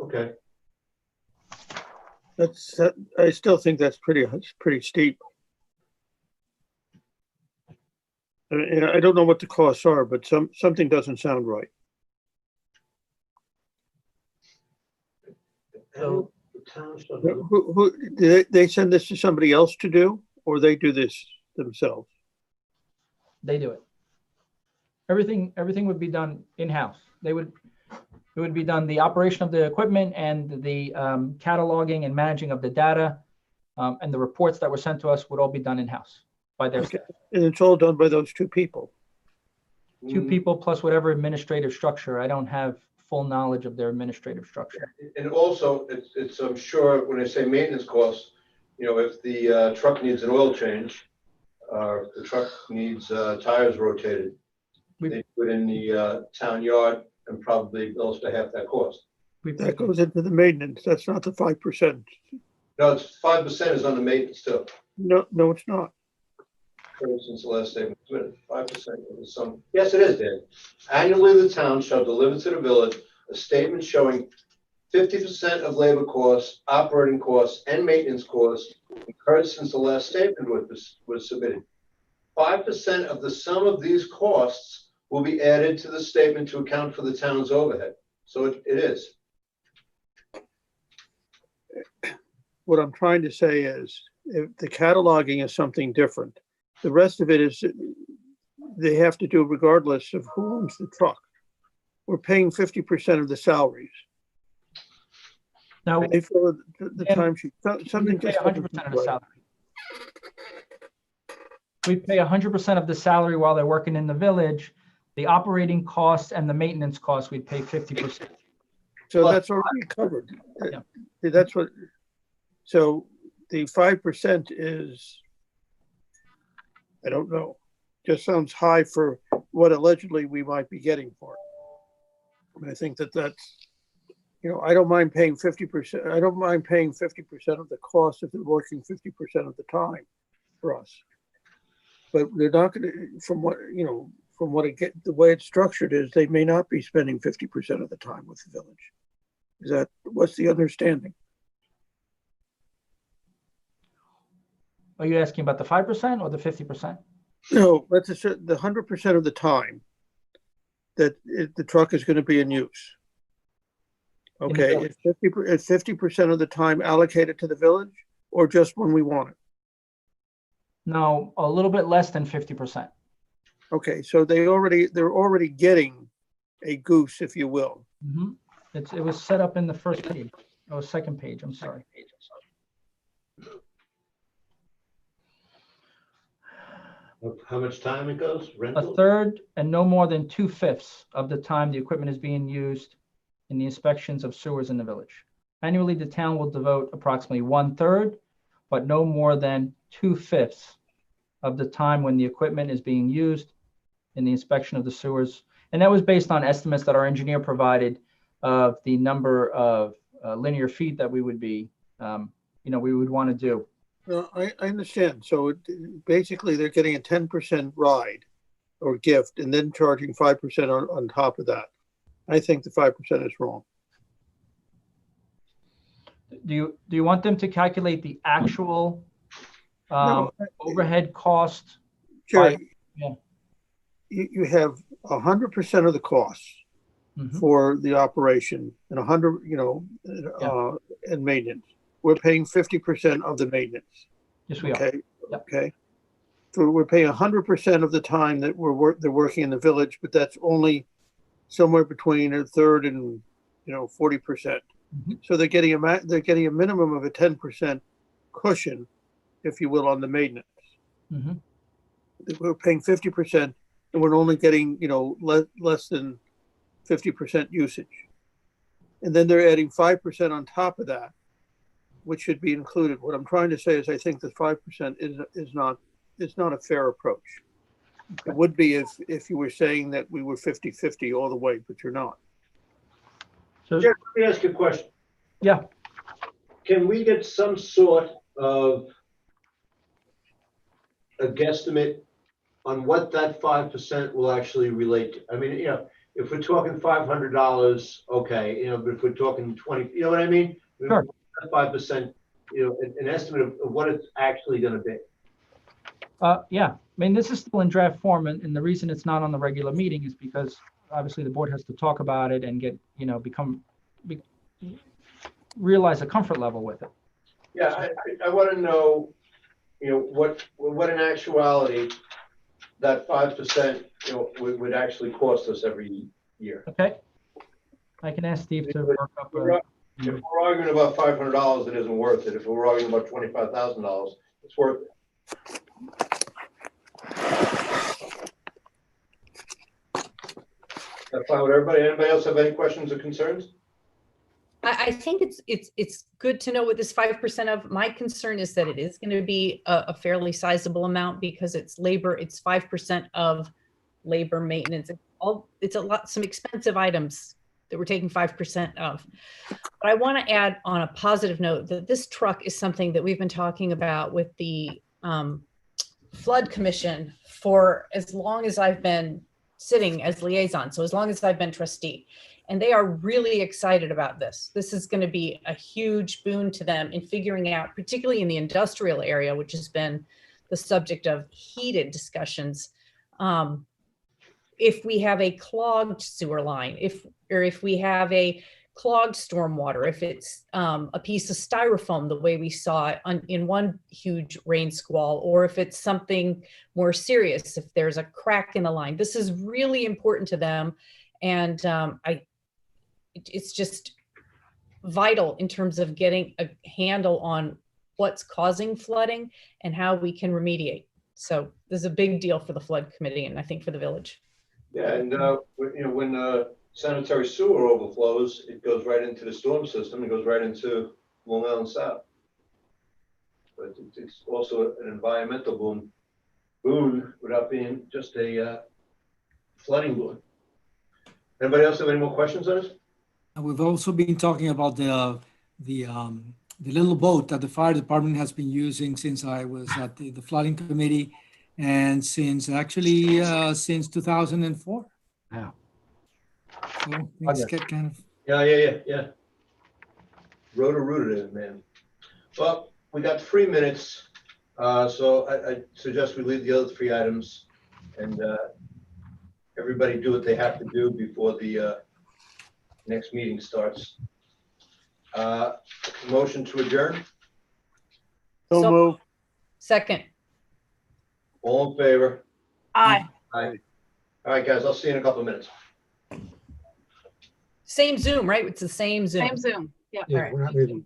Okay. I still think that's pretty steep. I don't know what the costs are, but something doesn't sound right. So, Who do they send this to somebody else to do, or they do this themselves? They do it. Everything would be done in-house. It would be done, the operation of the equipment and the cataloging and managing of the data and the reports that were sent to us would all be done in-house by their staff. And it's all done by those two people. Two people plus whatever administrative structure. I don't have full knowledge of their administrative structure. And also, it's I'm sure when I say maintenance costs, if the truck needs an oil change, or if the truck needs tires rotated, they put in the town yard and probably bills for half that cost. That goes into the maintenance. That's not the 5%. No, it's 5% is on the maintenance too. No, it's not. Since the last statement, 5% of the sum. Yes, it is, Dan. Annually, the town shall deliver to the village a statement showing 50% of labor costs, operating costs, and maintenance costs incurred since the last statement was submitted. 5% of the sum of these costs will be added to the statement to account for the town's overhead. So it is. What I'm trying to say is, if the cataloging is something different, the rest of it is they have to do regardless of who owns the truck. We're paying 50% of the salaries. Now, they fill the timesheet. Something pay just 100% of the salary. We pay 100% of the salary while they're working in the village. The operating costs and the maintenance costs, we'd pay 50%. So that's already covered. Yeah. That's what. So the 5% is, I don't know, just sounds high for what allegedly we might be getting for it. I think that's, I don't mind paying 50%. I don't mind paying 50% of the cost if they're working 50% of the time for us. But they're not going to, from what the way it's structured is, they may not be spending 50% of the time with the village. What's the understanding? Are you asking about the 5% or the 50%? No, that's the 100% of the time that the truck is going to be in use. Okay, is 50% of the time allocated to the village, or just when we want it? No, a little bit less than 50%. Okay, so they're already getting a goose, if you will. Mm-hmm. It was set up in the first page. Oh, second page. I'm sorry. How much time it goes? Rental? A third and no more than 2/5 of the time the equipment is being used in the inspections of sewers in the village. Annually, the town will devote approximately 1/3, but no more than 2/5 of the time when the equipment is being used in the inspection of the sewers. And that was based on estimates that our engineer provided of the number of linear feet that we would be, we would want to do. No, I understand. So basically they're getting a 10% ride or gift and then charging 5% on top of that. I think the 5% is wrong. Do you want them to calculate the actual No, overhead cost? Jerry, yeah. you have 100% of the costs Mhm. for the operation and 100, and maintenance. We're paying 50% of the maintenance. Yes, we are. Okay. Yep. Okay. So we're paying 100% of the time that they're working in the village, but that's only somewhere between a third and 40%. Mhm. So they're getting a minimum of a 10% cushion, if you will, on the maintenance. Mhm. We're paying 50% and we're only getting less than 50% usage. And then they're adding 5% on top of that, which should be included. What I'm trying to say is I think that 5% is not a fair approach. It would be if you were saying that we were 50-50 all the way, but you're not. So, Jeff, let me ask you a question. yeah. Can we get some sort of a guesstimate on what that 5% will actually relate to? I mean, if we're talking $500, okay, but if we're talking 20, you know what I mean? Sure. 5%, an estimate of what it's actually going to be. Yeah, I mean, this is still in draft form, and the reason it's not on the regular meeting is because obviously the board has to talk about it and get, realize a comfort level with it. Yeah, I want to know, what in actuality that 5%, would actually cost us every year. Okay. I can ask Steve to work up a. If we're arguing about $500, it isn't worth it. If we're arguing about $25,000, it's worth it. That's fine with everybody. Anybody else have any questions or concerns? I think it's good to know what this 5% of. My concern is that it is going to be a fairly sizable amount because it's labor. It's 5% of labor, maintenance. It's some expensive items that we're taking 5% of. But I want to add on a positive note that this truck is something that we've been talking about with the Flood Commission for as long as I've been sitting as liaison. So as long as I've been trustee. And they are really excited about this. This is going to be a huge boon to them in figuring out, particularly in the industrial area, which has been the subject of heated discussions. If we have a clogged sewer line, if we have a clogged stormwater, if it's a piece of styrofoam, the way we saw it in one huge rain squall, or if it's something more serious, if there's a crack in the line, this is really important to them. And it's just vital in terms of getting a handle on what's causing flooding and how we can remediate. So this is a big deal for the flood committee and I think for the village. Yeah, and when sanitary sewer overflows, it goes right into the storm system. It goes right into Long Island South. But it's also an environmental boon without being just a flooding boon. Anybody else have any more questions on this? And we've also been talking about the little boat that the fire department has been using since I was at the flooding committee, and since 2004. Yeah. So things get kind of. Yeah. Rooted in, man. Well, we got 3 minutes, so I suggest we leave the other 3 items, and everybody do what they have to do before the next meeting starts. Motion to adjourn. So move. Second. All in favor? Aye. Aye. All right, guys, I'll see you in a couple of minutes. Same Zoom, right? It's the same Zoom. Same Zoom. Yeah. Yeah, All right. we're not leaving.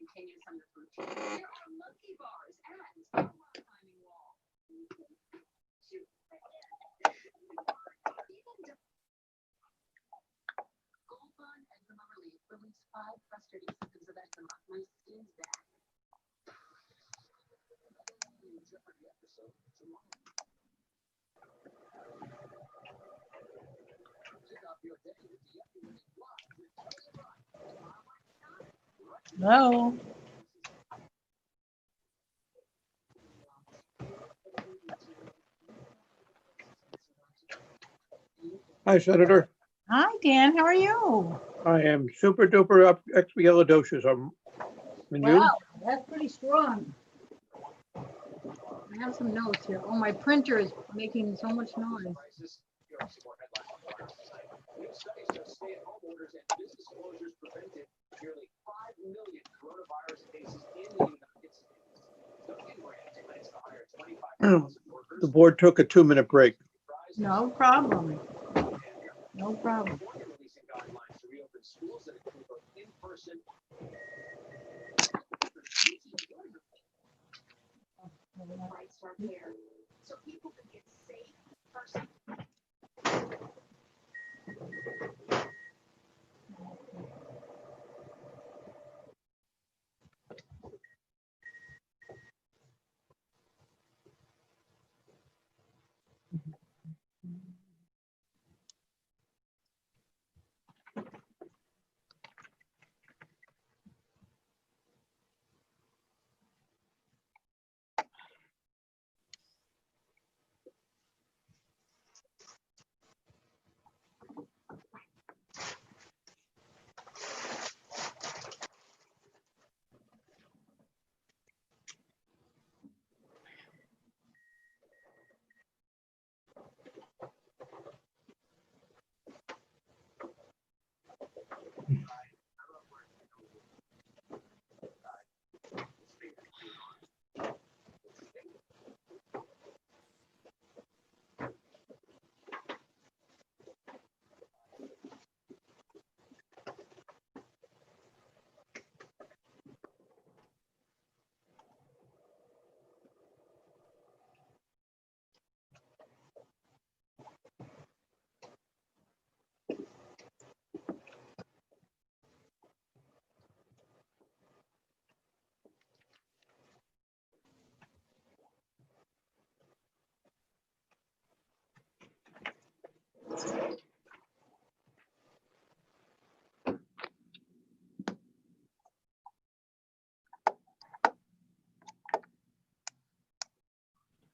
Continue some of the routine. There are monkey bars and a climbing wall. Hello. Hi, Senator. Hi, Dan. How are you? I am super duper up expialidocious. And you? Wow, that's pretty strong. I have some notes here. Oh, my printer is making so much noise. The board took a 2-minute break. No problem. No problem. So people can get safe first.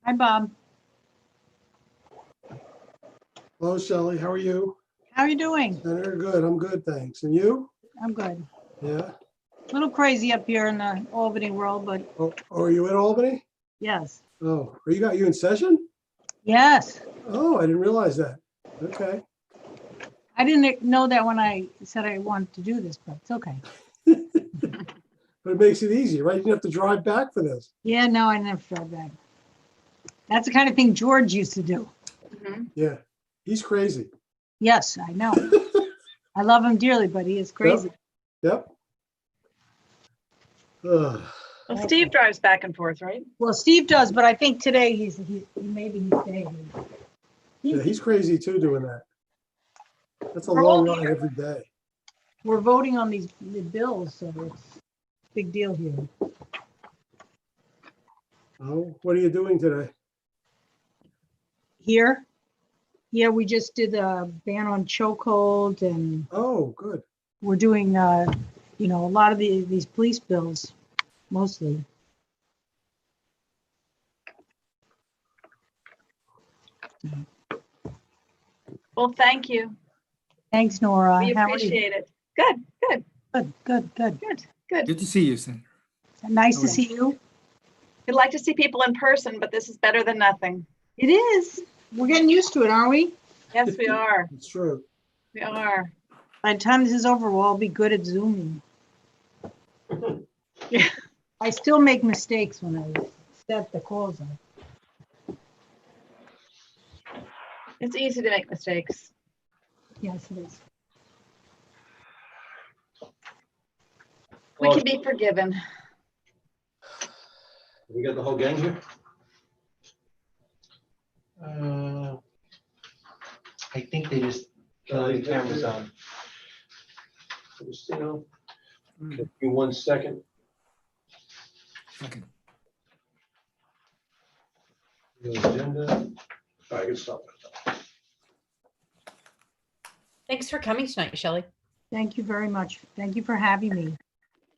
Hi, Bob. Hello, Shelley. How are you? How are you doing? Senator, good. I'm good, thanks. And you? I'm good. Yeah. A little crazy up here in the Albany world, but Oh, are you in Albany? yes. Oh, are you in session? Yes. Oh, I didn't realize that. Okay. I didn't know that when I said I wanted to do this, but it's okay. But it makes it easy, right? You didn't have to drive back for this. Yeah, no, I didn't have to drive back. That's the kind of thing George used to do. Yeah. He's crazy. Yes, I know. I love him dearly, but he is crazy. Yep. Ugh. Well, Steve drives back and forth, right? Well, Steve does, but I think today maybe he's staying. Yeah, he's crazy too doing that. That's a We're all long ride here. every day. We're voting on the bills, so it's a big deal here. Oh, what are you doing today? Here? Yeah, we just did a ban on chokehold and Oh, good. we're doing, a lot of these police bills, mostly. Well, thank you. Thanks, Nora. We How are you? appreciate it. Good, good, Good. good, good. Good to see you, Senator. Nice to see you. We'd like to see people in person, but this is better than nothing. It is. We're getting used to it, aren't we? Yes, we are. It's true. We are. By the time this is over, we'll all be good at Zooming. Yeah. I still make mistakes when I set the calls up. It's easy to make mistakes. Yes, it is. We can be forgiven. We got the whole gang here? I think they just turned the cameras on. Just, give me 1 second. Okay. The agenda. All right, good stuff. Thanks for coming tonight, Shelley. Thank you very much. Thank you for having me.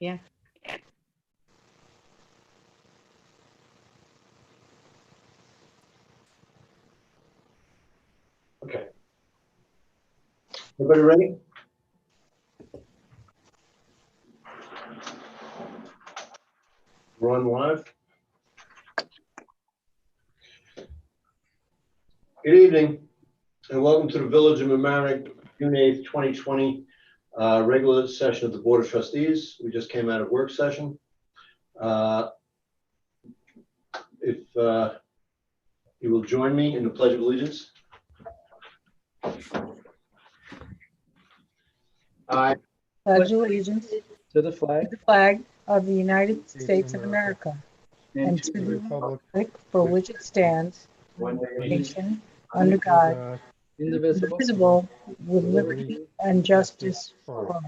Yeah. Okay. Everybody ready? We're on live. Good evening, and welcome to the Village of Mamaroneck, June 8th, 2020, regular session of the Board of Trustees. We just came out of work session. If you will join me in the Pledge of Allegiance. I Pledge allegiance To the flag to the flag of the United States of America and to the republic for which it stands, one nation, nation, under God, indivisible. indivisible, with liberty and justice for all.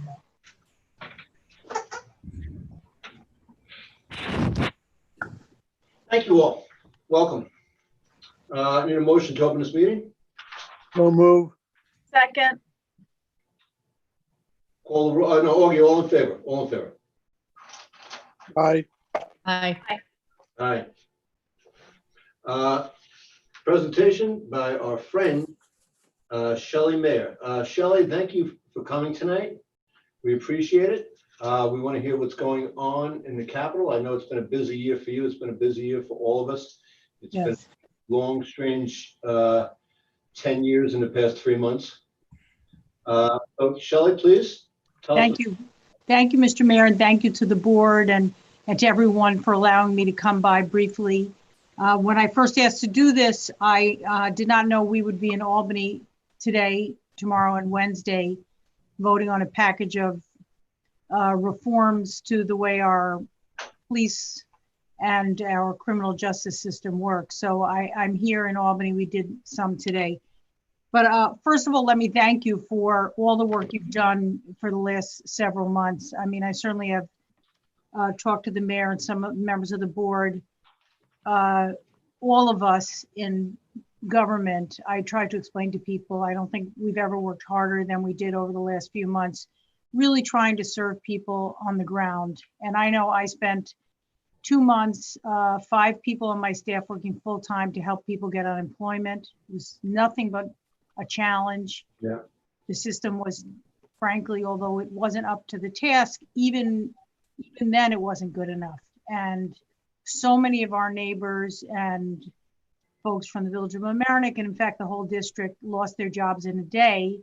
thank you all. Welcome. I need a motion to open this meeting. So move. Second, Call the roll. No, Augie, all in favor? All in favor? Aye. Hi. Aye. Presentation by our friend, Shelley Mayer. Shelley, thank you for coming tonight. We appreciate it. We want to hear what's going on in the Capitol. I know it's been a busy year for you. It's been a busy year for all of us. It's been Yes. long, strange 10 years in the past 3 months. So Shelley, please tell us. Thank you. Thank you, Mr. Mayor, and thank you to the board and to everyone for allowing me to come by briefly. When I first asked to do this, I did not know we would be in Albany today, tomorrow, and Wednesday, voting on a package of reforms to the way our police and our criminal justice system works. So I'm here in Albany. We did some today. But first of all, let me thank you for all the work you've done for the last several months. I mean, I certainly have talked to the mayor and some members of the board. All of us in government, I try to explain to people, I don't think we've ever worked harder than we did over the last few months, really trying to serve people on the ground. And I know I spent 2 months, 5 people on my staff working full time to help people get unemployment. It was nothing but a challenge. Yeah. The system was, frankly, although it wasn't up to the task, even then it wasn't good enough. And so many of our neighbors and folks from the Village of Mamaroneck, and in fact, the whole district, lost their jobs in a day.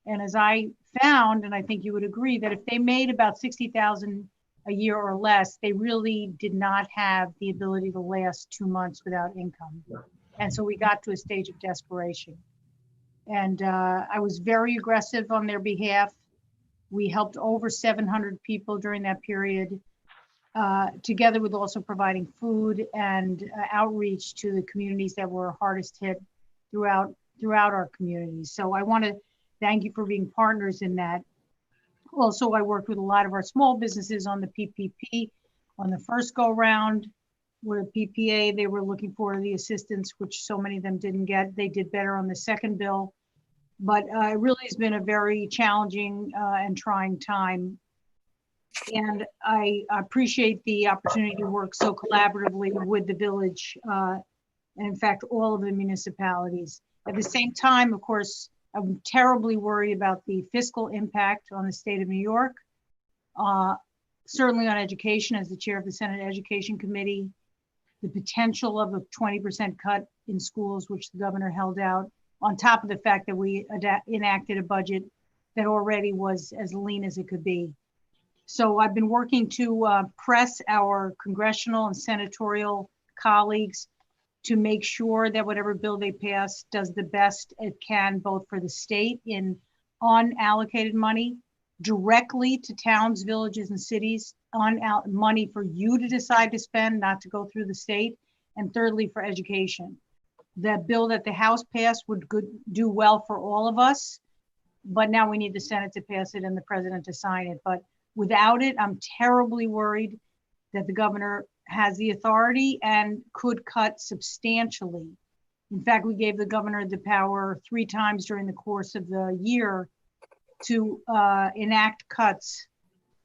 And as I found, and I think you would agree, that if they made about $60,000 a year or less, they really did not have the ability to last 2 months without income. And so we got to a stage of desperation. And I was very aggressive on their behalf. We helped over 700 people during that period, together with also providing food and outreach to the communities that were hardest hit throughout our communities. So I want to thank you for being partners in that. Also, I worked with a lot of our small businesses on the PPP on the first go round, where PPA, they were looking for the assistance, which so many of them didn't get. They did better on the second bill. But it really has been a very challenging and trying time. And I appreciate the opportunity to work so collaboratively with the village, and in fact, all of the municipalities. At the same time, of course, I'm terribly worried about the fiscal impact on the state of New York, certainly on education as the chair of the Senate Education Committee, the potential of a 20% cut in schools, which the governor held out, on top of the fact that we enacted a budget that already was as lean as it could be. So I've been working to press our congressional and senatorial colleagues to make sure that whatever bill they pass does the best it can, both for the state in unallocated money, directly to towns, villages, and cities, on money for you to decide to spend, not to go through the state, and thirdly, for education. That bill that the House passed would do well for all of us, but now we need the Senate to pass it and the president to sign it. But without it, I'm terribly worried that the governor has the authority and could cut substantially. In fact, we gave the governor the power 3 times during the course of the year to enact cuts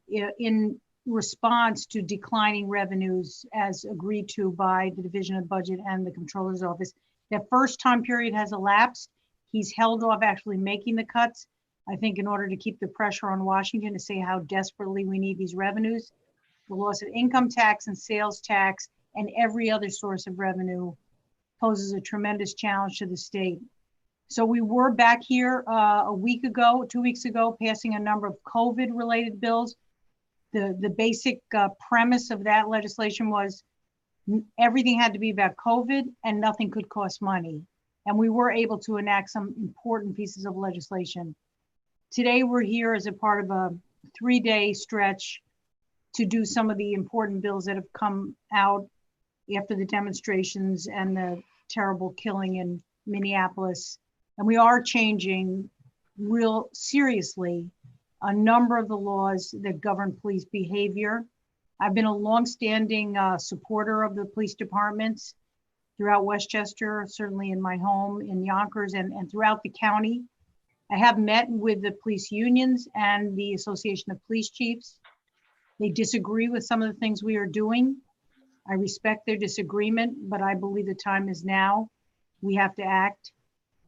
in response to declining revenues as agreed to by the Division of Budget and the Comptroller's Office. That first time period has elapsed. He's held off actually making the cuts, I think, in order to keep the pressure on Washington to say how desperately we need these revenues. The loss of income tax and sales tax and every other source of revenue poses a tremendous challenge to the state. So we were back here a week ago, 2 weeks ago, passing a number of COVID-related bills. The basic premise of that legislation was everything had to be about COVID and nothing could cost money. And we were able to enact some important pieces of legislation. Today, we're here as a part of a 3-day stretch to do some of the important bills that have come out after the demonstrations and the terrible killing in Minneapolis. And we are changing real seriously a number of the laws that govern police behavior. I've been a longstanding supporter of the police departments throughout Westchester, certainly in my home in Yonkers and throughout the county. I have met with the police unions and the Association of Police Chiefs. They disagree with some of the things we are doing. I respect their disagreement, but I believe the time is now. We have to act.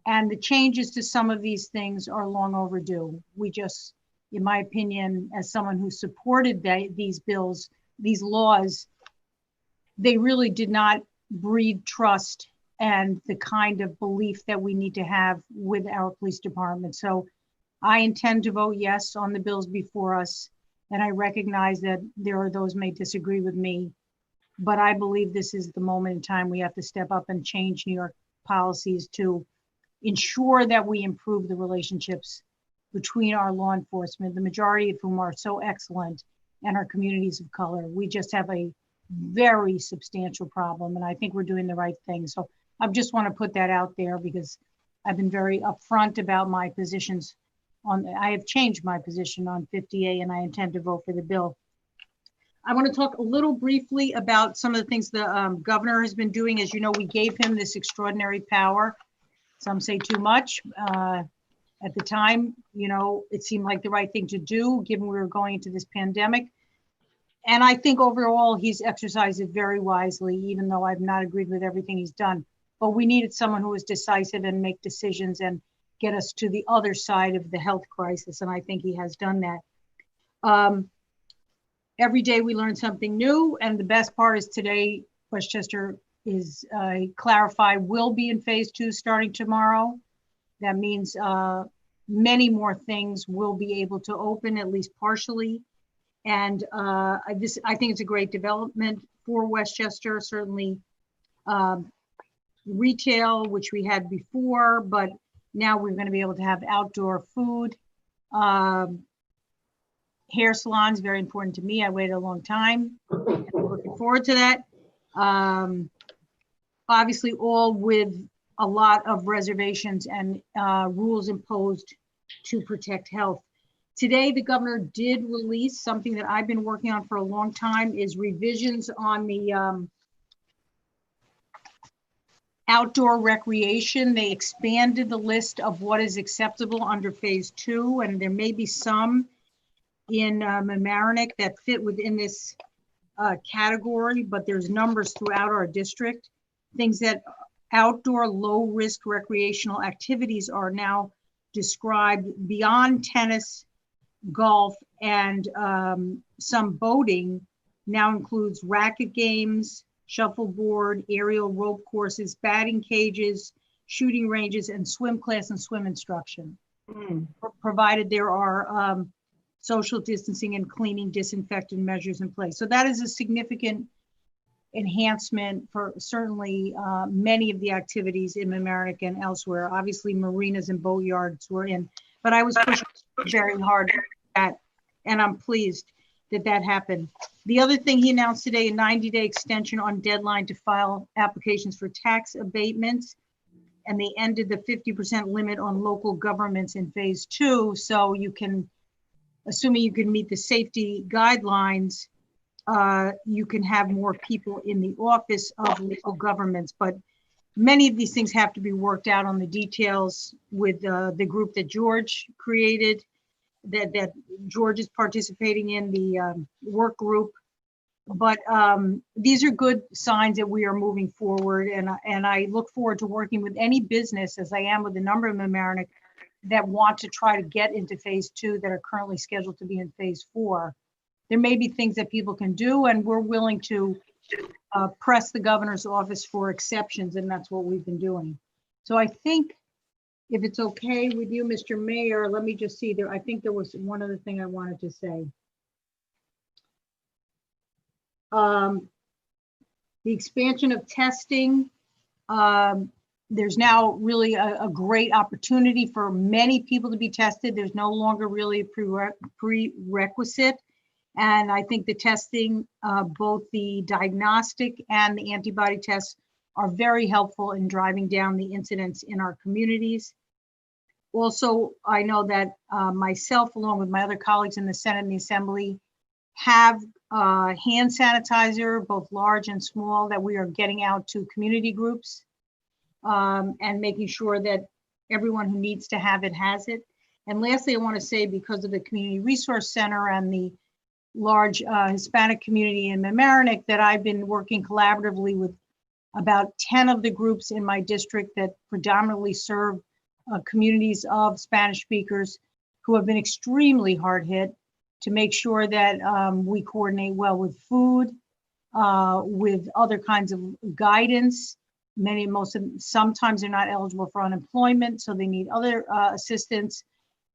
And the changes to some of these things are long overdue. We just, in my opinion, as someone who supported these bills, these laws, they really did not breed trust and the kind of belief that we need to have with our police department. So I intend to vote yes on the bills before us. And I recognize that there are those who may disagree with me, but I believe this is the moment in time we have to step up and change New York policies to ensure that we improve the relationships between our law enforcement, the majority of whom are so excellent, and our communities of color. We just have a very substantial problem, and I think we're doing the right thing. So I just want to put that out there because I've been very upfront about my positions on, I have changed my position on 50A and I intend to vote for the bill. I want to talk a little briefly about some of the things the governor has been doing. As you know, we gave him this extraordinary power. Some say too much. At the time, you know, it seemed like the right thing to do given we were going into this pandemic. And I think overall he's exercised it very wisely, even though I've not agreed with everything he's done. But we needed someone who was decisive and make decisions and get us to the other side of the health crisis. And I think he has done that. Every day we learn something new. And the best part is today, Westchester is clarified will be in phase 2 starting tomorrow. That means many more things will be able to open, at least partially. And I think it's a great development for Westchester, certainly retail, which we had before, but now we're going to be able to have outdoor food. Hair salons, very important to me. I waited a long time. I'm looking forward to that. Obviously, all with a lot of reservations and rules imposed to protect health. Today, the governor did release something that I've been working on for a long time, is revisions on the outdoor recreation. They expanded the list of what is acceptable under phase 2, and there may be some in Mamaroneck that fit within this category, but there's numbers throughout our district. Things that outdoor low-risk recreational activities are now described beyond tennis, golf, and some boating now includes racket games, shuffleboard, aerial rope courses, batting cages, shooting ranges, and swim class and swim instruction, provided there are social distancing and cleaning disinfectant measures in place. So that is a significant enhancement for certainly many of the activities in Mamaroneck and elsewhere. Obviously, marinas and boatyards were in, but I was pushing very hard at that, and I'm pleased that that happened. The other thing he announced today, a 90-day extension on deadline to file applications for tax abatements, and they ended the 50% limit on local governments in phase 2. So you can, assuming you can meet the safety guidelines, you can have more people in the office of local governments, but many of these things have to be worked out on the details with the group that George created, that George is participating in, the work group. But these are good signs that we are moving forward, and I look forward to working with any business, as I am with a number of Mamaroneck, that want to try to get into phase 2 that are currently scheduled to be in phase 4. There may be things that people can do, and we're willing to press the governor's office for exceptions, and that's what we've been doing. So I think, if it's okay with you, Mr. Mayor, let me just see there. I think there was one other thing I wanted to say. The expansion of testing. There's now really a great opportunity for many people to be tested. There's no longer really a prerequisite. And I think the testing, both the diagnostic and the antibody tests, are very helpful in driving down the incidence in our communities. Also, I know that myself, along with my other colleagues in the Senate and the Assembly, have hand sanitizer, both large and small, that we are getting out to community groups and making sure that everyone who needs to have it has it. And lastly, I want to say, because of the Community Resource Center and the large Hispanic community in Mamaroneck, that I've been working collaboratively with about 10 of the groups in my district that predominantly serve communities of Spanish speakers who have been extremely hard hit, to make sure that we coordinate well with food, with other kinds of guidance. Sometimes they're not eligible for unemployment, so they need other assistance.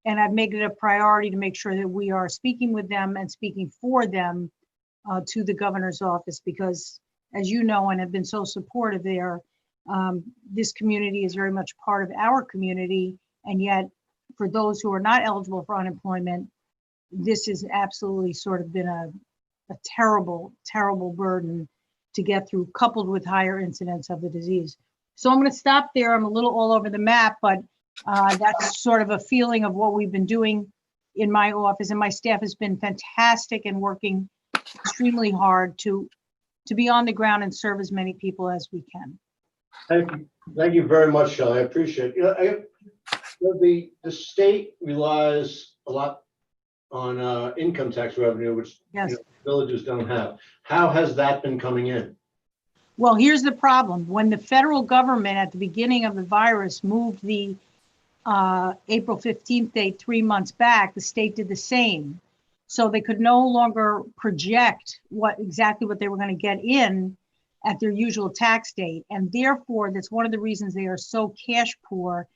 And I've made it a priority to make sure that we are speaking with them and speaking for them to the governor's office, because, as you know, and have been so supportive there, this community is very much part of our community. And yet, for those who are not eligible for unemployment, this has absolutely sort of been a terrible, terrible burden to get through, coupled with higher incidence of the disease. So I'm going to stop there. I'm a little all over the map, but that's sort of a feeling of what we've been doing in my office, and my staff has been fantastic and working extremely hard to be on the ground and serve as many people as we can. Thank you very much, Shelley. I appreciate it. The state relies a lot on income tax revenue, which Yes. Villages don't have. How has that been coming in? Well, here's the problem. When the federal government at the beginning of the virus moved the April 15th date 3 months back, the state did the same. So they could no longer project exactly what they were going to get in at their usual tax date. And therefore, that's one of the reasons they are so cash poor.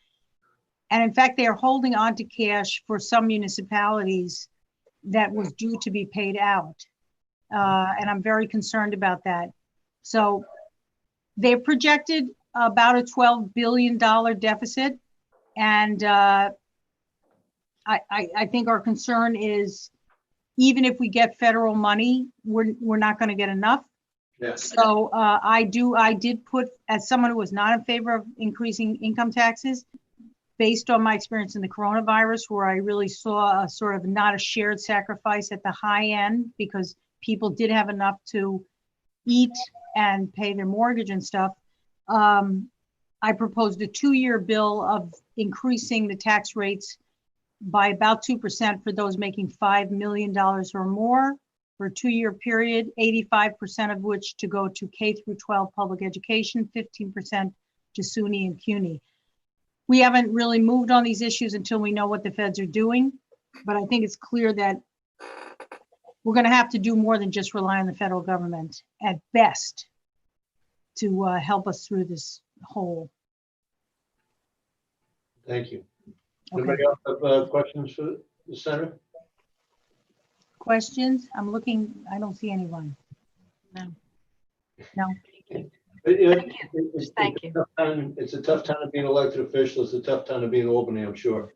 And in fact, they are holding on to cash for some municipalities that was due to be paid out. And I'm very concerned about that. So they've projected about a $12 billion deficit. And I think our concern is, even if we get federal money, we're not going to get enough. Yes. So I did put, as someone who was not in favor of increasing income taxes, based on my experience in the coronavirus, where I really saw a sort of not a shared sacrifice at the high end, because people did have enough to eat and pay their mortgage and stuff. I proposed a 2-year bill of increasing the tax rates by about 2% for those making $5 million or more for a 2-year period, 85% of which to go to K through 12 public education, 15% to SUNY and CUNY. We haven't really moved on these issues until we know what the feds are doing, but I think it's clear that we're going to have to do more than just rely on the federal government at best to help us through this hole. Thank you. Okay. Anybody else have questions for the Senator? Questions? I'm looking, I don't see anyone. No. Thank you. It's a tough time to be an elected official. It's a tough time to be in Albany, I'm sure.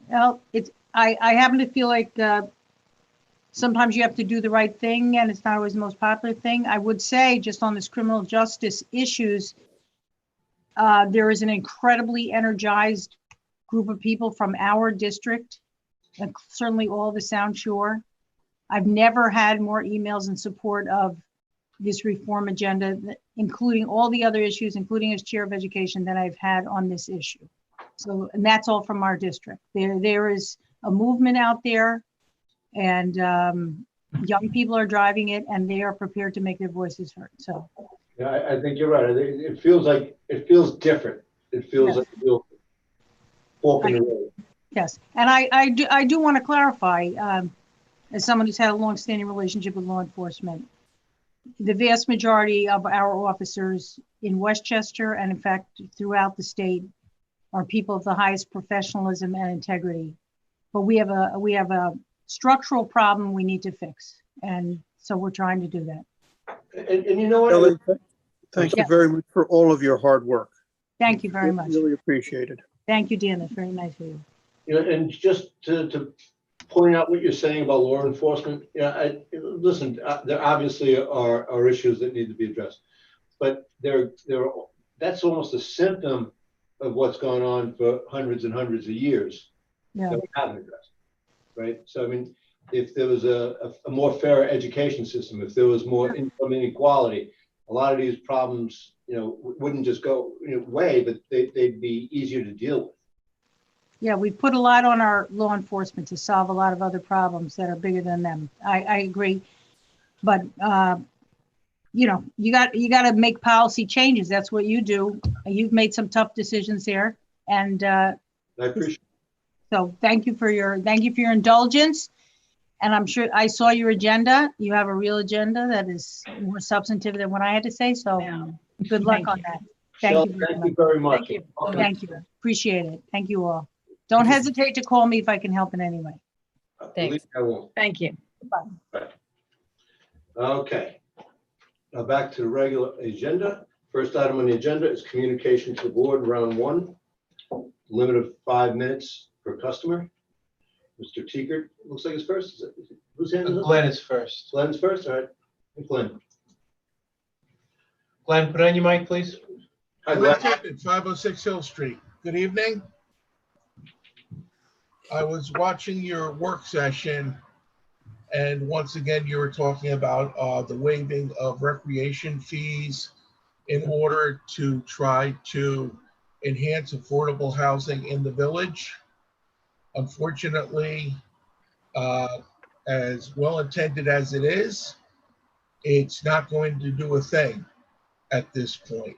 Well, I happen to feel like sometimes you have to do the right thing, and it's not always the most popular thing. I would say, just on this criminal justice issues, there is an incredibly energized group of people from our district, and certainly all the Sound Shore. I've never had more emails in support of this reform agenda, including all the other issues, including as chair of education, that I've had on this issue. So, and that's all from our district. There is a movement out there, and young people are driving it, and they are prepared to make their voices heard. So, Yeah, I think you're right. I think it feels different. It feels like a real fork in the road. yes, and I do want to clarify, as someone who's had a long-standing relationship with law enforcement, the vast majority of our officers in Westchester, and in fact throughout the state, are people of the highest professionalism and integrity. But we have a structural problem we need to fix, and so we're trying to do that. And you know what? Kelly, thank you very much for all of your hard work. Thank you very much. Really appreciate it. Thank you, Dan. That's very nice of you. You know, and just to point out what you're saying about law enforcement, listen, there obviously are issues that need to be addressed, but that's almost a symptom of what's gone on for hundreds and hundreds of years that we haven't addressed, right? So, I mean, if there was a more fair education system, if there was more income inequality, a lot of these problems, wouldn't just go away, but they'd be easier to deal with. Yeah, we put a lot on our law enforcement to solve a lot of other problems that are bigger than them. I agree, but you got to make policy changes. That's what you do. You've made some tough decisions there, and I appreciate it. So thank you for your indulgence. And I'm sure I saw your agenda. You have a real agenda that is more substantive than what I had to say. So good luck on that. Thank you very much. Thank you. Thank you. Appreciate it. Thank you all. Don't hesitate to call me if I can help in any way. Thanks. I won't. Thank you. Bye. Okay. Now back to the regular agenda. First item on the agenda is communication to the board, round one. Limit of 5 minutes per customer. Mr. Teekert, looks like it's first. Who's handling it? Glenn is first. Glenn's first, all right. Glenn. Glenn, put on your mic, please. Hi, Glenn. 506 Hill Street. Good evening. I was watching your work session, and once again, you were talking about the waiving of recreation fees in order to try to enhance affordable housing in the village. Unfortunately, as well intended as it is, it's not going to do a thing at this point.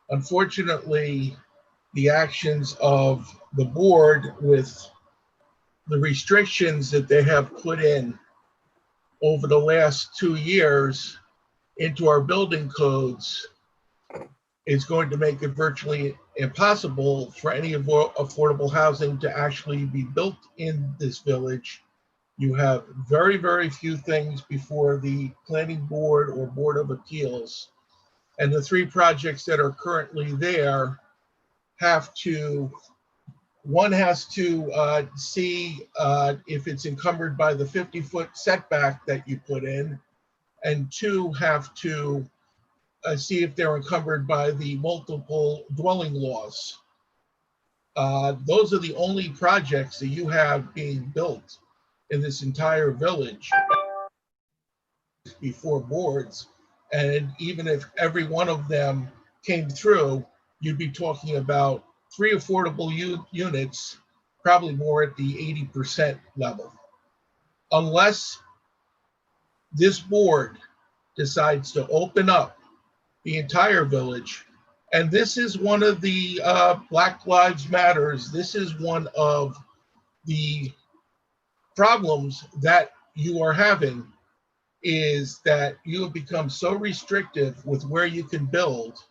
Unfortunately, the actions of the board with the restrictions that they have put in over the last 2 years into our building codes is going to make it virtually impossible for any affordable housing to actually be built in this village. You have very, very few things before the planning board or board of appeals. And the 3 projects that are currently there one has to see if it's encumbered by the 50-foot setback that you put in, and 2 have to see if they're encumbered by the multiple dwelling laws. Those are the only projects that you have being built in this entire village before boards. And even if every one of them came through, you'd be talking about 3 affordable units, probably more at the 80% level. Unless this board decides to open up the entire village, and this is one of the Black Lives Matters, this is one of the problems that you are having, is that you have become so restrictive with where you can build.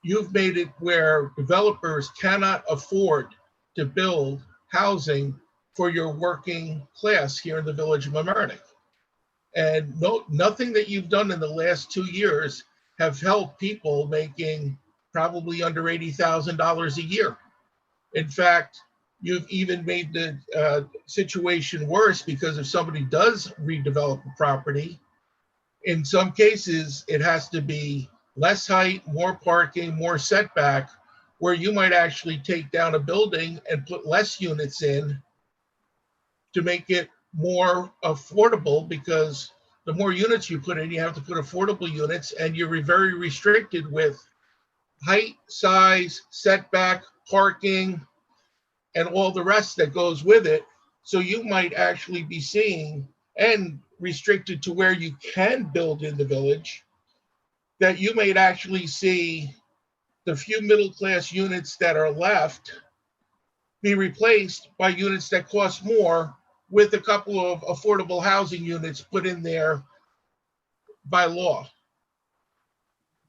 You've made it where developers cannot afford to build housing for your working class here in the village of Mamaroneck. And nothing that you've done in the last 2 years have helped people making probably under $80,000 a year. In fact, you've even made the situation worse, because if somebody does redevelop a property, in some cases, it has to be less height, more parking, more setback, where you might actually take down a building and put less units in to make it more affordable, because the more units you put in, you have to put affordable units, and you're very restricted with height, size, setback, parking, and all the rest that goes with it. So you might actually be seeing, and restricted to where you can build in the village, that you might actually see the few middle-class units that are left be replaced by units that cost more, with a couple of affordable housing units put in there by law.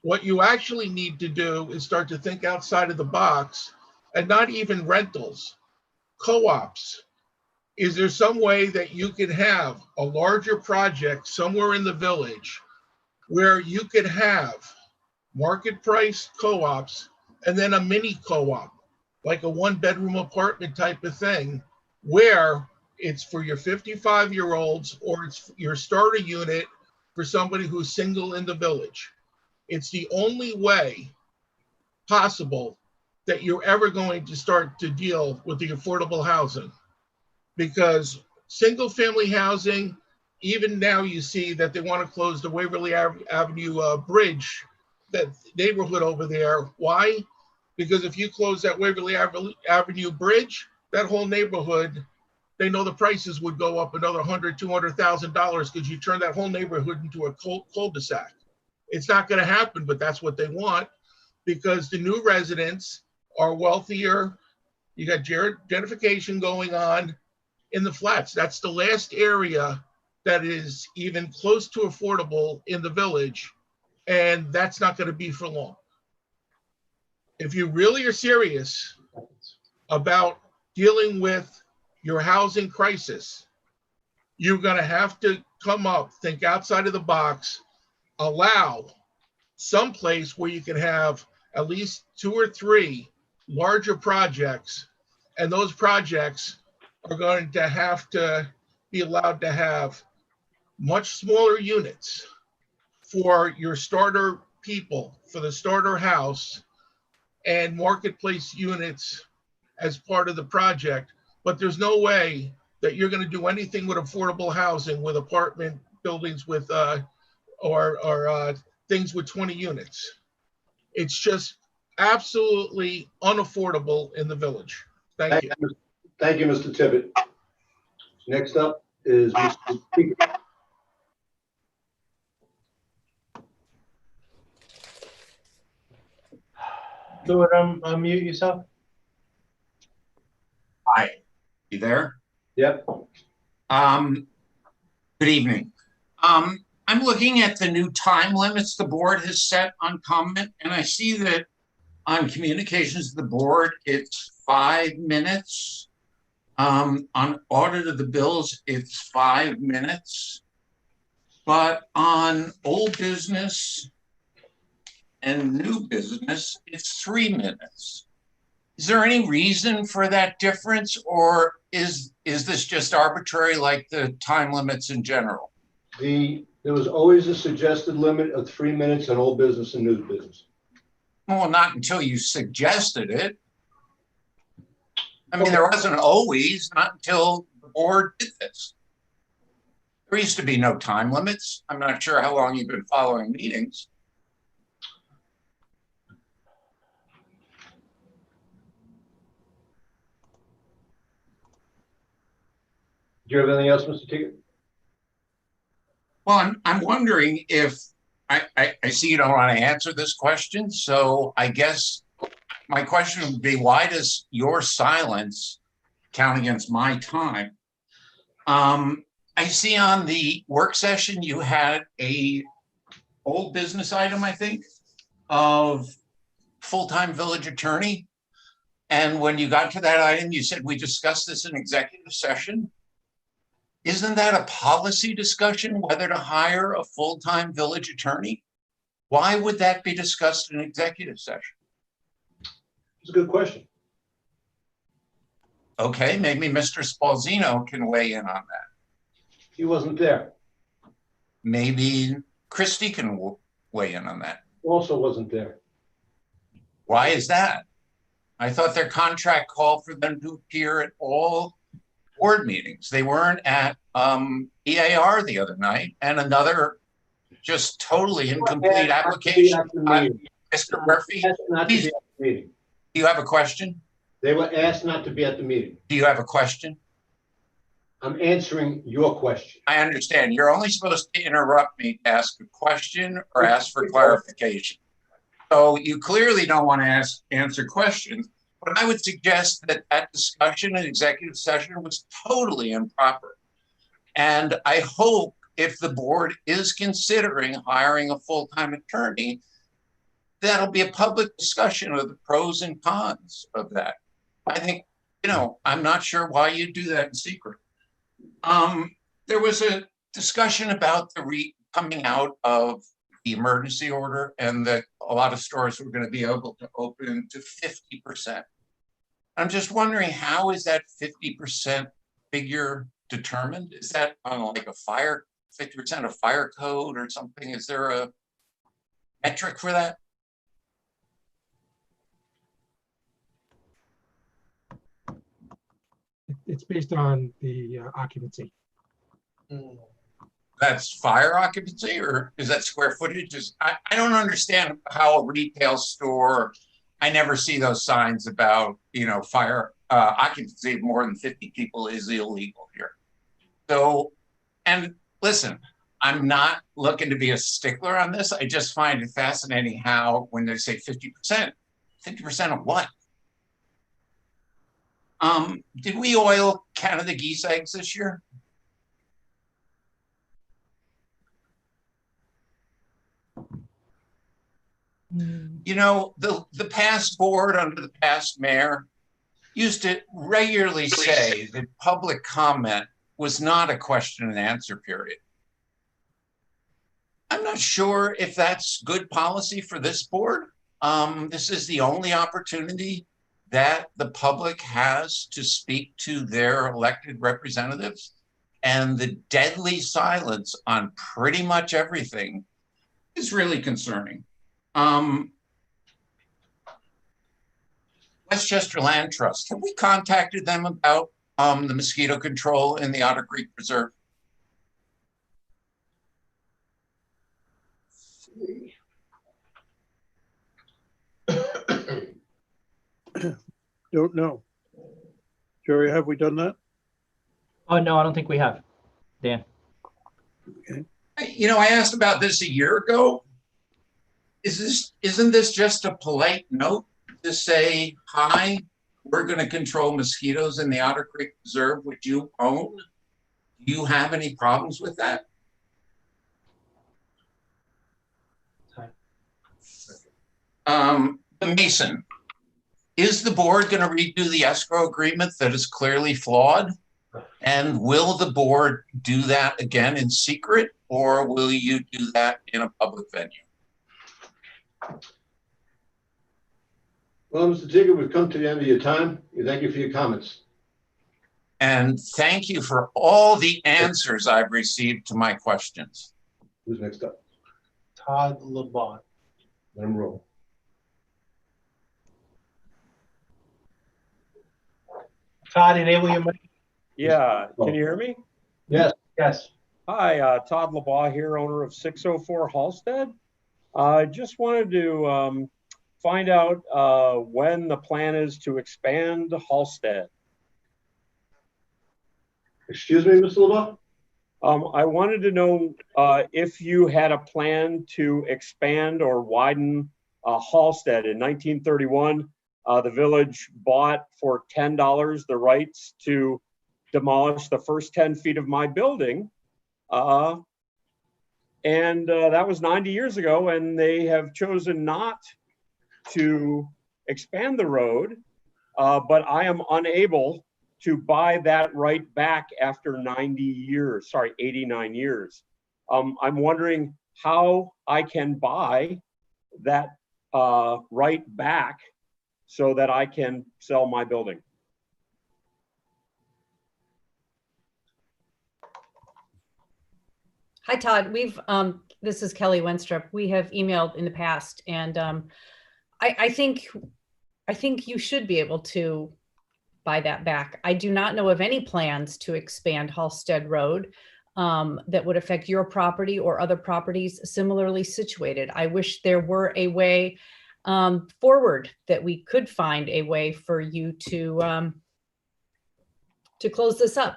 What you actually need to do is start to think outside of the box, and not even rentals, co-ops. Is there some way that you can have a larger project somewhere in the village where you could have market price co-ops and then a mini co-op, like a 1-bedroom apartment type of thing, where it's for your 55-year-olds, or it's your starter unit for somebody who's single in the village? It's the only way possible that you're ever going to start to deal with the affordable housing. Because single family housing, even now you see that they want to close the Waverly Avenue Bridge, that neighborhood over there. Why? Because if you close that Waverly Avenue Bridge, that whole neighborhood, they know the prices would go up another $100,000, $200,000, because you turn that whole neighborhood into a cul-de-sac. It's not going to happen, but that's what they want, because the new residents are wealthier. You got gentrification going on in the flats. That's the last area that is even close to affordable in the village, and that's not going to be for long. If you really are serious about dealing with your housing crisis, you're going to have to think outside of the box, allow some place where you can have at least 2 or 3 larger projects, and those projects are going to have to be allowed to have much smaller units for your starter people, for the starter house, and marketplace units as part of the project. But there's no way that you're going to do anything with affordable housing with apartment buildings with or things with 20 units. It's just absolutely unaffordable in the village. Thank you. Thank you, Mr. Tibbet. Next up is Mr. Speaker. Do it, unmute yourself. Hi, you there? Yep. Good evening. I'm looking at the new time limits the board has set on comment, and I see that on communications to the board, it's 5 minutes. On audit of the bills, it's 5 minutes. But on old business and new business, it's 3 minutes. Is there any reason for that difference, or is this just arbitrary like the time limits in general? There was always a suggested limit of 3 minutes on old business and new business. Well, not until you suggested it. I mean, there wasn't always, not until the board did this. There used to be no time limits. I'm not sure how long you've been following meetings. Do you have anything else, Mr. Tiggett? Well, I'm wondering if, I see you don't want to answer this question, so I guess my question would be, why does your silence count against my time? I see on the work session you had a old business item, I think, of full-time village attorney. And when you got to that item, you said, we discussed this in executive session. Isn't that a policy discussion, whether to hire a full-time village attorney? Why would that be discussed in executive session? It's a good question. Okay, maybe Mr. Spalzino can weigh in on that. He wasn't there. Maybe Christie can weigh in on that. Also wasn't there. Why is that? I thought their contract called for them to appear at all board meetings. They weren't at EAR the other night, and another just totally incomplete application. Mr. Murphy, Not to be at the meeting. do you have a question? They were asked not to be at the meeting. Do you have a question? I'm answering your question. I understand. You're only supposed to interrupt me to ask a question or ask for clarification. So you clearly don't want to answer questions, but I would suggest that that discussion in executive session was totally improper. And I hope if the board is considering hiring a full-time attorney, that'll be a public discussion of the pros and cons of that. I think, you know, I'm not sure why you do that in secret. There was a discussion about the coming out of the emergency order and that a lot of stores were going to be able to open to 50%. I'm just wondering, how is that 50% figure determined? Is that on like a 50% of fire code or something? Is there a metric for that? It's based on the occupancy. That's fire occupancy, or is that square footage? I don't understand how a retail store, I never see those signs about, you know, fire occupancy of more than 50 people is illegal here. So, and listen, I'm not looking to be a stickler on this. I just find it fascinating how when they say 50%, 50% of what? Did we oil Canada geese eggs this year? You know, the past board under the past mayor used to regularly say that public comment was not a question and answer period. I'm not sure if that's good policy for this board. This is the only opportunity that the public has to speak to their elected representatives, and the deadly silence on pretty much everything is really concerning. Westchester Land Trust, have we contacted them about the mosquito control in the Otter Creek Preserve? Don't know. Jerry, have we done that? Oh, no, I don't think we have. Dan. Okay. You know, I asked about this a year ago. Isn't this just a polite note to say, hi, we're going to control mosquitoes in the Otter Creek Preserve, which you own? Do you have any problems with that? The Mason, is the board going to redo the escrow agreement that is clearly flawed? And will the board do that again in secret, or will you do that in a public venue? Well, Mr. Tigger, we've come to the end of your time. Thank you for your comments. And thank you for all the answers I've received to my questions. Who's next up? Todd LeBon. Let him roll. Todd, enable your mic. Yeah, can you hear me? Yes. Yes. Hi, Todd LeBaugh here, owner of 604 Halstead. I just wanted to find out when the plan is to expand Halstead. Excuse me, Mr. LeBeau? I wanted to know if you had a plan to expand or widen Halstead. In 1931, the village bought for $10 the rights to demolish the first 10 feet of my building. And that was 90 years ago, and they have chosen not to expand the road, but I am unable to buy that right back after 89 years. I'm wondering how I can buy that right back so that I can sell my building. Hi, Todd. This is Kelly Wenstrup. We have emailed in the past, and I think you should be able to buy that back. I do not know of any plans to expand Halsted Road that would affect your property or other properties similarly situated. I wish there were a way forward that we could find a way for you to close this up.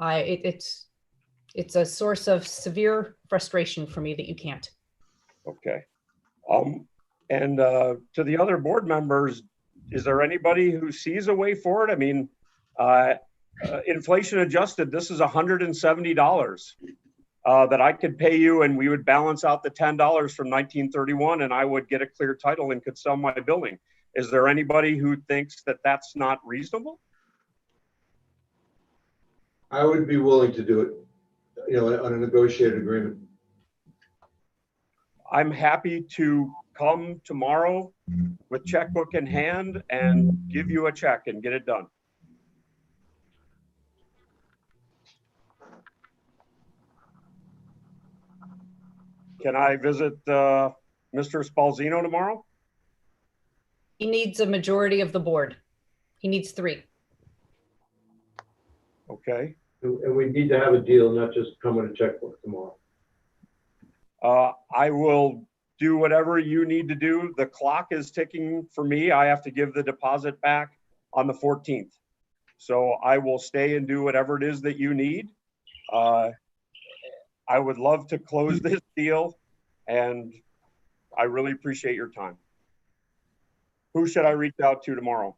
It's a source of severe frustration for me that you can't. Okay. And to the other board members, is there anybody who sees a way forward? I mean, inflation adjusted, this is $170 that I could pay you, and we would balance out the $10 from 1931, and I would get a clear title and could sell my building. Is there anybody who thinks that that's not reasonable? I would be willing to do it, you know, on a negotiated agreement. I'm happy to come tomorrow with checkbook in hand and give you a check and get it done. Can I visit Mr. Spalzino tomorrow? He needs a majority of the board. He needs 3. Okay. And we need to have a deal, not just come with a checkbook tomorrow. I will do whatever you need to do. The clock is ticking for me. I have to give the deposit back on the 14th. So I will stay and do whatever it is that you need. I would love to close this deal, and I really appreciate your time. Who should I reach out to tomorrow?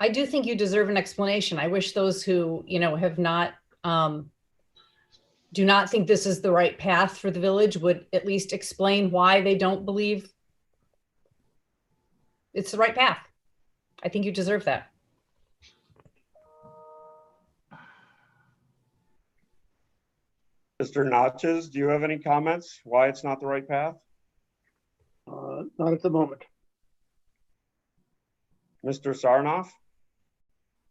I do think you deserve an explanation. I wish those who, you know, have not, do not think this is the right path for the village would at least explain why they don't believe it's the right path. I think you deserve that. Mr. Notches, do you have any comments why it's not the right path? Not at the moment. Mr. Sarnoff?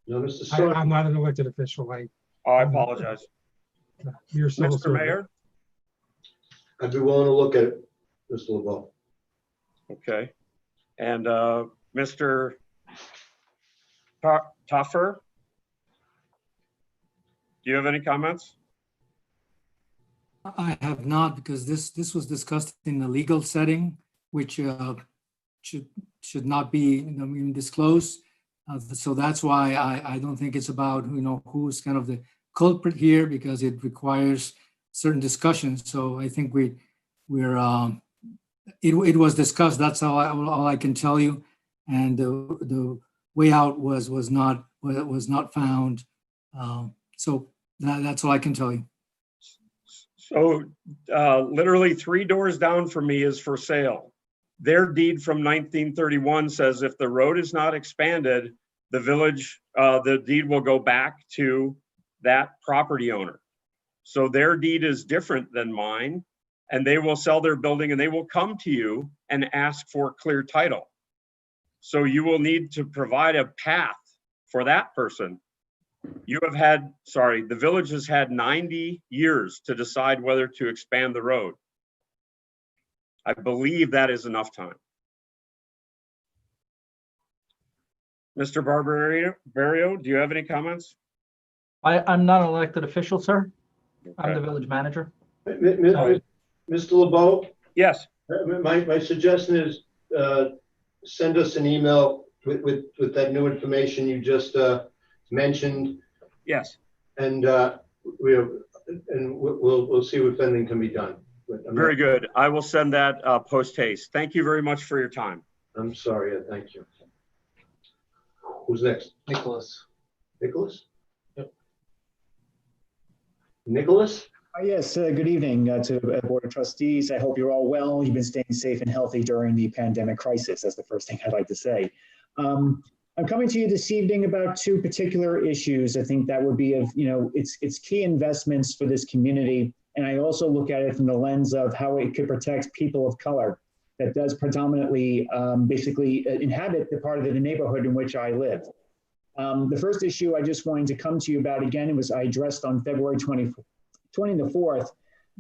No, Mr. Sarnoff. I'm not an elected official. I apologize. You're civil Mr. servant. Mayor? I'd be willing to look at it, Mr. LeBeau. Okay. And Mr. Tuffer? Do you have any comments? I have not, because this was discussed in a legal setting, which should not be, you know, even disclosed. So that's why I don't think it's about, you know, who's kind of the culprit here, because it requires certain discussions. So I think it was discussed. That's all I can tell you. And the way out was not found. So that's all I can tell you. So literally 3 doors down from me is for sale. Their deed from 1931 says if the road is not expanded, the village, the deed will go back to that property owner. So their deed is different than mine, and they will sell their building and they will come to you and ask for clear title. So you will need to provide a path for that person. You have had, the village has had 90 years to decide whether to expand the road. I believe that is enough time. Mr. Barbario, do you have any comments? I'm not an elected official, sir. Okay. I'm the village manager. Mr. LeBeau? Yes. My suggestion is send us an email with that new information you just mentioned. Yes. And we'll see if anything can be done. Very good. I will send that post haste. Thank you very much for your time. I'm sorry. Thank you. Who's next? Nicholas. Nicholas? Yep. Nicholas? Yes, good evening to the Board of Trustees. I hope you're all well. You've been staying safe and healthy during the pandemic crisis. That's the first thing I'd like to say. I'm coming to you this evening about 2 particular issues. I think that would be of, it's key investments for this community. And I also look at it from the lens of how it could protect people of color that does predominantly basically inhabit the part of the neighborhood in which I live. The first issue I just wanted to come to you about again, it was I addressed on February 24th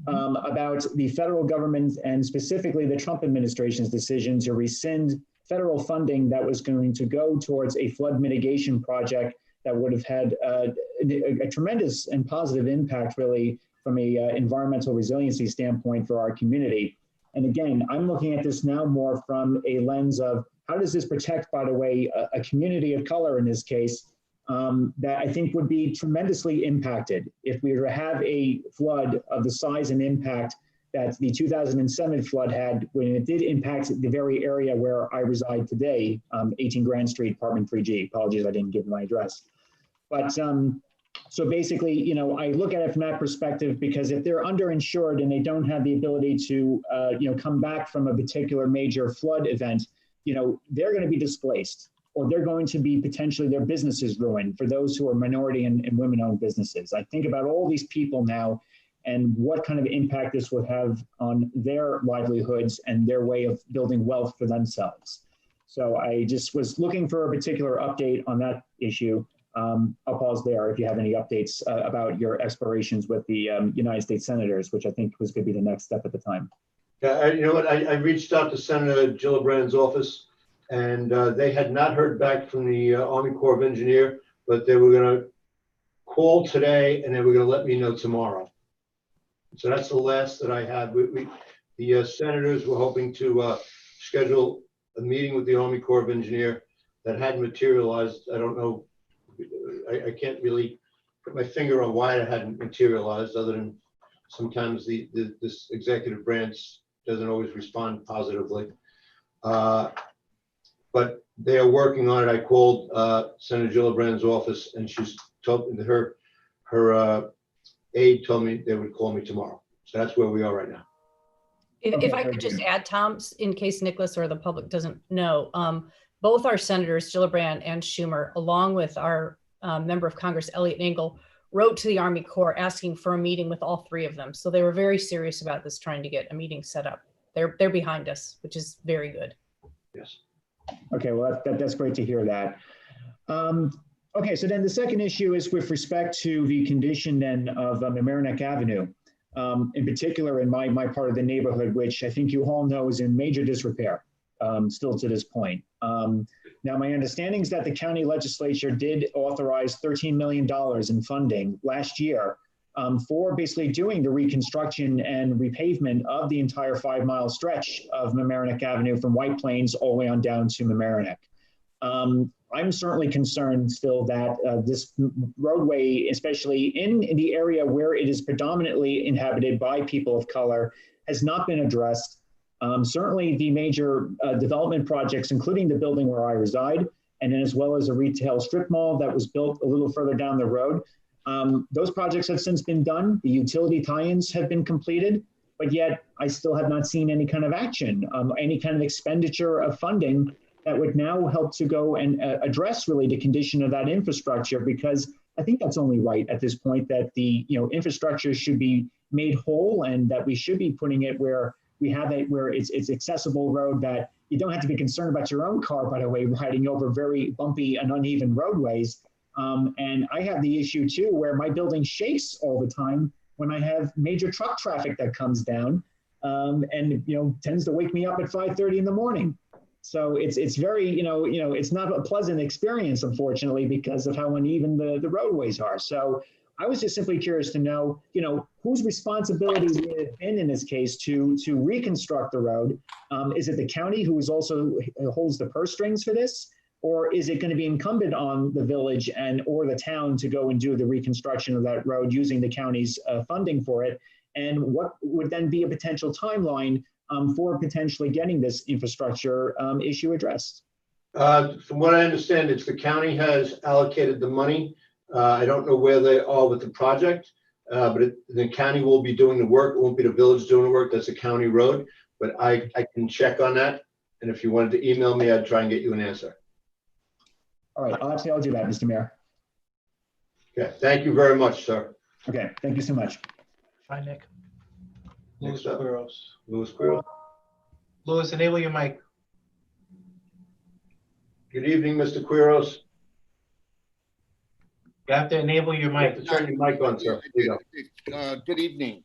about the federal government and specifically the Trump administration's decision to rescind federal funding that was going to go towards a flood mitigation project that would have had a tremendous and positive impact, really, from a environmental resiliency standpoint for our community. And again, I'm looking at this now more from a lens of how does this protect, by the way, a community of color in this case, that I think would be tremendously impacted if we were to have a flood of the size and impact that the 2007 flood had when it did impact the very area where I reside today, 18 Grand Street, apartment 3G. Apologies, I didn't give my address. But so basically, you know, I look at it from that perspective, because if they're underinsured and they don't have the ability to, you know, come back from a particular major flood event, you know, they're going to be displaced, or they're going to be potentially their businesses ruined for those who are minority and women-owned businesses. I think about all these people now and what kind of impact this would have on their livelihoods and their way of building wealth for themselves. So I just was looking for a particular update on that issue. I'll pause there if you have any updates about your explorations with the United States senators, which I think was going to be the next step at the time. Yeah, you know what? I reached out to Senator Gillibrand's office, and they had not heard back from the Army Corps of Engineer, but they were going to call today and they were going to let me know tomorrow. So that's the last that I had. The senators were hoping to schedule a meeting with the Army Corps of Engineer that hadn't materialized. I don't know. I can't really put my finger on why it hadn't materialized, other than sometimes this executive branch doesn't always respond positively. But they are working on it. I called Senator Gillibrand's office, and she's told me that her aide told me they would call me tomorrow. So that's where we are right now. If I could just add, Tom, in case Nicholas or the public doesn't know, both our senators, Gillibrand and Schumer, along with our member of Congress, Elliot Engel, wrote to the Army Corps asking for a meeting with all three of them. So they were very serious about this, trying to get a meeting set up. They're behind us, which is very good. Yes. Okay, well, that's great to hear that. Okay, so then the second issue is with respect to the condition then of Mamaroneck Avenue, in particular in my part of the neighborhood, which I think you all know is in major disrepair still to this point. Now, my understanding is that the county legislature did authorize $13 million in funding last year for basically doing the reconstruction and repavement of the entire 5-mile stretch of Mamaroneck Avenue from White Plains all the way on down to Mamaroneck. I'm certainly concerned still that this roadway, especially in the area where it is predominantly inhabited by people of color, has not been addressed. Certainly the major development projects, including the building where I reside, and then as well as a retail strip mall that was built a little further down the road. Those projects have since been done. The utility tie-ins have been completed, but yet I still have not seen any kind of action, any kind of expenditure of funding that would now help to go and address really the condition of that infrastructure, because I think that's only right at this point that the infrastructure should be made whole, and that we should be putting it where we have it, where it's accessible road that you don't have to be concerned about your own car, by the way, riding over very bumpy and uneven roadways. And I have the issue too, where my building shakes all the time when I have major truck traffic that comes down, and tends to wake me up at 5:30 in the morning. So it's very, it's not a pleasant experience, unfortunately, because of how uneven the roadways are. So I was just simply curious to know, whose responsibility would it have been in this case to reconstruct the road? Is it the county who is also holds the purse strings for this? Or is it going to be incumbent on the village or the town to go and do the reconstruction of that road using the county's funding for it? And what would then be a potential timeline for potentially getting this infrastructure issue addressed? From what I understand, it's the county has allocated the money. I don't know where they are with the project, but the county will be doing the work. It won't be the village doing the work. That's a county road, but I can check on that. And if you wanted to email me, I'd try and get you an answer. All right, I'll do that, Mr. Mayor. Okay, thank you very much, sir. Okay, thank you so much. Hi, Nick. Next Louis up. Quiros. Louis Quiros. Louis, enable your mic. Good evening, Mr. Quiros. You have to enable your mic. You have to turn your mic on, sir. There you go. Good evening.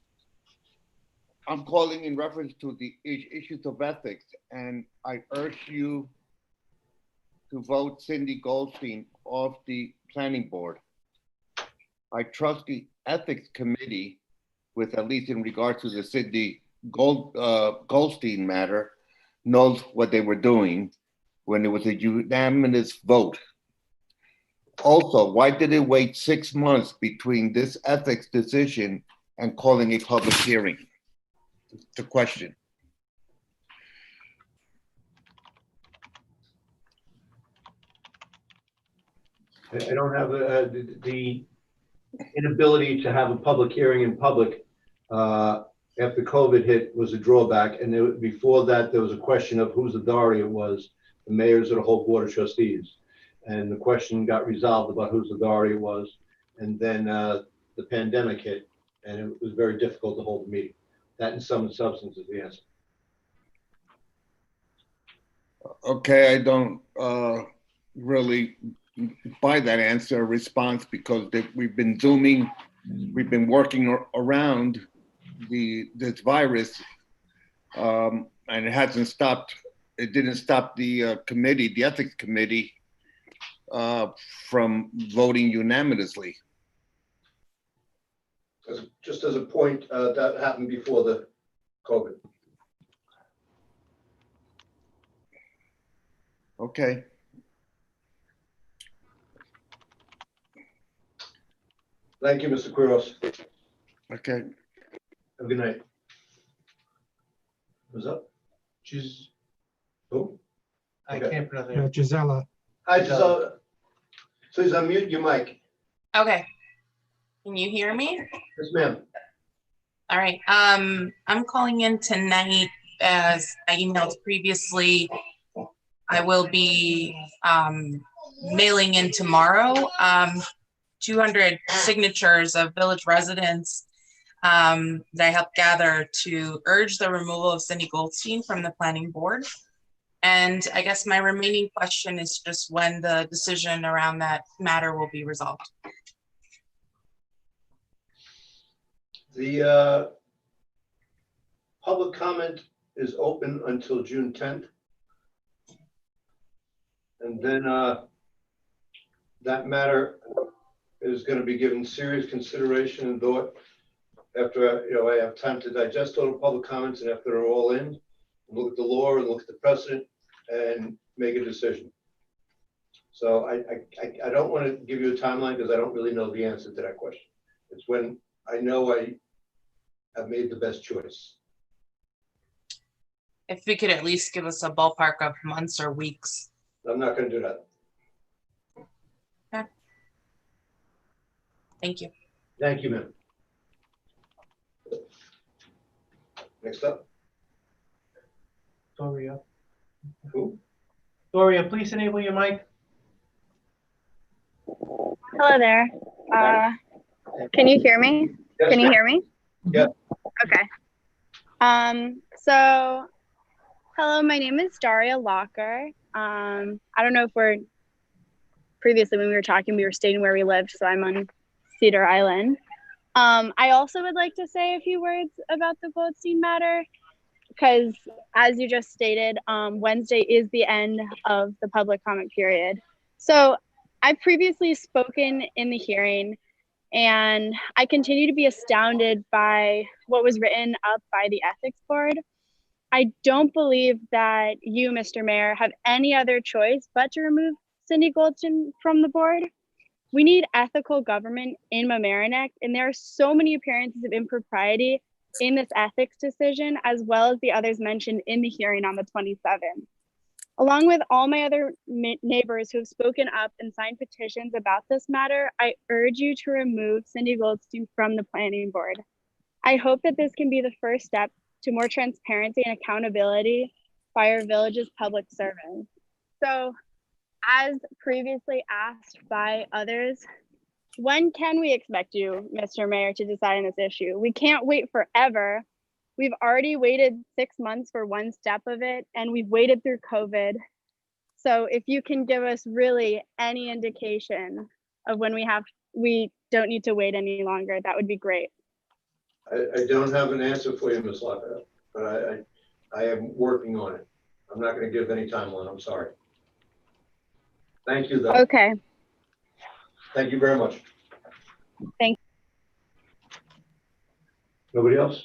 I'm calling in reference to the issues of ethics, and I urge you to vote Cindy Goldstein off the planning board. I trust the ethics committee, with at least in regard to the Cindy Goldstein matter, knows what they were doing when it was a unanimous vote. Also, why did it wait 6 months between this ethics decision and calling a public hearing? The question. I don't have the inability to have a public hearing in public after COVID hit was a drawback. And before that, there was a question of whose authority it was, the mayors or the whole board of trustees. And the question got resolved about whose authority it was. And then the pandemic hit, and it was very difficult to hold a meeting. That in some substance is the answer. Okay, I don't really buy that answer response, because we've been Zooming, we've been working around this virus, and it hasn't stopped. It didn't stop the committee, the ethics committee, from voting unanimously. Just as a point, that happened before the COVID. Okay. Thank you, Mr. Quiros. Okay. Have a good night. Who's up? Who? I can't pronounce Yeah, it. Gisela. Hi, Gisela. Please unmute your mic. Okay. Can you hear me? Yes, ma'am. All right. I'm calling in tonight, as I emailed previously. I will be mailing in tomorrow 200 signatures of village residents that I helped gather to urge the removal of Cindy Goldstein from the planning board. And I guess my remaining question is just when the decision around that matter will be resolved. The public comment is open until June 10th. And then that matter is going to be given serious consideration and thought after I have time to digest all the public comments, and after they're all in, look at the law and look at the precedent and make a decision. So I don't want to give you a timeline, because I don't really know the answer to that question. It's when I know I have made the best choice. If we could at least give us a ballpark of months or weeks. I'm not going to do that. Okay. Thank you. Thank you, ma'am. Next up. Doria. Who? Doria, please enable your mic. Hello there. Can you hear me? Yes, can you hear me? Yeah. Okay. So, hello, my name is Daria Locker. I don't know if previously when we were talking, we were stating where we lived, so I'm on Cedar Island. I also would like to say a few words about the Goldstein matter, because as you just stated, Wednesday is the end of the public comment period. So I've previously spoken in the hearing, and I continue to be astounded by what was written up by the ethics board. I don't believe that you, Mr. Mayor, have any other choice but to remove Cindy Goldstein from the board. We need ethical government in Mamaroneck, and there are so many appearances of impropriety in this ethics decision, as well as the others mentioned in the hearing on the 27th. Along with all my other neighbors who have spoken up and signed petitions about this matter, I urge you to remove Cindy Goldstein from the planning board. I hope that this can be the first step to more transparency and accountability by our village's public servants. So, as previously asked by others, when can we expect you, Mr. Mayor, to decide on this issue? We can't wait forever. We've already waited 6 months for one step of it, and we've waited through COVID. So if you can give us really any indication of when we don't need to wait any longer, that would be great. I don't have an answer for you, Ms. Lockhart, but I am working on it. I'm not going to give any timeline. I'm sorry. Thank you, though. Okay, Thank you very much. thank Nobody else?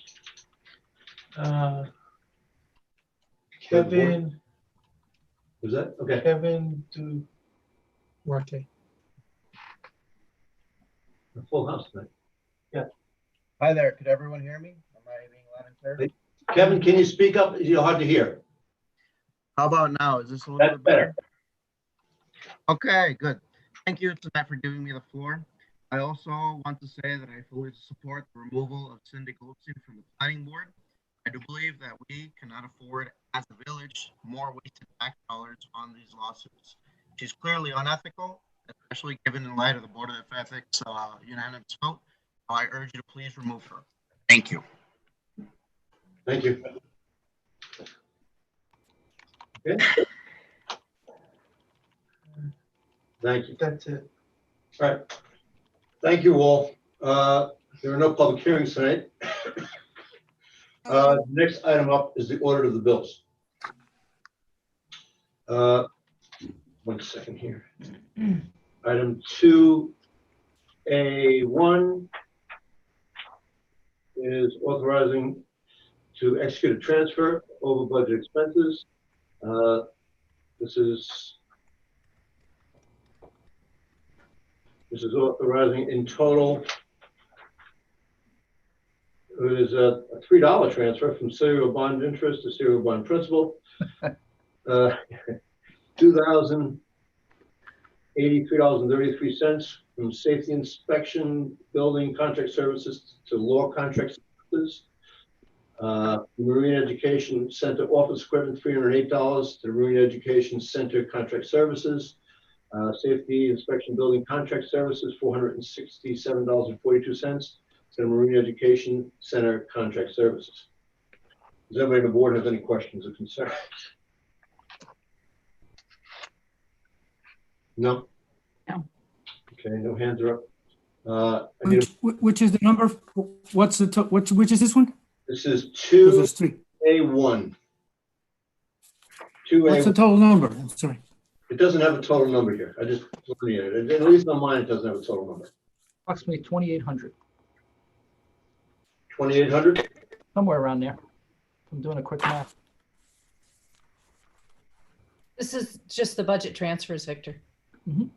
Kevin, Was that? Okay. Kevin, Duarte. A full house tonight. Hi there, could everyone hear me? Am I being loud and clear? Kevin, can you speak up? You're hard to hear. How about now? Is this a little That's bit better? better. Okay, good. Thank you to Matt for giving me the floor. I also want to say that I fully support the removal of Cindy Goldstein from the planning board. I do believe that we cannot afford, as a village, more wasted tax dollars on these lawsuits. She's clearly unethical, especially given in light of the Board of Ethics unanimous vote. I urge you to please remove her. Thank you. Thank you. Okay. Thank you. that's it. All right. Thank you all. There are no public hearings tonight. Next item up is the audit of the bills. 1 second here. Item 2A1 is authorizing to execute a transfer over budget expenses. This is authorizing in total. It is a $3 transfer from serial bond interest to serial bond principal. $2,083.33 from safety inspection, building contract services to law contract services. Marine Education Center office equipment, $308 to the Marine Education Center contract services. Safety inspection building contract services, $467.42 to the Marine Education Center contract services. Does anybody on the board have any questions or concerns? No? No. Okay, no hands are up. Which is the number? What's the, which is this one? This is There's three. 2A1. What's the 2A1. total number? I'm sorry. It doesn't have a total number here. I just looking at it. At least on mine, it doesn't have a total number. Approximately 2,800, 2,800? somewhere around there. I'm doing a quick math. This is just the budget transfers, Victor. Mhm.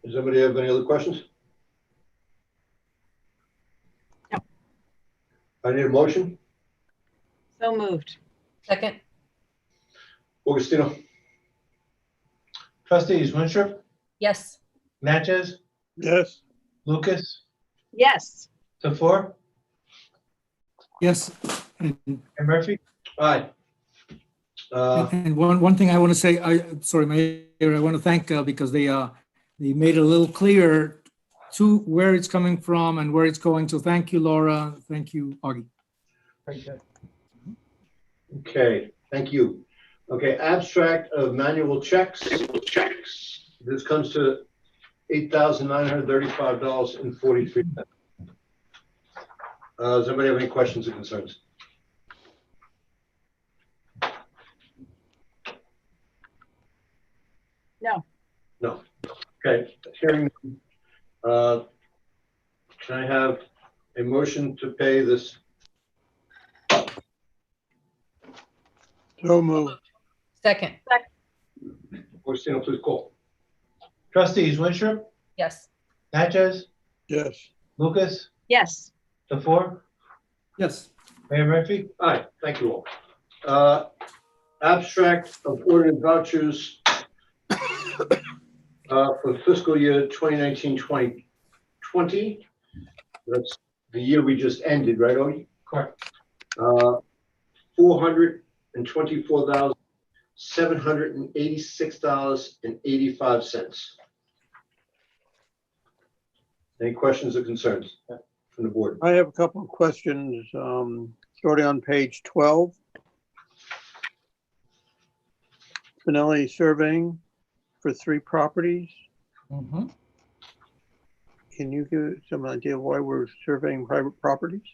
Does anybody have any other questions? No. I need a motion. So moved. Second, Augustino. Trustees Winstrup, yes. Natchez, Yes. Lucas, Yes. Tefor, Yes. And and Murphy. Aye. And one thing I want to say, sorry, Mayor, I want to thank because they made it a little clearer to where it's coming from and where it's going. So thank you, Laura. Thank you, Augie. Very good. Okay, thank you. Okay, abstract of manual checks. This comes to $8,935.43. Does anybody have any questions or concerns? No. No. Okay, hearing, can I have a motion to pay this? So moved. Second, Augustino, please call. Trustees Winstrup, yes. Natchez, Yes. Lucas, Yes. Tefor, Yes. Mayor Murphy. Aye, thank you all. Abstract of ordering vouchers for fiscal year 2019-2020. That's the year we just ended, right, Odie? Correct. $424,786.85. Any questions or concerns from the board? I have a couple of questions, starting on page 12. Finelli surveying for 3 properties. Mhm. Can you give some idea of why we're surveying private properties?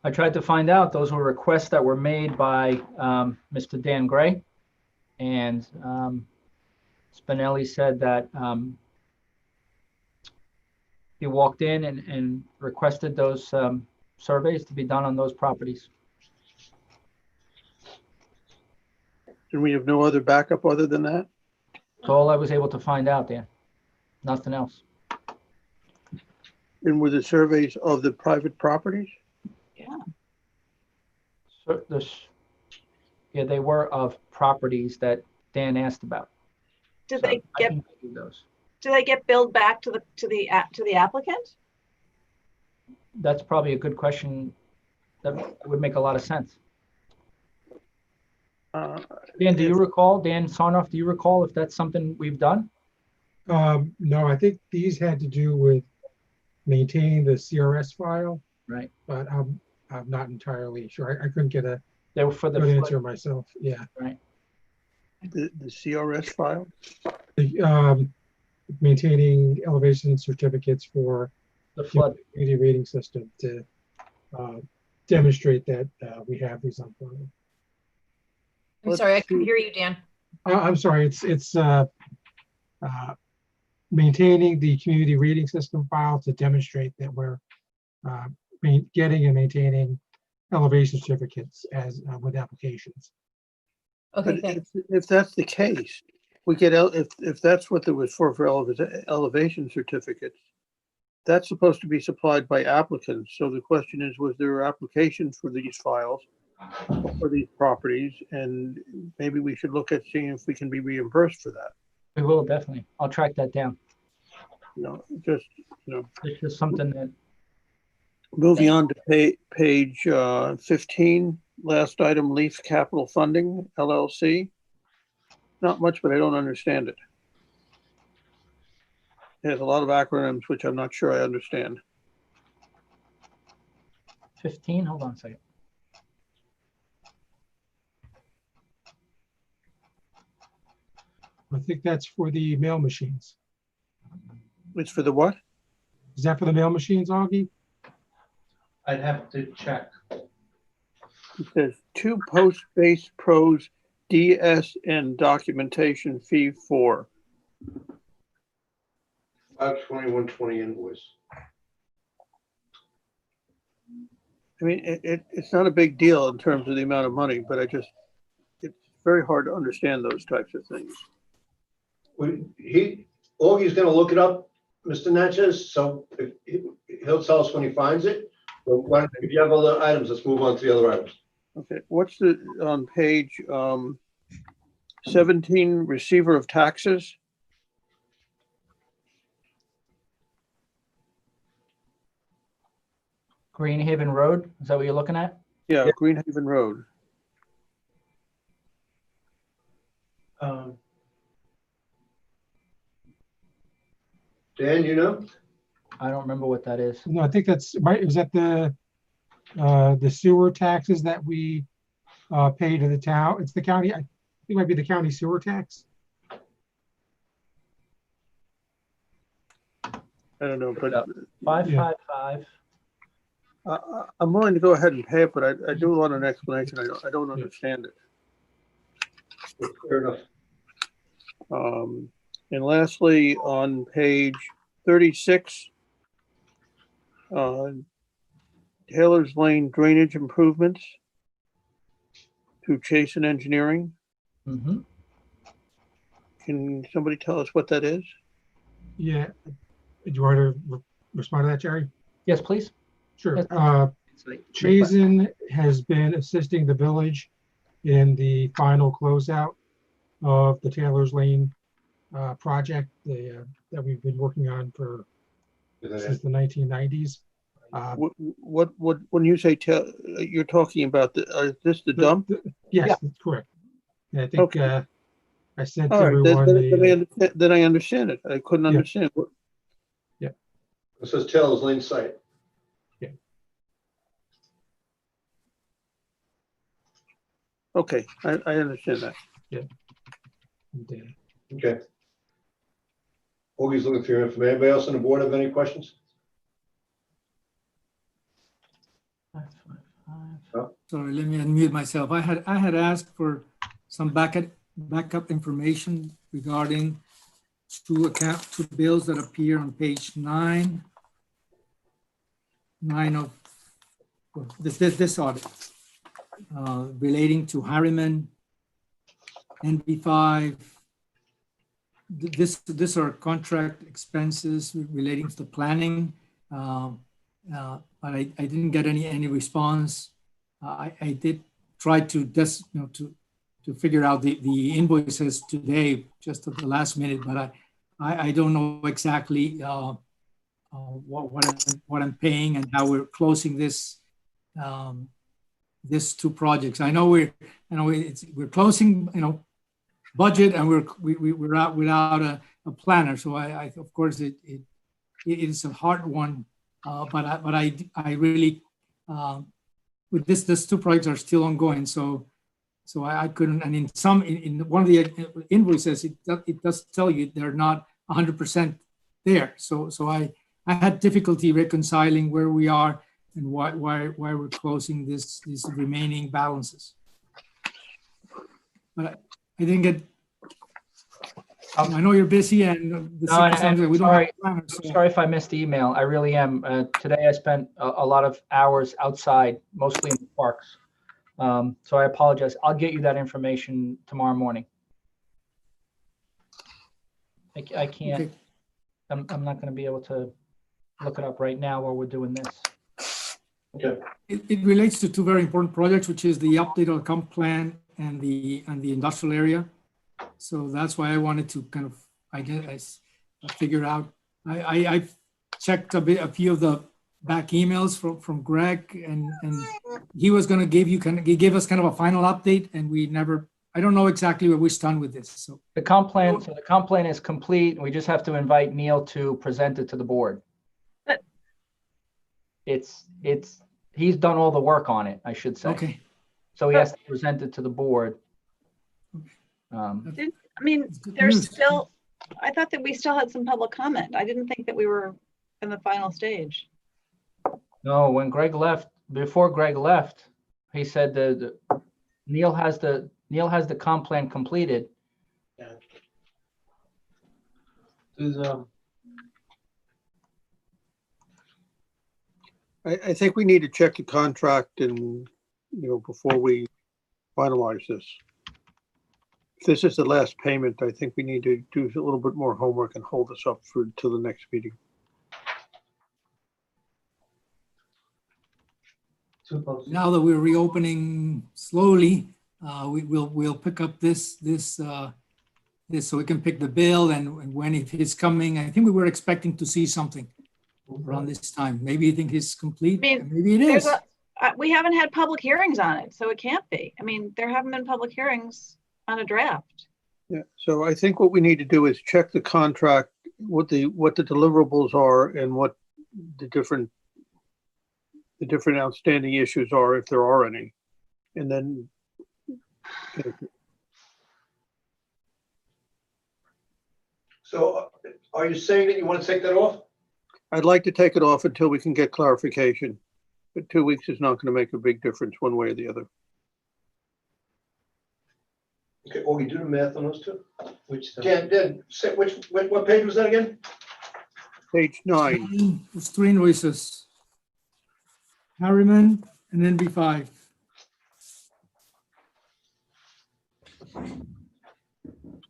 I tried to find out. Those were requests that were made by Mr. Dan Gray. And Spinelli said that he walked in and requested those surveys to be done on those properties. And we have no other backup other than that? That's all I was able to find out, Dan. Nothing else. And were the surveys of the private properties? So yeah, they were of properties that Dan asked about. Did So they I get, can do those. do they get billed back to the applicant? That's probably a good question. That would make a lot of sense. Dan, do you recall, Dan Sarnoff, do you recall if that's something we've done? No, I think these had to do with maintaining the CRS file, Right. but I'm not entirely sure. I couldn't get a They were for the good flood. answer myself. Yeah. Right. The CRS file? Maintaining elevation certificates for the flood community rating system to demonstrate that we have these on file. I'm sorry, I couldn't hear you, Dan. I'm sorry, it's maintaining the community rating system file to demonstrate that we're getting and maintaining elevation certificates as with applications. Okay, But thanks. if that's the case, we get, if that's what there was for elevation certificates, that's supposed to be supplied by applicants. So the question is, was there applications for these files for these properties? And maybe we should look at seeing if we can be reimbursed for that. We will, definitely. I'll track that down. You know, just, you know. It's just something that. Moving on to page 15, last item, Leaf Capital Funding, LLC. Not much, but I don't understand it. It has a lot of acronyms, which I'm not sure I understand. 15, hold on a second. I think that's for the mail machines. It's for the what? Is that for the mail machines, Augie? I'd have to check. It says 2 post-base pros DSN documentation fee 4. 52120 invoice. I mean, it's not a big deal in terms of the amount of money, but it's very hard to understand those types of things. Augie's gonna look it up, Mr. Natchez, so he'll tell us when he finds it. But if you have other items, let's move on to the other items. Okay, what's the, on page 17, receiver of taxes? Greenhaven Road, is that what you're looking at? Yeah, Greenhaven Road. Dan, you know? I don't remember what that is. No, I think that's right. Is that the sewer taxes that we pay to the town? It's the county. I think it might be the county sewer tax. I don't know, but 555. I'm willing to go ahead and pay it, but I do want an explanation. I don't understand it. Fair enough. And lastly, on page 36, Taylor's Lane drainage improvements to Chasen Engineering. Mm-hmm. Can somebody tell us what that is? Yeah. Do you want to respond to that, Jerry? Yes, please. Sure. Yes, Chasen has been assisting the village in the final closeout of the Taylor's Lane project that we've been working on since the 1990s. What when you say you're talking about is this the dump? Yes, that's correct. And I think Okay. I sent All right, everyone then I understand it. I couldn't understand. Yeah. It says Taylor's Lane site. Yeah. Okay, I understand that. Yeah. Okay. Augie's looking for your information. Anybody else on the board have any questions? Sorry, let me unmute myself. I had asked for some backup information regarding two bills that appear on page 9 of this audit, relating to Harriman, NB5. This are contract expenses relating to the planning, but I didn't get any response. I did try to just to figure out the invoices today, just at the last minute, but I don't know exactly what I'm paying and how we're closing this two projects. I know we're closing budget, and we're out without a planner. So I of course it is a hard one, but I really with these two projects are still ongoing. So I couldn't, and in one of the invoices it does tell you they're not 100% there. So I had difficulty reconciling where we are and why we're closing these remaining balances. But I didn't get. I know you're busy, and we don't have planners, so. Sorry if I missed the email. I really am. Today I spent a lot of hours outside, mostly in the parks. So I apologize. I'll get you that information tomorrow morning. I can't. Okay. I'm not going to be able to look it up right now while we're doing this. Okay. It relates to two very important projects, which is the update of the comp plan and the industrial area. So that's why I wanted to kind of, I guess, figure out. I checked a few of the back emails from Greg, and he was going to give us kind of a final update, and we never. I don't know exactly where we stand with this. So the comp plan is complete. We just have to invite Neil to present it to the board. But he's done all the work on it, I should say. Okay. So he has to present it to the board. There's still, I thought that we still had some public comment. I didn't think that we were in the final stage. No, when Greg left, before Greg left, he said that Neil has the comp plan completed. Yeah. I think we need to check the contract and, before we finalize this. If this is the last payment, I think we need to do a little bit more homework and hold this up till the next meeting. Now that we're reopening slowly, we'll pick up this so we can pick the bill and when it is coming. I think we were expecting to see something around this time. Maybe you think it's complete. Maybe it is. We haven't had public hearings on it, so it can't be. There haven't been public hearings on a draft. Yeah. So I think what we need to do is check the contract, what the deliverables are, and what the different outstanding issues are, if there are any, and then. So are you saying that you want to take that off? I'd like to take it off until we can get clarification, but 2 weeks is not going to make a big difference one way or the other. Okay, we do the math on those two. Dan, what page was that again? Page 9. It's 3 invoices. Harriman and NB5.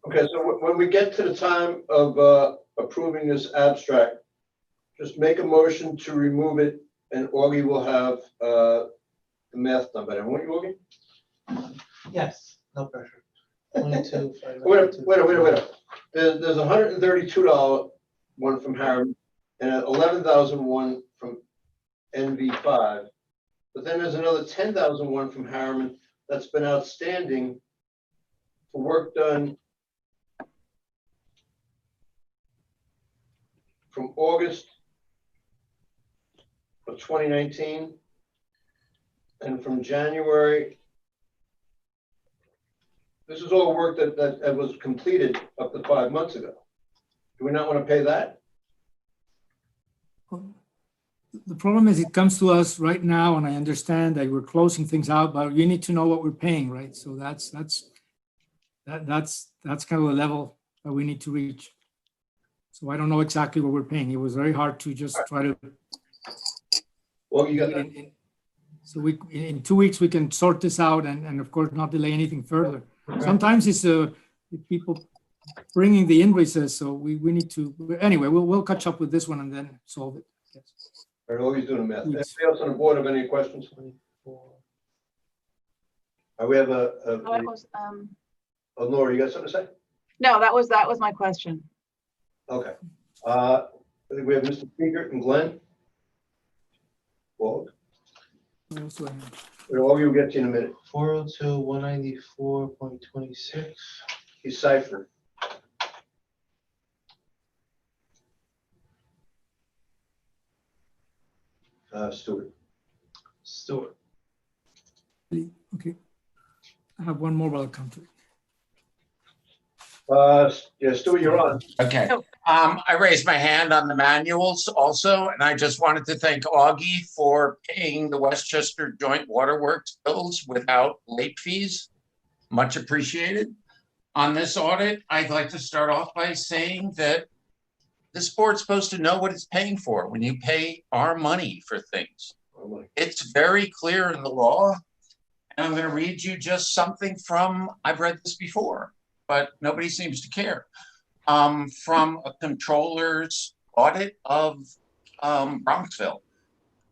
Okay, so when we get to the time of approving this abstract, just make a motion to remove it, and Augie will have the math done by then. Won't you, Augie? Yes, no pressure. 22. Wait. There's a $132 one from Harriman and an $11,000 one from NV5. But then there's another $10,000 one from Harriman that's been outstanding for work done from August of 2019 and from January. This is all work that was completed up to 5 months ago. Do we not want to pay that? the problem is it comes to us right now, and I understand that we're closing things out, but we need to know what we're paying, right? So that's kind of the level that we need to reach. So I don't know exactly what we're paying. It was very hard to just try to. Well, you got that. So in 2 weeks, we can sort this out and of course not delay anything further. Sometimes it's people bringing the invoices, so we need to, anyway, we'll catch up with this one and then solve it. Yes. They're always doing a math. Anybody else on the board have any questions? We have oh, Laura, you got something to say? No, that was my question. Okay. I think we have Mr. Speaker and Glenn. Well, all you'll get to in a minute. 402, 194.26. He's ciphering. Stuart. Okay. I have one more, but I'll come to it. Yeah, Stuart, you're on. Okay. I raised my hand on the manuals also, and I just wanted to thank Augie for paying the Westchester Joint Waterworks bills without late fees. Much appreciated. On this audit, I'd like to start off by saying that this board's supposed to know what it's paying for when you pay our money for things. It's very clear in the law, and I'm going to read you just something from, I've read this before, but nobody seems to care. From a controller's audit of Bronxville.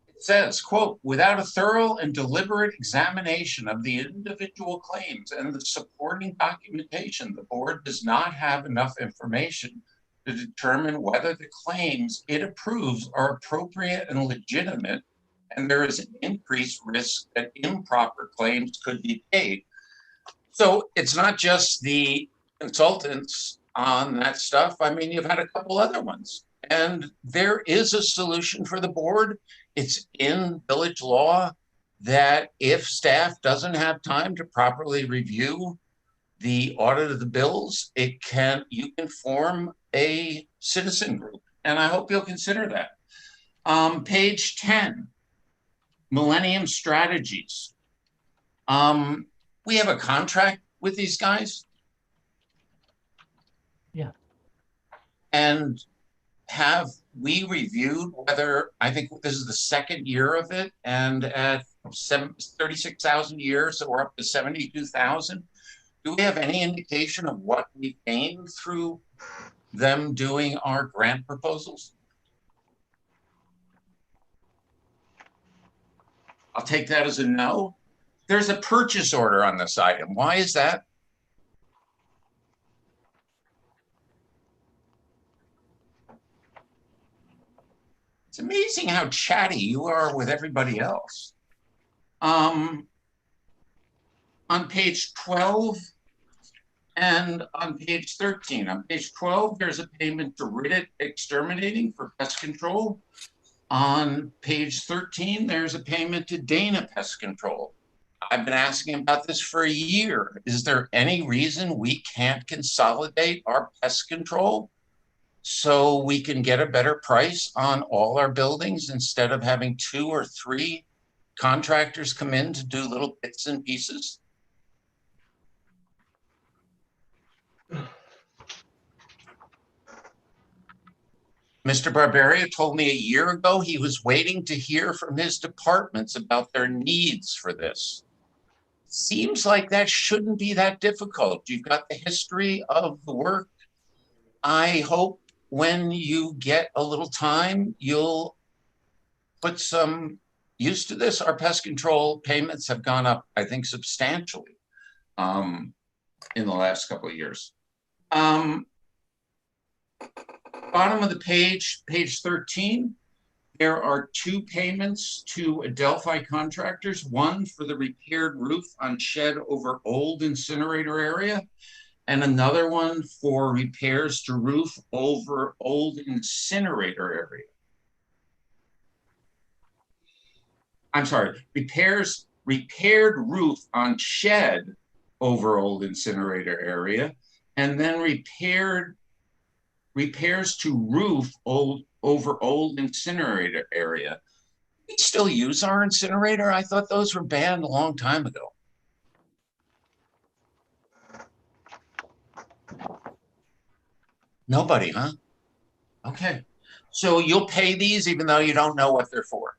It says, quote, without a thorough and deliberate examination of the individual claims and the supporting documentation, the board does not have enough information to determine whether the claims it approves are appropriate and legitimate, and there is an increased risk that improper claims could be paid. So it's not just the consultants on that stuff. I mean, you've had a couple other ones, and there is a solution for the board. It's in village law that if staff doesn't have time to properly review the audit of the bills, you can form a citizen group, and I hope you'll consider that. Page 10, Millennium Strategies. We have a contract with these guys. Yeah. And have we reviewed whether, I think this is the second year of it, and at 36,000 years, so we're up to 72,000. Do we have any indication of what we gained through them doing our grant proposals? I'll take that as a no. There's a purchase order on this item. Why is that? It's amazing how chatty you are with everybody else. On page 12 and on page 13. On page 12, there's a payment to Riddit Exterminating for pest control. On page 13, there's a payment to Dana Pest Control. I've been asking about this for a year. Is there any reason we can't consolidate our pest control so we can get a better price on all our buildings instead of having 2 or 3 contractors come in to do little bits and pieces? Mr. Barbaria told me a year ago he was waiting to hear from his departments about their needs for this. Seems like that shouldn't be that difficult. You've got the history of the work. I hope when you get a little time, you'll put some use to this. Our pest control payments have gone up, I think, substantially in the last couple of years. Bottom of the page, page 13, there are 2 payments to Adelphi contractors, one for the repaired roof on shed over old incinerator area, and another one for repairs to roof over old incinerator area. I'm sorry, repaired roof on shed over old incinerator area, and then repairs to roof over old incinerator area. We still use our incinerator? I thought those were banned a long time ago. Nobody, huh? Okay. So you'll pay these even though you don't know what they're for?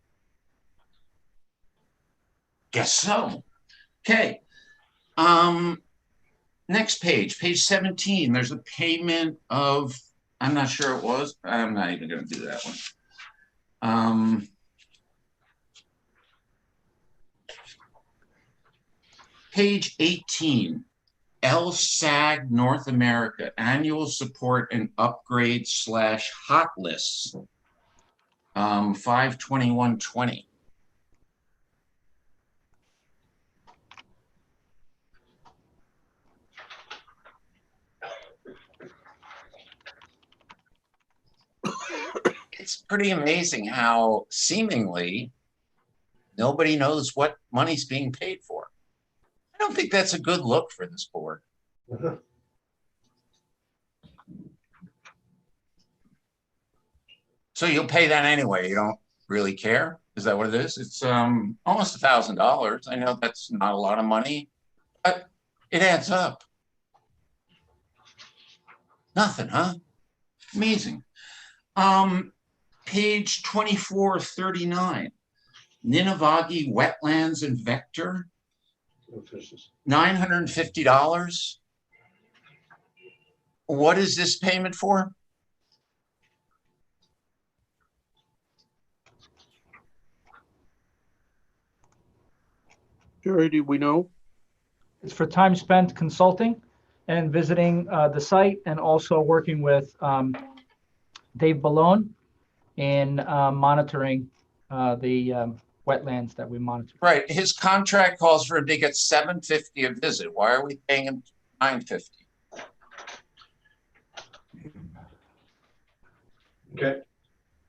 Guess so. Okay. Next page, page 17, there's a payment of, I'm not sure it was, I'm not even going to do that one. Page 18, LSAG North America, annual support and upgrade / hot lists, 5/21/20. It's pretty amazing how seemingly nobody knows what money's being paid for. I don't think that's a good look for this board. So you'll pay that anyway. You don't really care. Is that what it is? It's almost $1,000. I know that's not a lot of money, but it adds up. Nothing, huh? Amazing. Page 2439, Ninivagi Wetlands and Vector, $950. What is this payment for? Jerry, do we know? It's for time spent consulting and visiting the site, and also working with Dave Ballone in monitoring the wetlands that we monitor. Right. His contract calls for him to get $750 a visit. Why are we paying him $950? Okay.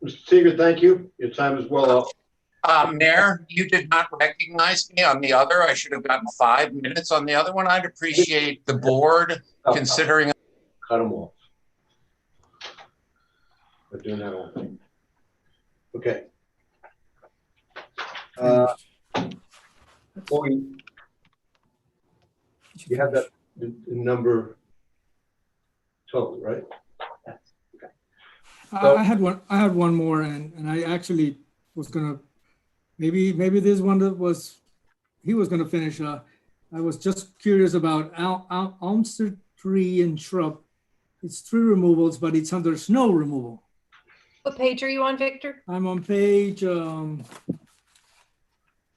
Mr. Seeger, thank you. Your time is well up. Mayor, you did not recognize me on the other. I should have gotten 5 minutes on the other one. I'd appreciate the board considering. Cut them off. We're doing that all thing. Okay. You have that the number total, right? Okay. I had one more, and I actually was gonna, maybe this one that he was gonna finish. I was just curious about Elmster tree and shrub. It's tree removals, but it's under snow removal. What page are you on, Victor? I'm on page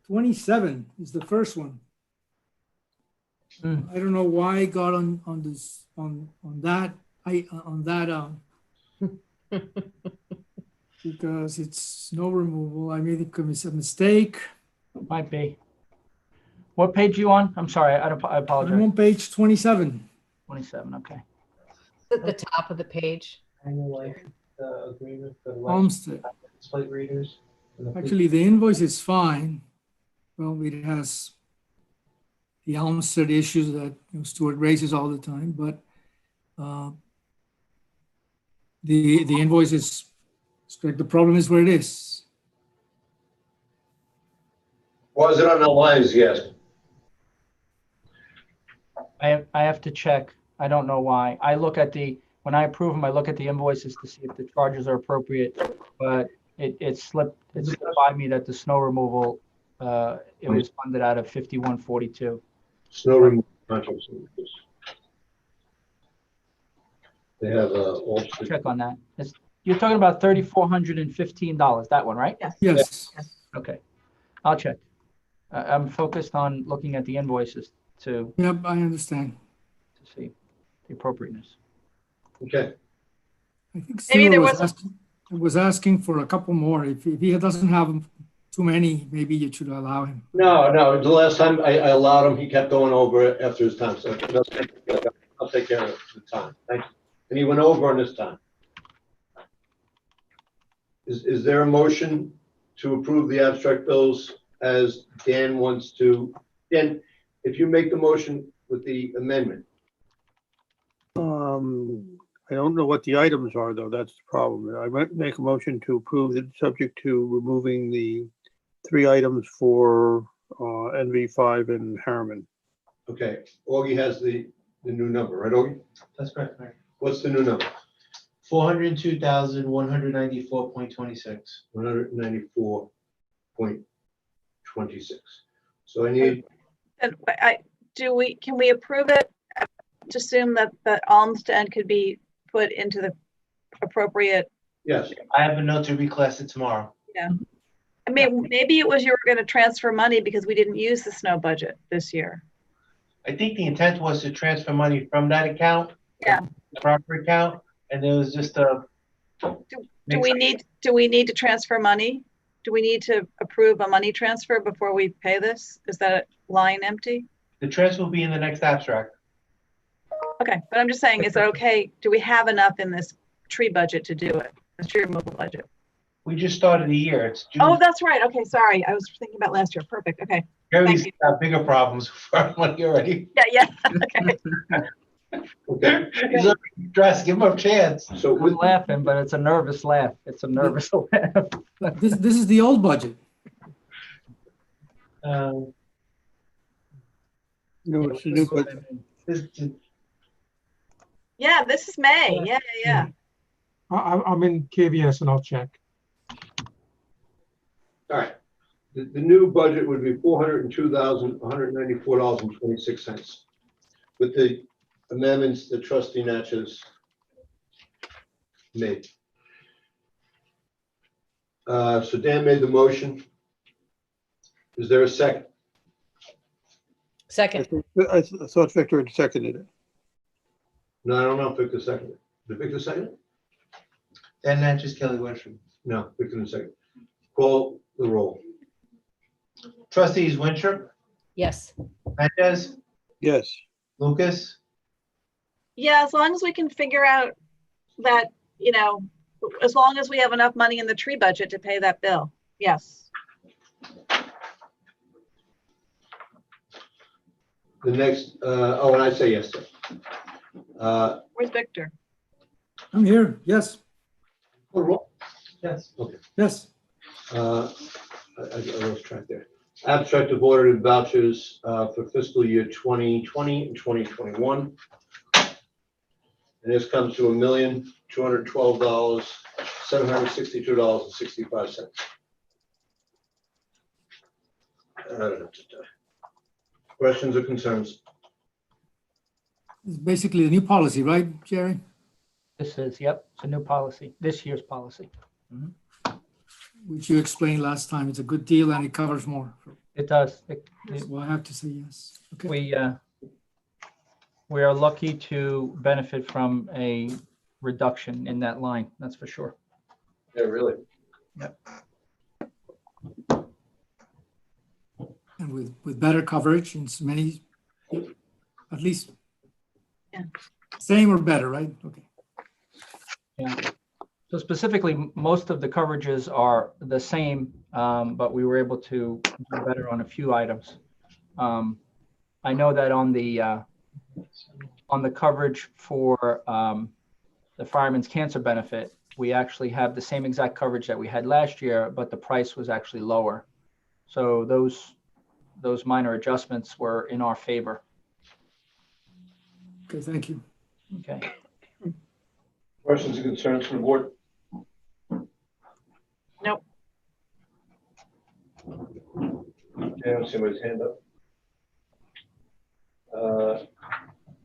27 is the first one. I don't know why I got on that because it's snow removal. I made a mistake. Might be. What page are you on? I'm sorry, I apologize. I'm on page 27. 27, okay. At the top of the page. Agreement for Homestead. slate readers. Actually, the invoice is fine. Well, it has the Elmstead issues that Stuart raises all the time, but the invoice is straight. The problem is where it is. Was it on the lines? Yes. I have to check. I don't know why. I look at when I approve them, I look at the invoices to see if the charges are appropriate, but it slipped by me that the snow removal, it was funded out of 5142. Snow removal contracts. They have all. Check on that. You're talking about $3,415. That one, right? Yes. Okay, I'll check. I'm focused on looking at the invoices to Yep, I understand. see the appropriateness. Okay. I think Maybe there Stuart was asking for a couple more. If he doesn't have too many, maybe you should allow him. No. The last time I allowed him, he kept going over it after his time. So I'll take care of the time. Thank you. And he went over on this time. Is there a motion to approve the abstract bills as Dan wants to? Dan, if you make the motion with the amendment. I don't know what the items are, though. That's the problem. I might make a motion to approve it, subject to removing the 3 items for NV5 and Harriman. Okay, Augie has the new number, right, Augie? That's correct, Mayor. What's the new number? 402,194.26. 194.26. So I need, And can we approve it to assume that the Almsted could be put into the appropriate? yes, I have a note to reclass it tomorrow. Yeah. I mean, maybe it was you were going to transfer money because we didn't use the snow budget this year. I think the intent was to transfer money from that account. Yeah. The proper account, and there was just a. Do we need to transfer money? Do we need to approve a money transfer before we pay this? Is that line empty? The transfer will be in the next abstract. Okay, but I'm just saying, is it okay? Do we have enough in this tree budget to do it? The tree removal budget? We just started the year. It's June. Oh, that's right. Okay, sorry. I was thinking about last year. Perfect. Okay. Gary's got bigger problems for money already. Yeah. Okay. okay. He's already dressed. Give him a chance. So I'm laughing, but it's a nervous laugh. It's a nervous laugh. This is the old budget. No, it's a new budget. Yeah, this is May. Yeah. I'm in KVS and I'll check. all right. The new budget would be $402,194.26 with the amendments that Trustee Natchez made. So Dan made the motion. Is there a second? Second. I thought Victor had seconded it. No, I don't know if Victor seconded it. Did Victor second it? Dan Natchez, Kelly Winstrup. No, Victor didn't second. Call the roll. Trustees Winstrup, Yes. Natchez, Yes. Lucas, Yeah, as long as we can figure out that, as long as we have enough money in the tree budget to pay that bill. Yes. The next, and I say yes. Sir. Where's Victor? I'm here. Yes. Call the roll. yes. Okay. Yes. I lost track there. Abstract of audited vouchers for fiscal year 2020 and 2021. And this comes to $1,212,762.65. Questions or concerns? It's basically a new policy, right, Jerry? This is, yep, it's a new policy, this year's policy. Mhm. Which you explained last time. It's a good deal and it covers more. It does. So I have to say yes. Okay. We are lucky to benefit from a reduction in that line, that's for sure. Yeah, really. Yep. And with better coverage in so many, at least same or better, right? Okay. Yeah. So specifically, most of the coverages are the same, but we were able to do better on a few items. I know that on the coverage for the fireman's cancer benefit, we actually have the same exact coverage that we had last year, but the price was actually lower. So those minor adjustments were in our favor. Okay, thank you. Okay. Questions or concerns from the board? Nope. Okay, I don't see anybody's hand up.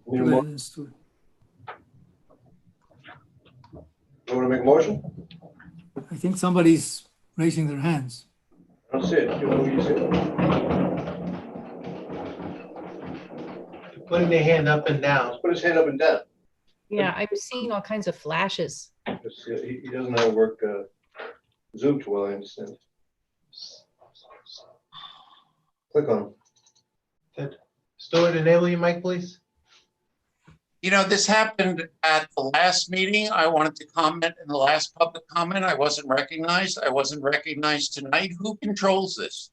Need a Go mo- ahead, Stuart. You want to make a motion? I think somebody's raising their hands. I don't see it. You know, you see it. Putting their hand up and down. Put his hand up and down. Yeah, I'm seeing all kinds of flashes. He doesn't know how to work Zoom too well, I understand. Click on him. Stuart, enable your mic, please. You know, this happened at the last meeting. I wanted to comment in the last public comment. I wasn't recognized. I wasn't recognized tonight. Who controls this?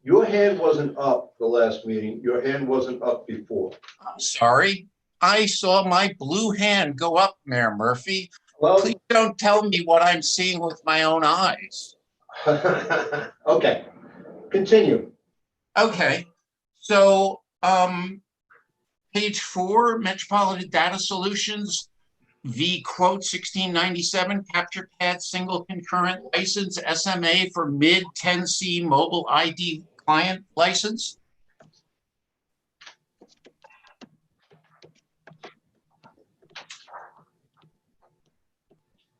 Your hand wasn't up the last meeting. Your hand wasn't up before. I'm sorry. I saw my blue hand go up, Mayor Murphy. Well, please don't tell me what I'm seeing with my own eyes. okay, continue. Okay, so page 4, Metropolitan Data Solutions, V quote 1697, capture pad single concurrent license, SMA for mid 10C mobile ID client license.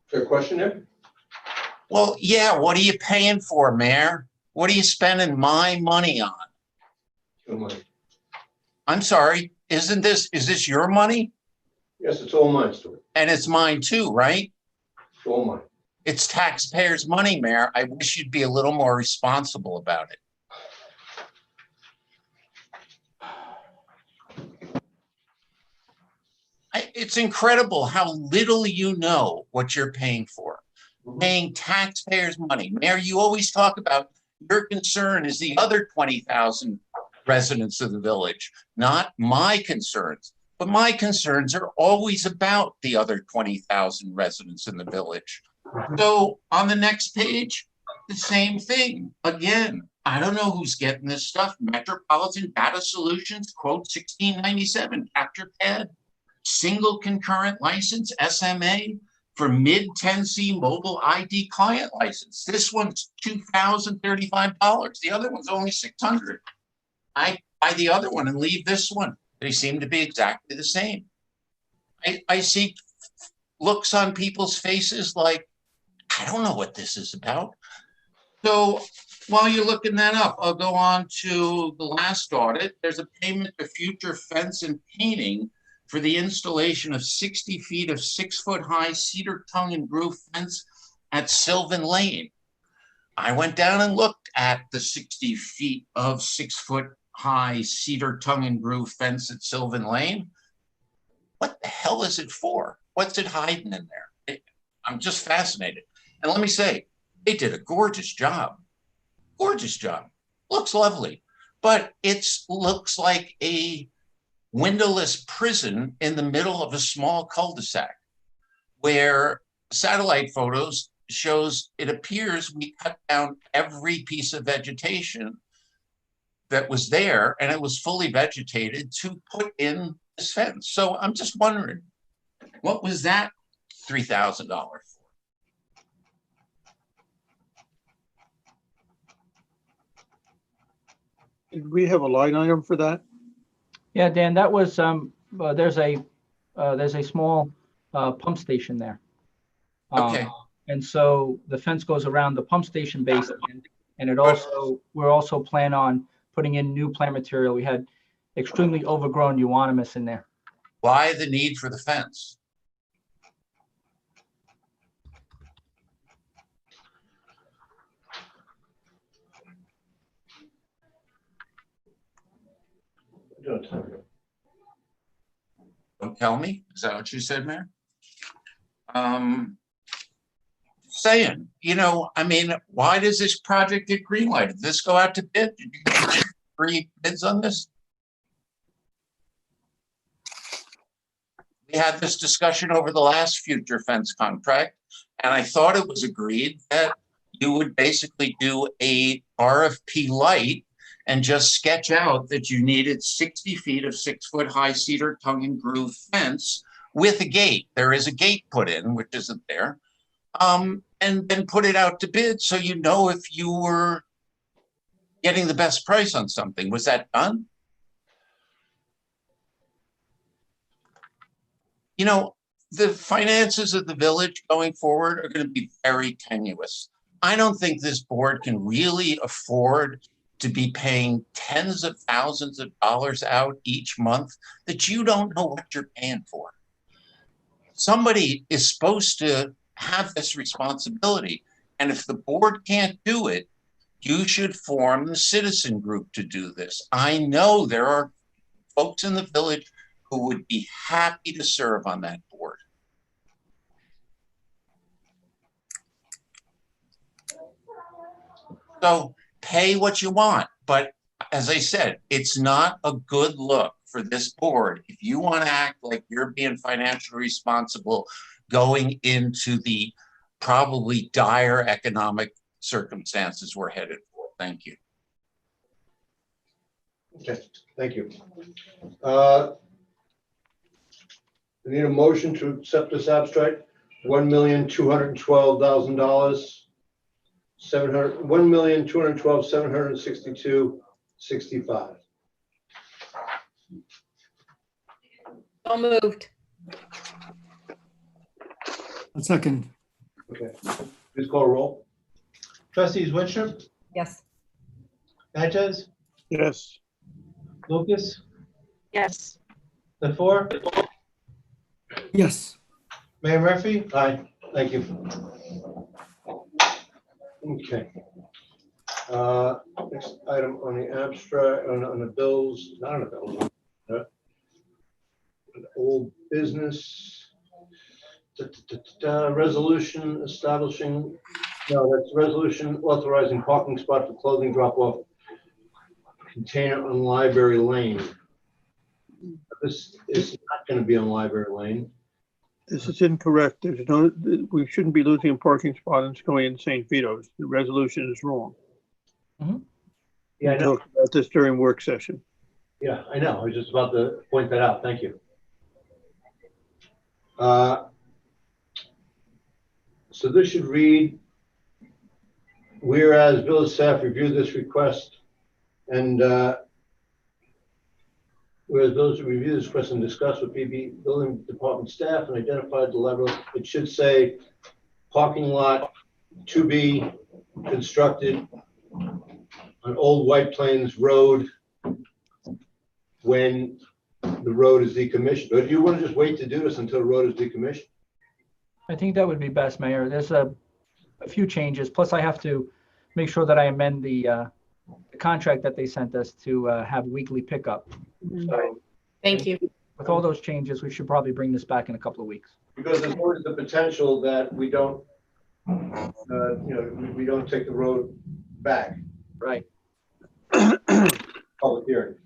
Is there a question there? Well, yeah, what are you paying for, Mayor? What are you spending my money on? Your money. I'm sorry, is this your money? Yes, it's all mine, Stuart. And it's mine too, right? It's all mine. It's taxpayers' money, Mayor. I wish you'd be a little more responsible about it. It's incredible how little you know what you're paying for. Paying taxpayers' money. Mayor, you always talk about your concern is the other 20,000 residents of the village, not my concerns. But my concerns are always about the other 20,000 residents in the village. So on the next page, the same thing. Again, I don't know who's getting this stuff. Metropolitan Data Solutions, quote 1697, capture pad, single concurrent license, SMA, for mid 10C mobile ID client license. This one's $2,035. The other one's only $600. I buy the other one and leave this one. They seem to be exactly the same. I see looks on people's faces like, I don't know what this is about. So while you're looking that up, I'll go on to the last audit. There's a payment to Future Fence and Painting for the installation of 60 feet of 6-foot high cedar tongue and groove fence at Sylvan Lane. I went down and looked at the 60 feet of 6-foot high cedar tongue and groove fence at Sylvan Lane. What the hell is it for? What's it hiding in there? I'm just fascinated. And let me say, they did a gorgeous job. Gorgeous job. Looks lovely. But it looks like a windowless prison in the middle of a small cul-de-sac where satellite photos shows it appears we cut down every piece of vegetation that was there and it was fully vegetated to put in this fence. So I'm just wondering, what was that $3,000 for? Did we have a line item for that? Yeah, Dan, that was, there's a small pump station there. Okay. And so the fence goes around the pump station base, and it also, we're also plan on putting in new plant material. We had extremely overgrown euonymus in there. Why the need for the fence? Don't tell me. Is that what you said, Mayor? Saying, you know, I mean, why does this project get greenlighted? Did this go out to bid? Did you get 3 bids on this? We had this discussion over the last future fence contract, and I thought it was agreed that you would basically do a RFP light and just sketch out that you needed 60 feet of 6-foot high cedar tongue and groove fence with a gate. There is a gate put in, which isn't there. And then put it out to bid so you know if you were getting the best price on something. Was that done? You know, the finances of the village going forward are going to be very tenuous. I don't think this board can really afford to be paying tens of thousands of dollars out each month that you don't know what you're paying for. Somebody is supposed to have this responsibility. And if the board can't do it, you should form the citizen group to do this. I know there are folks in the village who would be happy to serve on that board. So pay what you want. But as I said, it's not a good look for this board. If you want to act like you're being financially responsible going into the probably dire economic circumstances we're headed for. Thank you. Okay, thank you. We need a motion to accept this abstract. $1,212,000, $1,212,762.65. So moved. A second. Okay, please call a roll. Trustees Winstrup, Yes. Natchez, Yes. Lucas, Yes. the four, Yes. Mayor Murphy. Aye, thank you. Okay. Next item on the abstract, on the bills, not on the bills, an old business. Resolution establishing, no, that's resolution authorizing parking spot for clothing drop-off container on Library Lane. This is not going to be on Library Lane. This is incorrect. There's no, we shouldn't be losing a parking spot and it's going in St. Vito's. The resolution is wrong. Yeah, I We know. talked about this during work session. Yeah, I know. I was just about to point that out. Thank you. So this should read, whereas village staff reviewed this request and whereas village reviewed this request and discussed with BB building department staff and identified the level, it should say parking lot to be constructed on Old White Plains Road when the road is decommissioned. But if you want to just wait to do this until the road is decommissioned? I think that would be best, Mayor. There's a few changes. Plus, I have to make sure that I amend the contract that they sent us to have weekly pickup. So, Thank you. with all those changes, we should probably bring this back in a couple of weeks. Because there's always the potential that we don't, we don't take the road back. Right. Public hearing.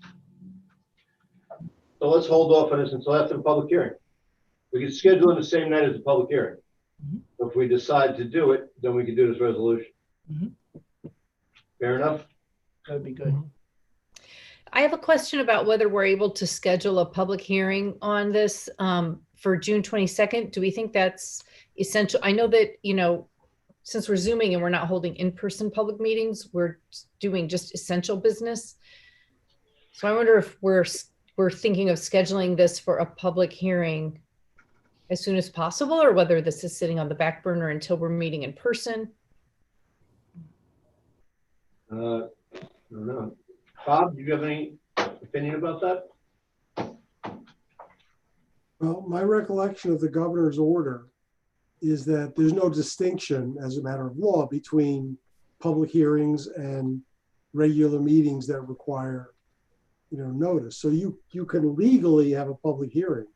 So let's hold off on this until after the public hearing. We can schedule it the same night as the public hearing. If we decide to do it, then we can do this resolution. Fair enough? That would be good. I have a question about whether we're able to schedule a public hearing on this for June 22nd. Do we think that's essential? I know that, since we're Zooming and we're not holding in-person public meetings, we're doing just essential business. So I wonder if we're thinking of scheduling this for a public hearing as soon as possible, or whether this is sitting on the back burner until we're meeting in person. I don't know. Bob, do you have any opinion about that? Well, my recollection of the governor's order is that there's no distinction as a matter of law between public hearings and regular meetings that require, notice. So you can legally have a public hearing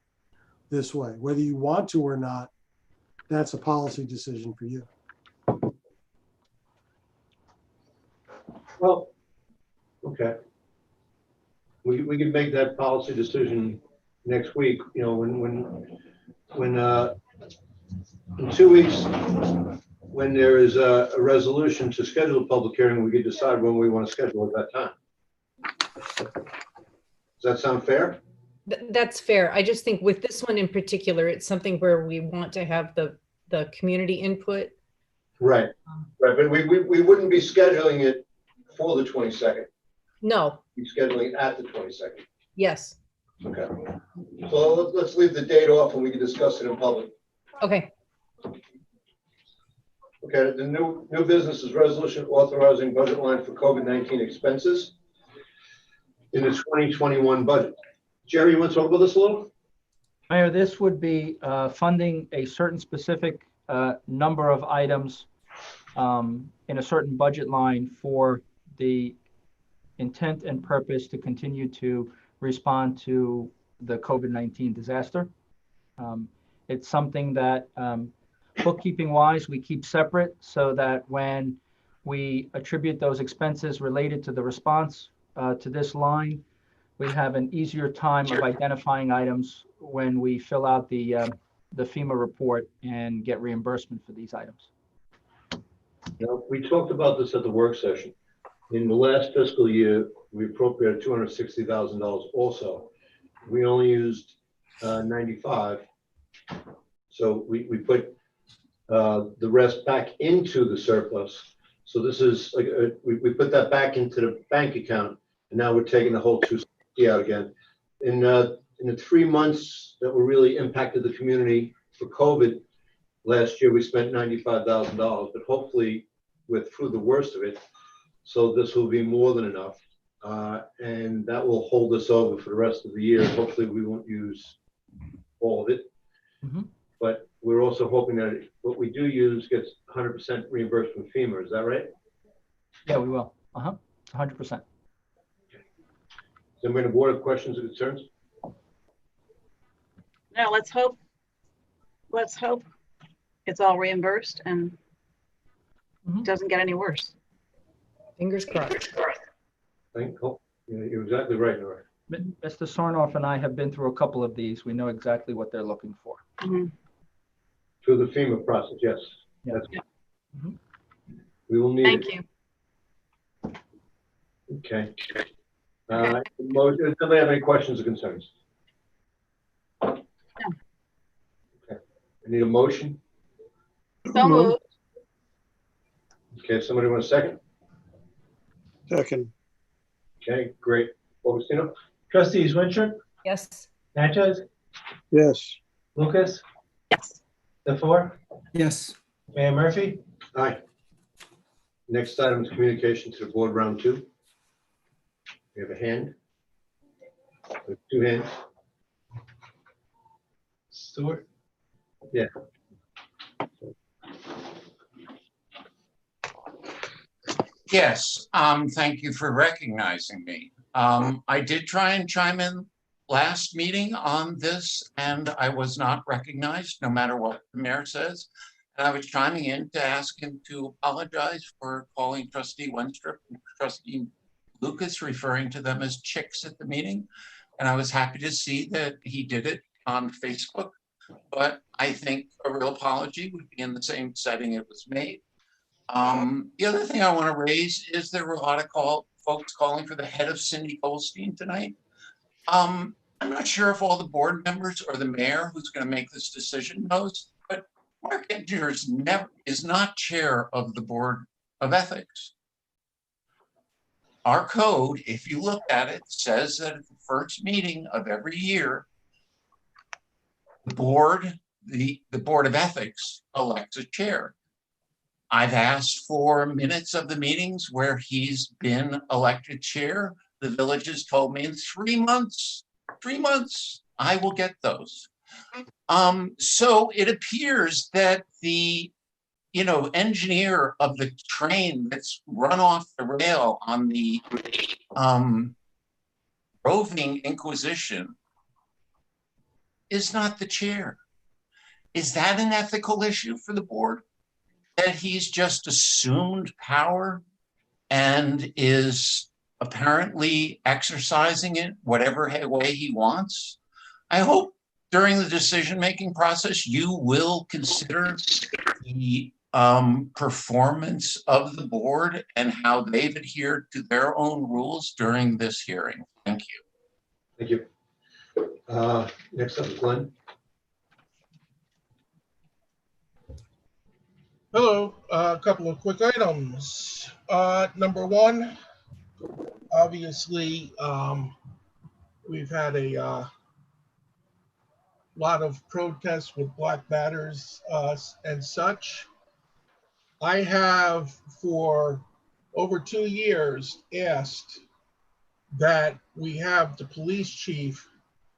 this way, whether you want to or not. That's a policy decision for you. Well, okay. We can make that policy decision next week, when in 2 weeks, when there is a resolution to schedule a public hearing, we can decide when we want to schedule at that time. Does that sound fair? That's fair. I just think with this one in particular, it's something where we want to have the community input. Right, right. But we wouldn't be scheduling it for the 22nd. No. We're scheduling it at the 22nd. Yes. Okay. So let's leave the date off and we can discuss it in public. Okay. Okay, the new business is resolution authorizing budget line for COVID-19 expenses in the 2021 budget. Jerry, you want to talk about this a little? Mayor, this would be funding a certain specific number of items in a certain budget line for the intent and purpose to continue to respond to the COVID-19 disaster. It's something that bookkeeping wise, we keep separate so that when we attribute those expenses related to the response to this line, we have an easier time of identifying items when we fill out the FEMA report and get reimbursement for these items. Now, we talked about this at the work session. In the last fiscal year, we appropriated $260,000 also. We only used 95. So we put the rest back into the surplus. So this is like, we put that back into the bank account, and now we're taking the whole 260 out again. In the 3 months that were really impacted the community for COVID, last year we spent $95,000, but hopefully we're through the worst of it. So this will be more than enough. And that will hold us over for the rest of the year. Hopefully we won't use all of it. Mm-hmm. But we're also hoping that what we do use gets 100% reimbursed from FEMA. Is that right? Yeah, we will. 100%. Does anybody on the board have questions or concerns? No, let's hope it's all reimbursed and doesn't get any worse. Fingers crossed. You're exactly right, Nora. Mr. Sarnoff and I have been through a couple of these. We know exactly what they're looking for. Mm-hmm. Through the FEMA process, yes. Yeah. Mm-hmm. We will need Thank it. you. Okay. Does somebody have any questions or concerns? No. Okay. I need a motion. So moved. Okay, somebody want a second? Second. Okay, great. Augustino? Trustees Winstrup, Yes. Natchez, Yes. Lucas, Yes. DeFour, Yes. Mayor Murphy. Aye. Next item is communication to the board, round 2. We have a hand. We have 2 hands. Stewart. Yeah. Yes, thank you for recognizing me. I did try and chime in last meeting on this, and I was not recognized, no matter what the mayor says. And I was chiming in to ask him to apologize for calling Trustee Winstrup and Trustee Lucas, referring to them as chicks at the meeting. And I was happy to see that he did it on Facebook. But I think a real apology would be in the same setting it was made. The other thing I want to raise is there were a lot of folks calling for the head of Cindy Goldstein tonight. I'm not sure if all the board members or the mayor who's going to make this decision knows, but Mark Edgers is not chair of the Board of Ethics. Our code, if you look at it, says that at the first meeting of every year, the board of Ethics elects a chair. I've asked for minutes of the meetings where he's been elected chair. The village has told me in 3 months, I will get those. So it appears that the engineer of the train that's run off the rail on the roving Inquisition is not the chair. Is that an ethical issue for the board? That he's just assumed power and is apparently exercising it whatever way he wants? I hope during the decision-making process, you will consider the performance of the board and how they've adhered to their own rules during this hearing. Thank you. Thank you. Next up is Glenn. Hello, a couple of quick items. Number one, obviously, we've had a lot of protests with Black Matters and such. I have for over 2 years asked that we have the police chief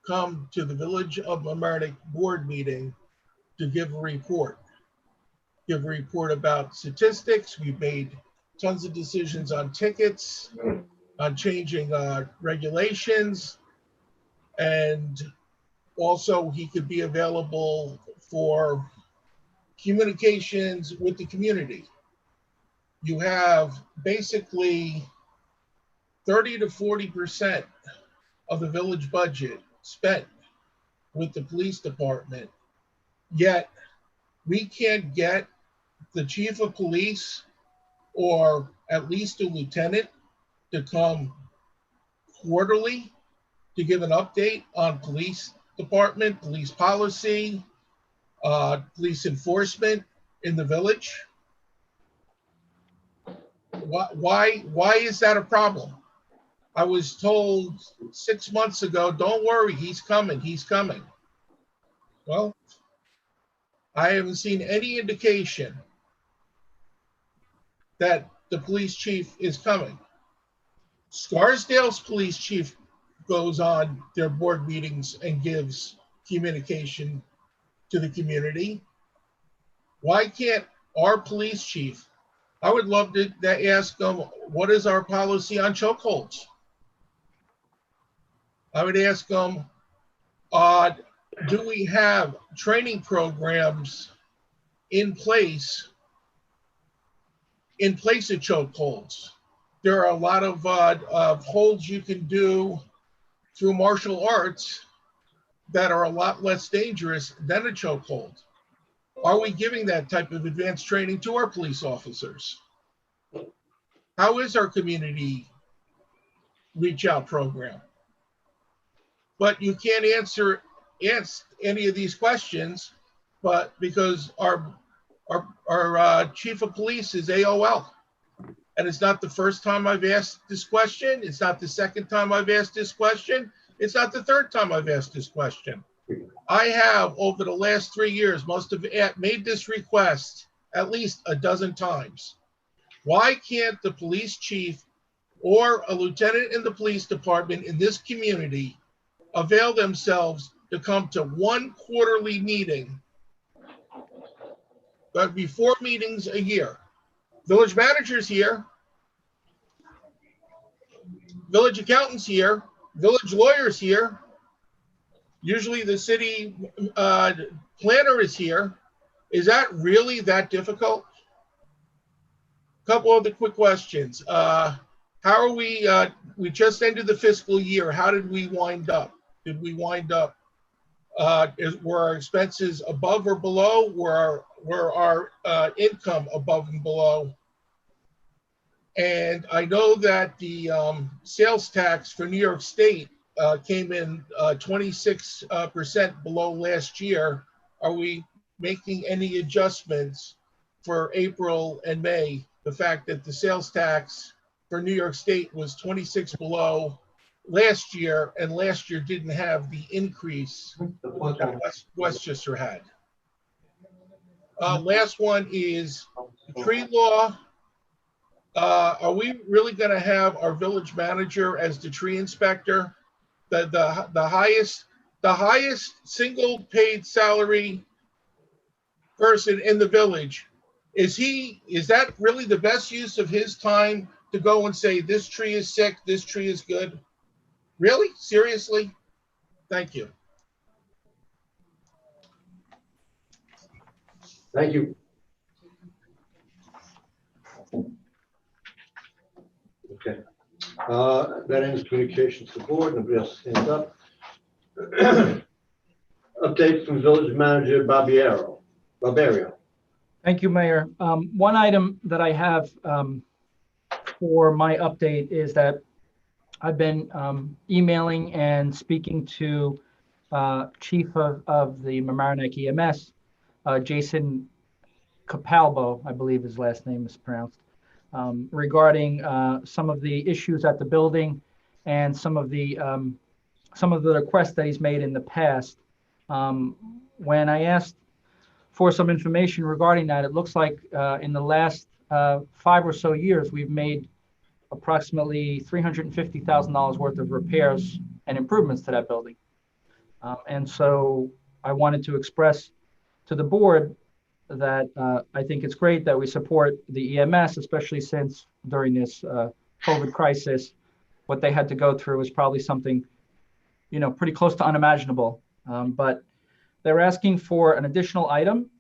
come to the Village of Mamaroneck board meeting to give a report. Give a report about statistics. We've made tons of decisions on tickets, on changing regulations, and also he could be available for communications with the community. You have basically 30 to 40% of the village budget spent with the police department, yet we can't get the chief of police or at least a lieutenant to come quarterly to give an update on police department, police policy, police enforcement in the village? Why is that a problem? I was told 6 months ago, don't worry, he's coming, he's coming. Well, I haven't seen any indication that the police chief is coming. Scarsdale's police chief goes on their board meetings and gives communication to the community. Why can't our police chief? I would love to ask them, what is our policy on chokeholds? I would ask them, do we have training programs in place of chokeholds? There are a lot of holds you can do through martial arts that are a lot less dangerous than a chokehold. Are we giving that type of advanced training to our police officers? How is our community reach out program? But you can't answer any of these questions, but because our chief of police is AOL. And it's not the first time I've asked this question. It's not the second time I've asked this question. It's not the third time I've asked this question. I have, over the last 3 years, must have made this request at least a dozen times. Why can't the police chief or a lieutenant in the police department in this community avail themselves to come to one quarterly meeting, but before meetings a year? Village manager's here, village accountant's here, village lawyer's here. Usually the city planner is here. Is that really that difficult? Couple of the quick questions. How are we just ended the fiscal year. How did we wind up? Did we wind up, were our expenses above or below? Were our income above and below? And I know that the sales tax for New York State came in 26% below last year. Are we making any adjustments for April and May? The fact that the sales tax for New York State was 26 below last year, and last year didn't have the increase that Westchester had. Last one is the tree law. Are we really going to have our village manager as the tree inspector? The highest single paid salary person in the village, is that really the best use of his time to go and say this tree is sick, this tree is good? Really? Seriously? Thank you. Thank you. Okay. That ends communications to the board. Nobody else stands up. Update from village manager Barbario. Thank you, Mayor. One item that I have for my update is that I've been emailing and speaking to Chief of the Mamaroneck EMS, Jason Capalbo, I believe his last name is pronounced, regarding some of the issues at the building and some of the requests that he's made in the past. When I asked for some information regarding that, it looks like in the last 5 or so years, we've made approximately $350,000 worth of repairs and improvements to that building. And so I wanted to express to the board that I think it's great that we support the EMS, especially since during this COVID crisis, what they had to go through was probably something, pretty close to unimaginable. But they're asking for an additional item.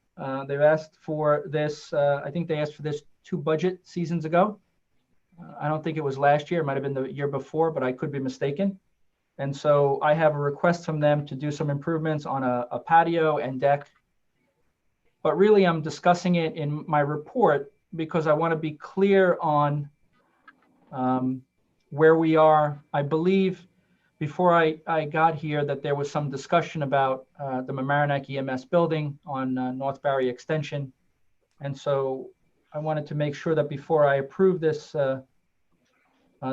They've asked for this, I think they asked for this 2 budget seasons ago. I don't think it was last year. It might have been the year before, but I could be mistaken. And so I have a request from them to do some improvements on a patio and deck. But really, I'm discussing it in my report because I want to be clear on where we are. I believe before I got here that there was some discussion about the Mamaroneck EMS building on North Barry Extension. And so I wanted to make sure that before I approve this,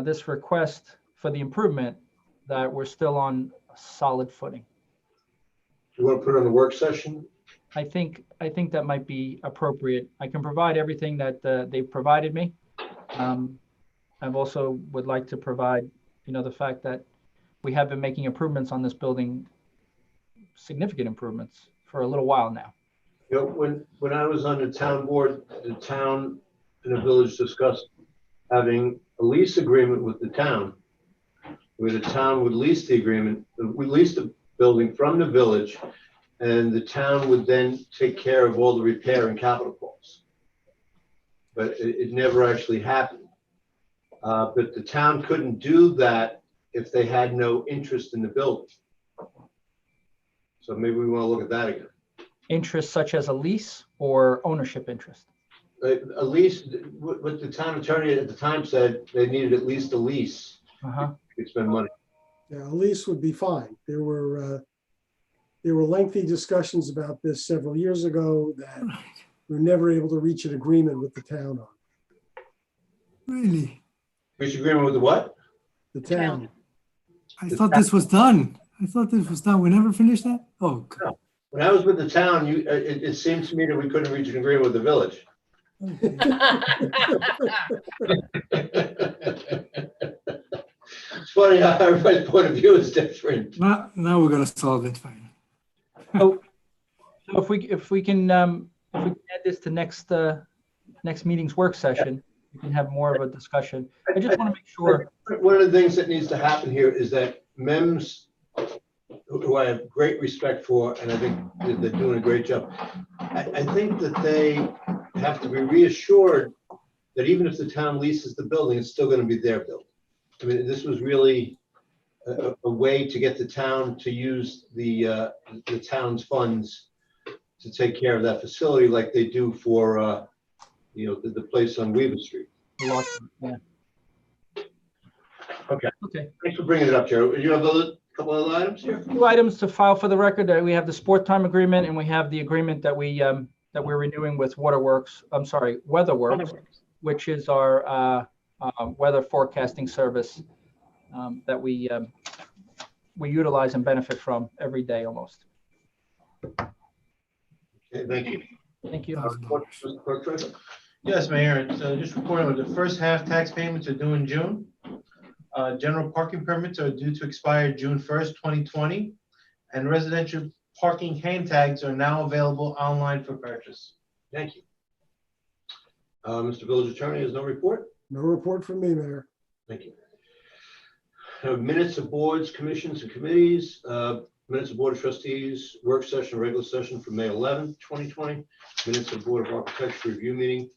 this request for the improvement, that we're still on a solid footing. You want to put it on the work session? I think that might be appropriate. I can provide everything that they've provided me. I've also would like to provide, the fact that we have been making improvements on this building, significant improvements for a little while now. When I was on the town board, the town and the village discussed having a lease agreement with the town, where the town would lease the building from the village, and the town would then take care of all the repair and capital costs. But it never actually happened. But the town couldn't do that if they had no interest in the building. So maybe we want to look at that again. Interest such as a lease or ownership interest? A lease, what the town attorney at the time said, they needed at least a lease. To spend money. Yeah, a lease would be fine. There were lengthy discussions about this several years ago that we were never able to reach an agreement with the town on. Really? Reach agreement with the what? The town. I thought this was done. We never finished that? Oh, God. No. When I was with the town, it seemed to me that we couldn't reach an agreement with the village. It's funny how everybody's point of view is different. Now we're gonna solve it. Fine. So if we can add this to next meeting's work session, we can have more of a discussion. I just want to make sure. One of the things that needs to happen here is that MEMS, who I have great respect for, and I think they're doing a great job. I think that they have to be reassured that even if the town leases the building, it's still going to be their building. I mean, this was really a way to get the town to use the town's funds to take care of that facility, like they do for the place on Weaver Street. Yeah. Okay. Thanks for bringing it up, Joe. You have a couple of items here. 2 items to file for the record. We have the sport time agreement, and we have the agreement that we're renewing with Weatherworks, which is our weather forecasting service that we utilize and benefit from every day almost. Okay, thank you. Thank you. Clerk Treasurer? Yes, Mayor. So just reporting the first half tax payments are due in June. General parking permits are due to expire June 1st, 2020. And residential parking hand tags are now available online for purchase. Thank you. Mr. Village Attorney has no report? No report from me, Mayor. Thank you. Minutes of boards, commissions, and committees. Minutes of Board of Trustees, work session, regular session for May 11th, 2020. Minutes of Board of Architecture review meeting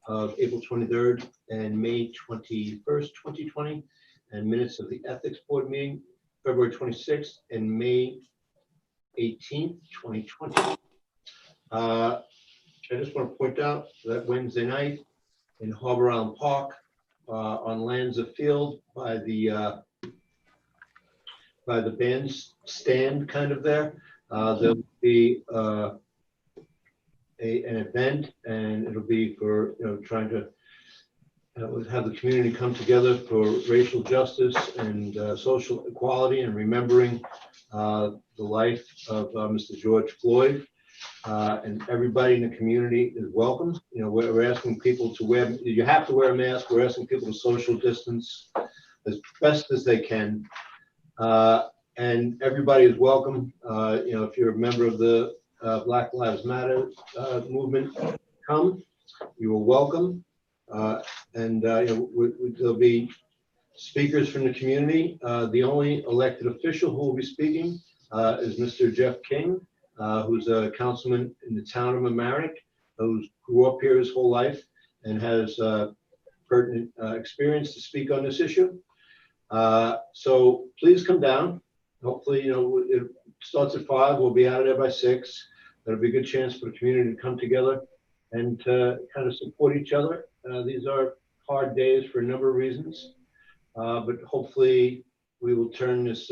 of April 23rd and May 21st, 2020. And minutes of the Ethics Board meeting, February 26th and May 18th, 2020. I just want to point out that Wednesday night in Harbor Island Park on Lanza Field by the bandstand kind of there, there'll be an event, and it'll be for trying to have the community come together for racial justice and social equality, and remembering the life of Mr. George Floyd. And everybody in the community is welcome. We're asking people to wear, you have to wear a mask. We're asking people to social distance as best as they can. And everybody is welcome. If you're a member of the Black Lives Matter movement, come. You are welcome. There'll be speakers from the community. The only elected official who will be speaking is Mr. Jeff King, who's a councilman in the town of Mamaroneck, who grew up here his whole life and has pertinent experience to speak on this issue. So please come down. Hopefully, it starts at 5. We'll be out of there by 6. That'll be a good chance for the community to come together and to kind of support each other. These are hard days for a number of reasons, but hopefully we will turn this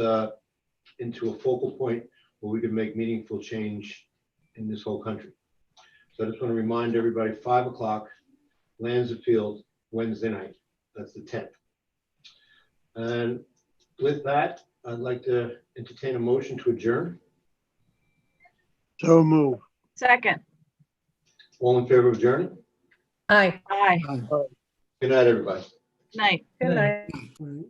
into a focal point where we can make meaningful change in this whole country. So I just want to remind everybody, 5 o'clock, Lanza Field, Wednesday night. That's the 10th. And with that, I'd like to entertain a motion to adjourn. So move. Second. All in favor of adjourning? Aye. Aye. Good night, everybody. Night. Good night. Right.